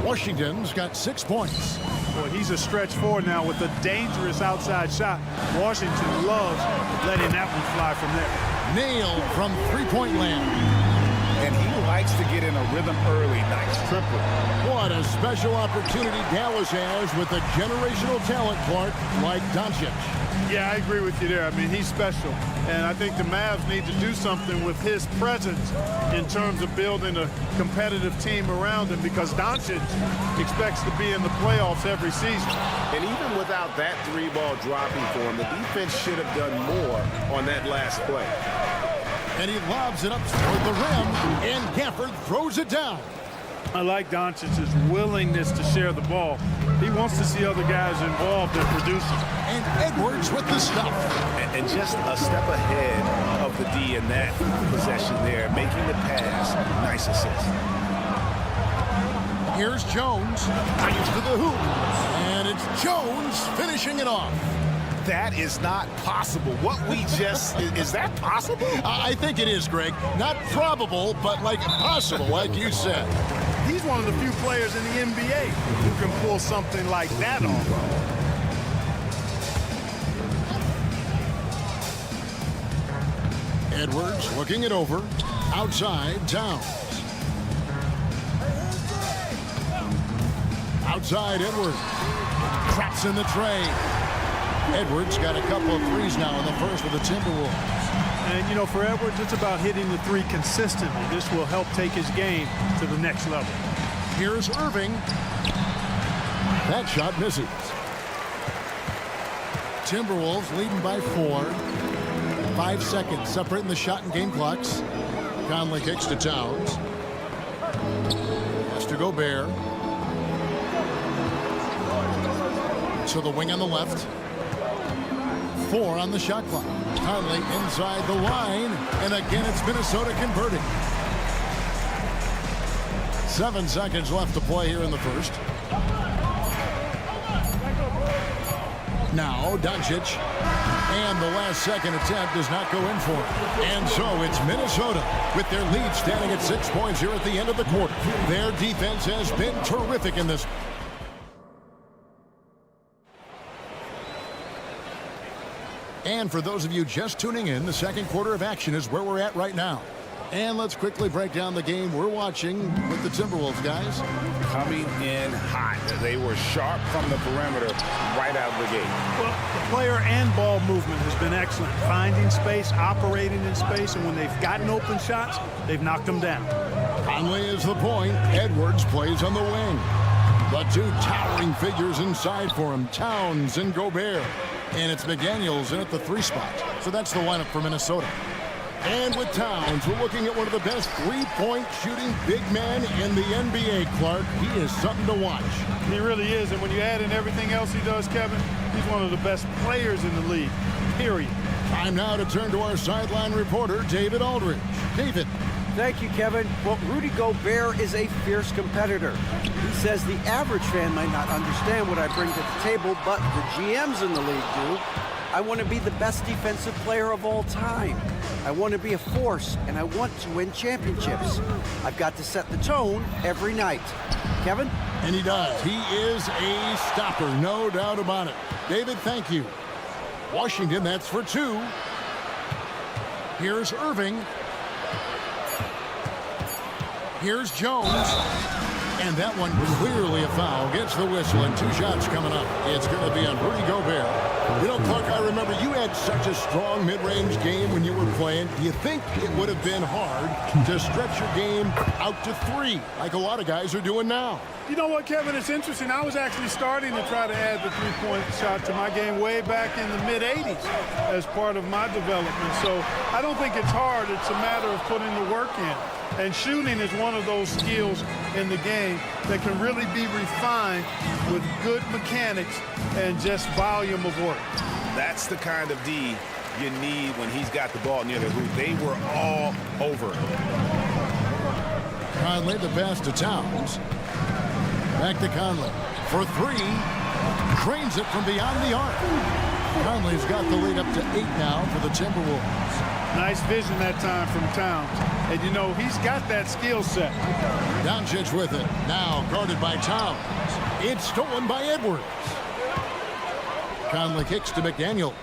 Washington's got 6 points. Boy, he's a stretch forward now with a dangerous outside shot. Washington loves letting that one fly from there. Nailed from 3-point land. And he likes to get in a rhythm early. Nice triple. What a special opportunity Dallas has with a generational talent, Clark, like Doncic. Yeah, I agree with you there. I mean, he's special. And I think the Mavs need to do something with his presence in terms of building a competitive team around him, because Doncic expects to be in the playoffs every season. And even without that 3-ball dropping for him, the defense should have done more on that last play. And he lobs it up toward the rim, and Gafford throws it down. I like Doncic's willingness to share the ball. He wants to see other guys involved and producing. And Edwards with the stuff. And just a step ahead of the D in that possession there, making the pass. Nice assist. Here's Jones. Brings to the hoop. And it's Jones finishing it off. That is not possible. What we just, is that possible? I think it is, Greg. Not probable, but like possible, like you said. He's one of the few players in the NBA who can pull something like that off. Edwards looking it over. Outside, Towns. Outside, Edwards. Traps in the tray. Edwards got a couple of threes now in the first with the Timberwolves. And, you know, for Edwards, it's about hitting the 3 consistently. This will help take his game to the next level. Here's Irving. That shot misses. Timberwolves leading by 4. 5 seconds separating the shot and game clocks. Conley kicks to Towns. Has to Gobert. To the wing on the left. 4 on the shot clock. Conley inside the line. And again, it's Minnesota converting. 7 seconds left to play here in the first. Now, Doncic. And the last second attempt does not go in for him. And so it's Minnesota with their lead standing at 6 points here at the end of the quarter. Their defense has been terrific in this. And for those of you just tuning in, the second quarter of action is where we're at right now. And let's quickly break down the game we're watching with the Timberwolves, guys. Coming in hot. They were sharp from the perimeter right out of the gate. Well, the player and ball movement has been excellent. Finding space, operating in space, and when they've gotten open shots, they've knocked them down. Conley is the point. Edwards plays on the wing. The 2 towering figures inside for him, Towns and Gobert. And it's McDaniels in at the 3 spot. So that's the lineup for Minnesota. And with Towns, we're looking at one of the best three-point shooting big men in the NBA, Clark. He is something to watch. He really is, and when you add in everything else he does, Kevin, he's one of the best players in the league, period. Time now to turn to our sideline reporter, David Aldridge. David. Thank you, Kevin. Well, Rudy Gobert is a fierce competitor. He says the average fan might not understand what I bring to the table, but the GMs in the league do. I want to be the best defensive player of all time. I want to be a force, and I want to win championships. I've got to set the tone every night. Kevin? And he does. He is a stopper, no doubt about it. David, thank you. Washington, that's for 2. Here's Irving. Here's Jones. And that one clearly a foul. Gets the whistle, and 2 shots coming up. It's going to be on Rudy Gobert. You know, Clark, I remember you had such a strong mid-range game when you were playing. Do you think it would have been hard to stretch your game out to 3, like a lot of guys are doing now? You know what, Kevin? It's interesting. I was actually starting to try to add the 3-point shot to my game way back in the mid-'80s as part of my development. So I don't think it's hard. It's a matter of putting the work in. And shooting is one of those skills in the game that can really be refined with good mechanics and just volume of work. That's the kind of D you need when he's got the ball near the hoop. They were all over it. Conley the pass to Towns. Back to Conley for 3. Drains it from beyond the arc. Conley's got the lead up to 8 now for the Timberwolves. Nice vision that time from Towns. And, you know, he's got that skill set. Doncic with it. Now guarded by Towns. It's stolen by Edwards. Conley kicks to McDaniels.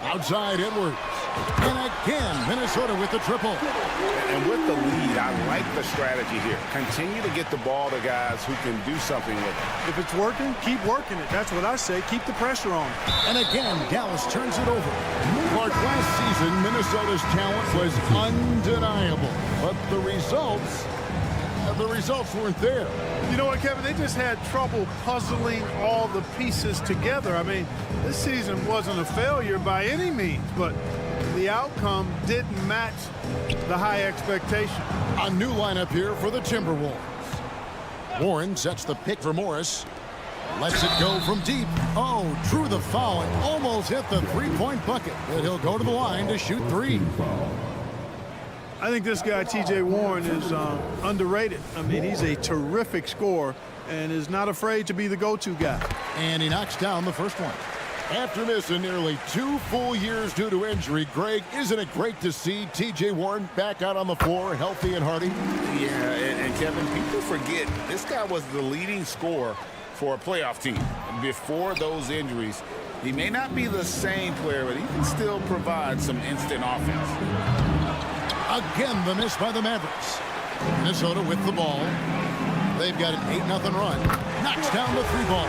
Outside Edwards. And again, Minnesota with the triple. And with the lead, I like the strategy here. Continue to get the ball to guys who can do something with it. If it's working, keep working it. That's what I say. Keep the pressure on. And again, Dallas turns it over. Clark, last season, Minnesota's talent was undeniable. But the results weren't there. You know what, Kevin? They just had trouble puzzling all the pieces together. I mean, this season wasn't a failure by any means, but the outcome didn't match the high expectation. A new lineup here for the Timberwolves. Warren sets the pick for Morris. Lets it go from deep. Oh, drew the foul and almost hit the 3-point bucket. But he'll go to the line to shoot 3. I think this guy, T.J. Warren, is underrated. I mean, he's a terrific scorer and is not afraid to be the go-to guy. And he knocks down the first one. After missing nearly 2 full years due to injury, Greg, isn't it great to see T.J. Warren back out on the floor, healthy and hearty? Yeah, and Kevin, people forget this guy was the leading scorer for a playoff team. Before those injuries, he may not be the same player, but he can still provide some instant offense. Again, the miss by the Mavericks. Minnesota with the ball. They've got an 8-0 run. Knocks down the 3-ball.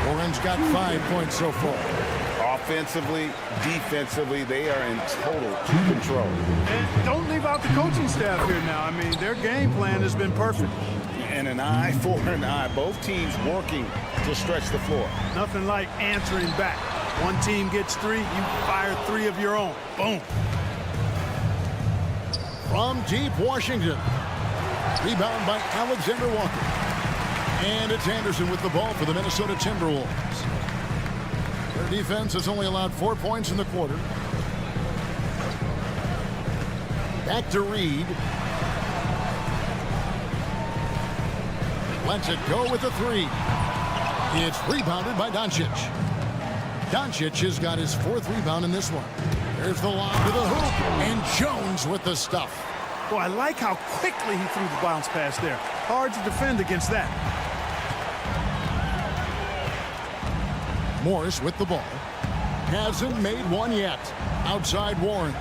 Warren's got 5 points so far. Offensively, defensively, they are in total control. And don't leave out the coaching staff here now. I mean, their game plan has been perfect. And an eye for an eye. Both teams working to stretch the floor. Nothing like answering back. One team gets 3, you fire 3 of your own. Boom. From deep Washington. Rebound by Alexander Walker. And it's Anderson with the ball for the Minnesota Timberwolves. Their defense has only allowed 4 points in the quarter. Back to Reed. Lets it go with the 3. It's rebounded by Doncic. Doncic has got his 4th rebound in this one. There's the lob to the hoop. And Jones with the stuff. Boy, I like how quickly he threw the bounce pass there. Hard to defend against that. Morris with the ball. Hasn't made one yet. Outside Warren.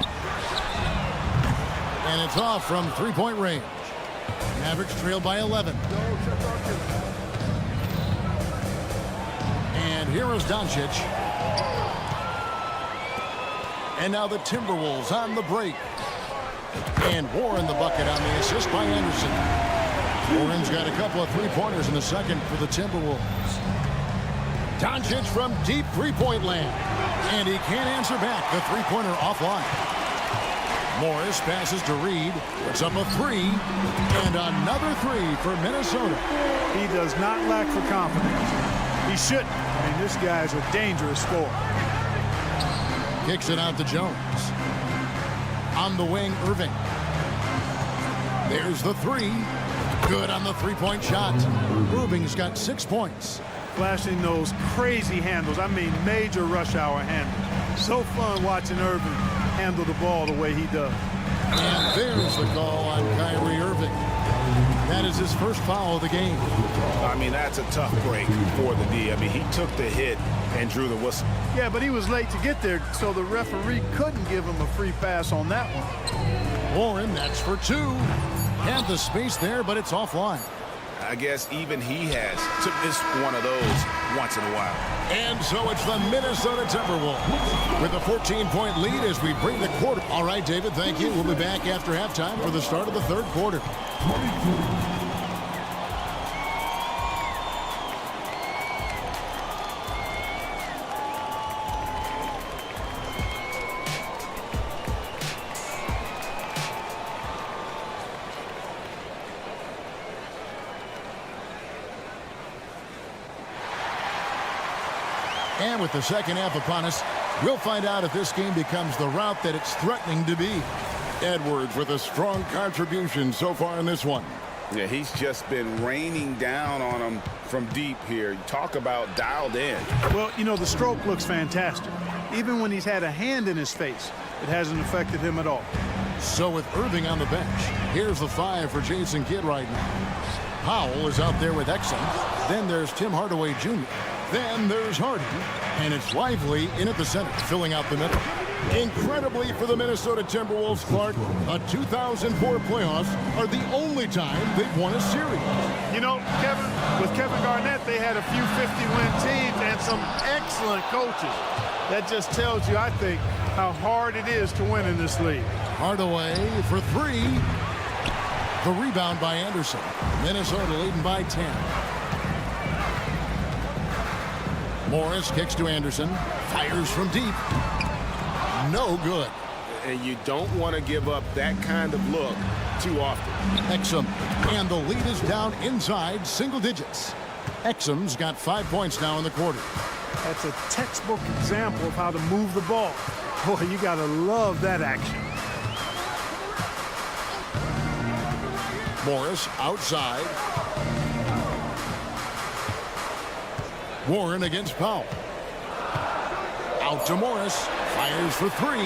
And it's off from three-point range. Mavericks trail by 11. And here is Doncic. And now the Timberwolves on the break. And Warren the bucket on the assist by Anderson. Warren's got a couple of three-pointers in the second for the Timberwolves. Doncic from deep three-point land. And he can't answer back. The three-pointer offline. Morris passes to Reed. Puts up a 3. And another 3 for Minnesota. He does not lack for confidence. He shouldn't. I mean, this guy's a dangerous scorer. Kicks it out to Jones. On the wing, Irving. There's the 3. Good on the three-point shot. Irving's got 6 points. Flashing those crazy handles. I mean, major rush hour handles. So fun watching Irving handle the ball the way he does. And there's the call on Kyrie Irving. That is his first foul of the game. I mean, that's a tough break for the D. I mean, he took the hit and drew the whistle. Yeah, but he was late to get there, so the referee couldn't give him a free pass on that one. Warren, that's for 2. Had the space there, but it's offline. I guess even he has to miss one of those once in a while. And so it's the Minnesota Timberwolves with a 14-point lead as we bring the quarter. All right, David, thank you. We'll be back after halftime for the start of the third quarter. And with the second half upon us, we'll find out if this game becomes the route that it's threatening to be. Edwards with a strong contribution so far in this one. Yeah, he's just been raining down on him from deep here. You talk about dialed in. Well, you know, the stroke looks fantastic. Even when he's had a hand in his face, it hasn't affected him at all. So with Irving on the bench, here's the 5 for Jason Kidd right now. Powell is out there with Exum. Then there's Tim Hardaway Jr. Then there's Harden, and it's Lively in at the center, filling out the middle. Incredibly for the Minnesota Timberwolves, Clark, the 2004 playoffs are the only time they've won a series. You know, with Kevin Garnett, they had a few 50-win teams and some excellent coaches. That just tells you, I think, how hard it is to win in this league. Hardaway for 3. The rebound by Anderson. Minnesota leading by 10. Morris kicks to Anderson. Fires from deep. No good. And you don't want to give up that kind of look too often. Exum. And the lead is down inside single digits. Exum's got 5 points now in the quarter. That's a textbook example of how to move the ball. Boy, you got to love that action. Morris outside. Warren against Powell. Out to Morris. Fires for 3.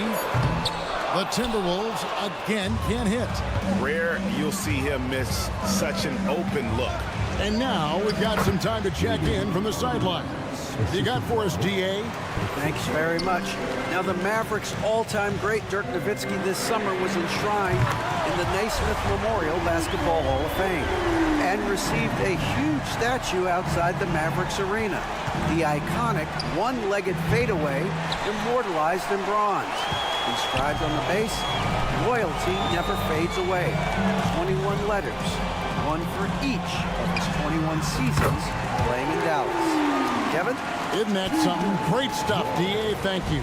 The Timberwolves again can't hit. Rare you'll see him miss such an open look. And now we've got some time to check in from the sidelines. You got for us, DA? Thanks very much. Now the Mavericks' all-time great Dirk Nowitzki this summer was enshrined in the Naismith Memorial Basketball Hall of Fame and received a huge statue outside the Mavericks arena. The iconic one-legged fadeaway immortalized in bronze. Inscribed on the base, loyalty never fades away. 21 letters. one for each of his 21 seasons playing in Dallas. Kevin? Isn't that something? Great stuff, D.A. Thank you.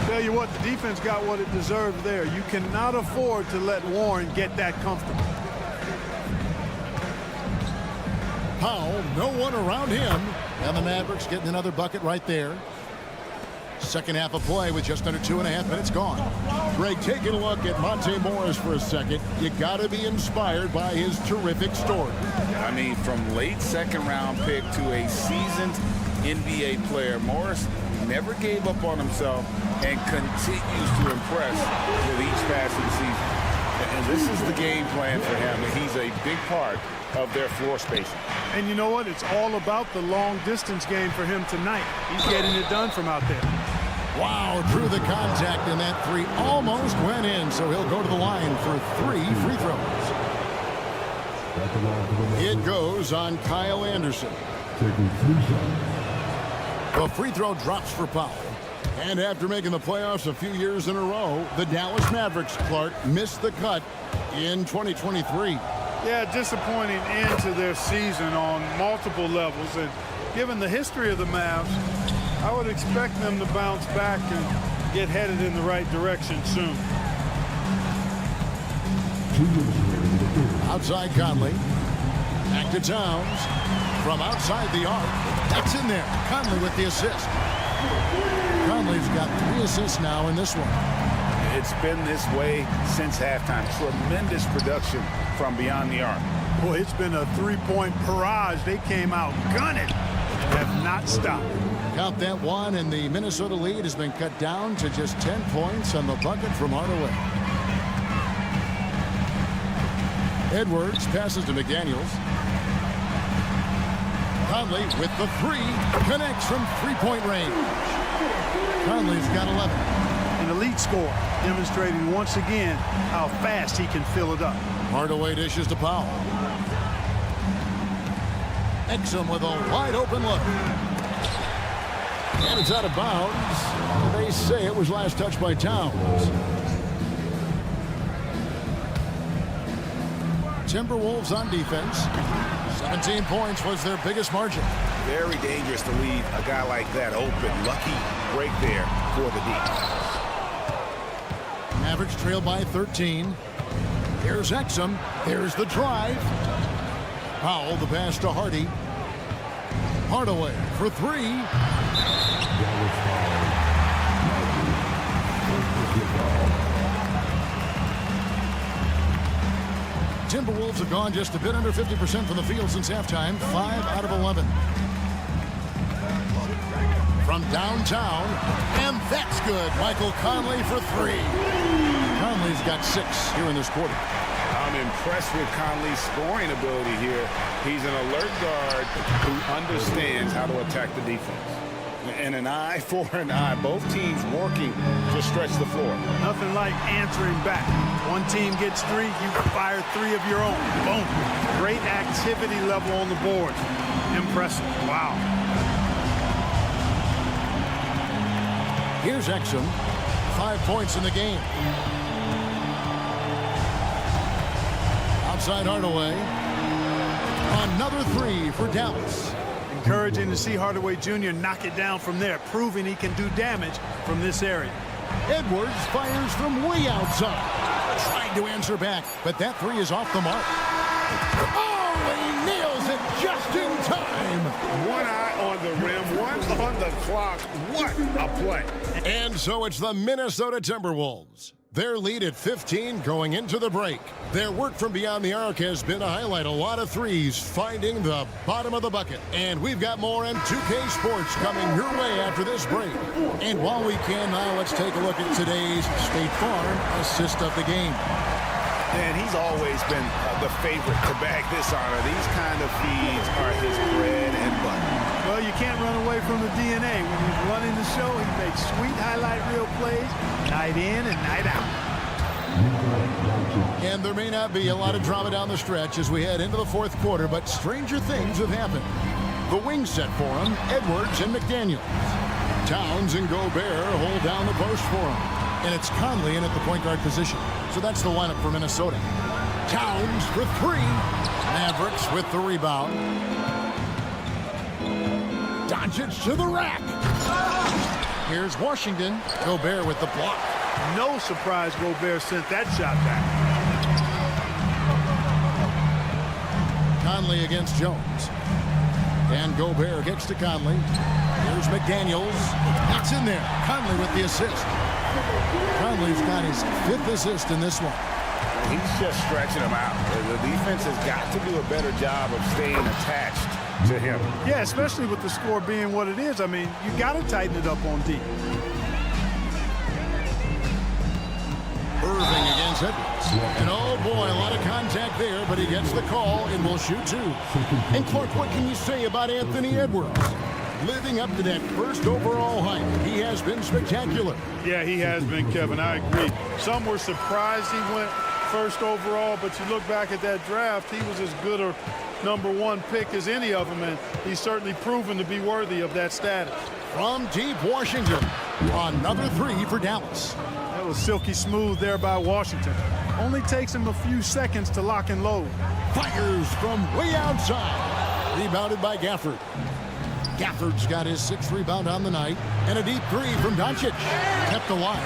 Tell you what, the defense got what it deserved there. You cannot afford to let Warren get that comfortable. Powell, no one around him. And the Mavericks getting another bucket right there. Second half of play with just under 2.5 minutes gone. Greg, taking a look at Monte Morris for a second. You got to be inspired by his terrific story. I mean, from late second-round pick to a seasoned NBA player, Morris never gave up on himself and continues to impress with each passing season. And this is the game plan for him. He's a big part of their floor spacing. And you know what? It's all about the long-distance game for him tonight. He's getting it done from out there. Wow, drew the contact, and that three almost went in, so he'll go to the line for 3 free throws. It goes on Kyle Anderson. The free throw drops for Powell. And after making the playoffs a few years in a row, the Dallas Mavericks, Clark, missed the cut in 2023. Yeah, disappointing end to their season on multiple levels. And given the history of the Mavs, I would expect them to bounce back and get headed in the right direction soon. Outside Conley. Back to Towns. From outside the arc. That's in there. Conley with the assist. Conley's got 3 assists now in this one. It's been this way since halftime. Tremendous production from beyond the arc. Boy, it's been a three-point barrage. They came out gunning and have not stopped. Count that one, and the Minnesota lead has been cut down to just 10 points on the bucket from Hardaway. Edwards passes to McDaniels. Conley with the 3, connects from 3-point range. Conley's got 11. An elite score, demonstrating once again how fast he can fill it up. Hardaway dishes to Powell. Exum with a wide open look. And it's out of bounds. They say it was last touched by Towns. Timberwolves on defense. 17 points was their biggest margin. Very dangerous to leave a guy like that open. Lucky break there for the D. Mavericks trail by 13. Here's Exum. There's the drive. Powell, the pass to Hardy. Hardaway for 3. Timberwolves have gone just a bit under 50% from the field since halftime. 5 out of 11. From downtown, and that's good. Michael Conley for 3. Conley's got 6 here in this quarter. I'm impressed with Conley's scoring ability here. He's an alert guard who understands how to attack the defense. And an eye for an eye. Both teams working to stretch the floor. Nothing like answering back. One team gets 3, you fire 3 of your own. Boom. Great activity level on the board. Impressive. Wow. Here's Exum. 5 points in the game. Outside Hardaway. Another 3 for Dallas. Encouraging to see Hardaway Jr. knock it down from there, proving he can do damage from this area. Edwards fires from way outside. Trying to answer back, but that 3 is off the mark. Oh, he nails it just in time. One eye on the rim, one on the clock. What a play. And so it's the Minnesota Timberwolves. Their lead at 15 going into the break. Their work from beyond the arc has been to highlight a lot of threes, finding the bottom of the bucket. And we've got more on 2K Sports coming your way after this break. And while we can now, let's take a look at today's State Farm assist of the game. And he's always been the favorite to bag this honor. These kind of feeds are his bread and butter. Well, you can't run away from the DNA. When he's running the show, he makes sweet highlight reel plays night in and night out. And there may not be a lot of drama down the stretch as we head into the 4th quarter, but stranger things have happened. The wing set for him, Edwards and McDaniels. Towns and Gobert hold down the post for him. And it's Conley in at the point guard position. So that's the lineup for Minnesota. Towns for three. Mavericks with the rebound. Doncic to the rack. Here's Washington. Gobert with the block. No surprise Gobert sent that shot back. Conley against Jones. And Gobert gets to Conley. Here's McDaniels. That's in there. Conley with the assist. Conley's got his 5th assist in this one. He's just stretching him out. The defense has got to do a better job of staying attached to him. Yeah, especially with the score being what it is. I mean, you got to tighten it up on D. Irving against Edwards. And oh boy, a lot of contact there, but he gets the call and will shoot 2. And Clark, what can you say about Anthony Edwards? Living up to that first overall hype, he has been spectacular. Yeah, he has been, Kevin. I agree. Some were surprised he went first overall, but you look back at that draft, he was as good a #1 pick as any of them, and he's certainly proven to be worthy of that status. From deep Washington, another 3 for Dallas. That was silky smooth there by Washington. Only takes him a few seconds to lock and load. Fires from way outside. Rebounded by Gafford. Gafford's got his 6th rebound on the night, and a deep 3 from Doncic. Kept alive.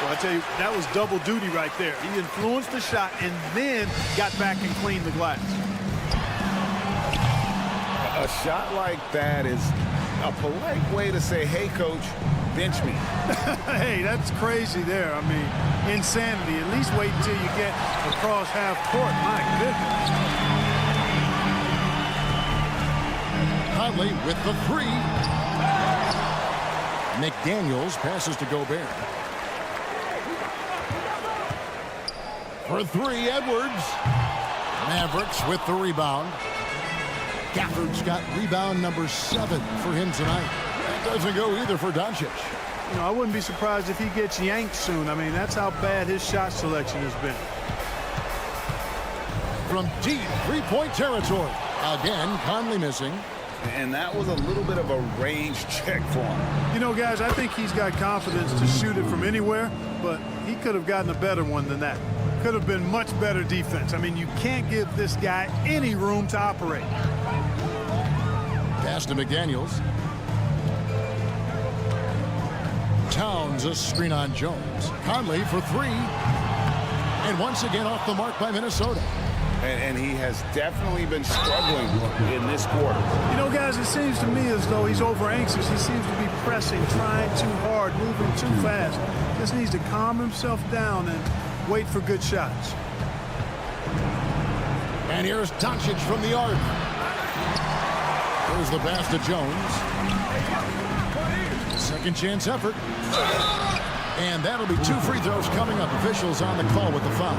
Well, I tell you, that was double duty right there. He influenced the shot and then got back and cleaned the glass. A shot like that is a polite way to say, hey, coach, bench me. Hey, that's crazy there. I mean, insanity. At least wait until you get across half court. My goodness. Conley with the 3. McDaniels passes to Gobert. For 3, Edwards. Mavericks with the rebound. Gafford's got rebound number 7 for him tonight. That doesn't go either for Doncic. You know, I wouldn't be surprised if he gets yanked soon. I mean, that's how bad his shot selection has been. From deep 3-point territory. Again, Conley missing. And that was a little bit of a range check for him. You know, guys, I think he's got confidence to shoot it from anywhere, but he could have gotten a better one than that. Could have been much better defense. I mean, you can't give this guy any room to operate. Pass to McDaniels. Towns a screen on Jones. Conley for 3. And once again off the mark by Minnesota. And he has definitely been struggling in this quarter. You know, guys, it seems to me as though he's over anxious. He seems to be pressing, trying too hard, moving too fast. Just needs to calm himself down and wait for good shots. And here's Doncic from the arc. There's the pass to Jones. Second chance effort. And that'll be 2 free throws coming up. Officials on the call with the foul.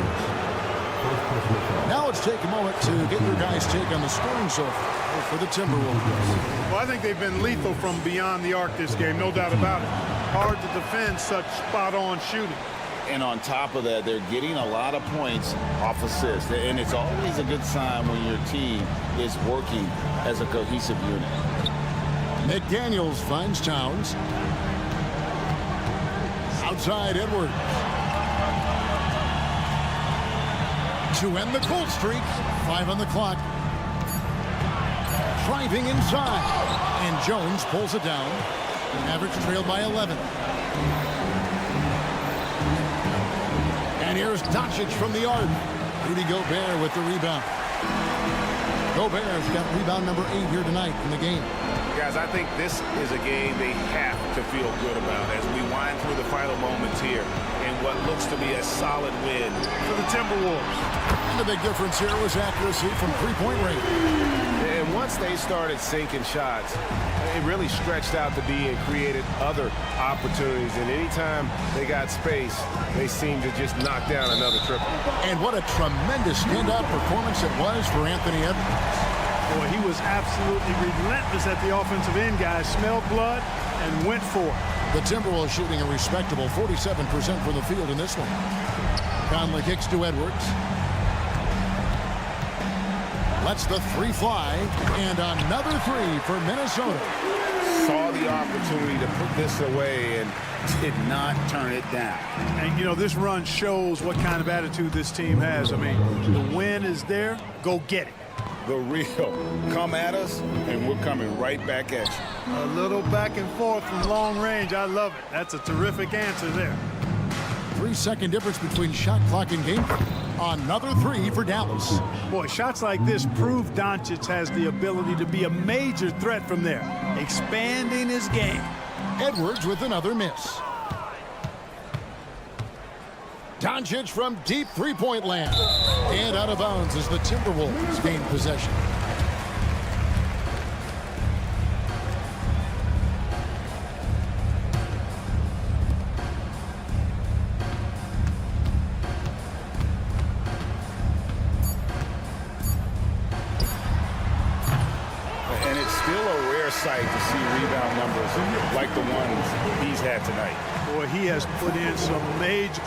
Now let's take a moment to get your guys' take on the scoring so far for the Timberwolves. Well, I think they've been lethal from beyond the arc this game, no doubt about it. Hard to defend such spot-on shooting. And on top of that, they're getting a lot of points off assists. And it's always a good sign when your team is working as a cohesive unit. McDaniels finds Towns. Outside Edwards. To end the cold streak. 5 on the clock. Driving inside. And Jones pulls it down. The Mavericks trail by 11. And here's Doncic from the arc. Rudy Gobert with the rebound. Gobert's got rebound number 8 here tonight in the game. Guys, I think this is a game they have to feel good about as we wind through the final moments here in what looks to be a solid win for the Timberwolves. And the big difference here was accuracy from 3-point range. And once they started sinking shots, it really stretched out to be and created other opportunities. And anytime they got space, they seemed to just knock down another triple. And what a tremendous standout performance it was for Anthony Edwards. Boy, he was absolutely relentless at the offensive end, guys. Smelled blood and went for it. The Timberwolves shooting a respectable 47% from the field in this one. Conley kicks to Edwards. Lets the 3 fly. And another 3 for Minnesota. saw the opportunity to put this away and did not turn it down. And, you know, this run shows what kind of attitude this team has. I mean, the win is there. Go get it. The real. Come at us, and we're coming right back at you. A little back and forth from long range. I love it. That's a terrific answer there. 3-second difference between shot clock and game. Another three for Dallas. Boy, shots like this prove Doncic has the ability to be a major threat from there, expanding his game. Edwards with another miss. Doncic from deep three-point land. And out of bounds as the Timberwolves gain possession. And it's still a rare sight to see rebound numbers like the ones he's had tonight. Boy, he has put in some major...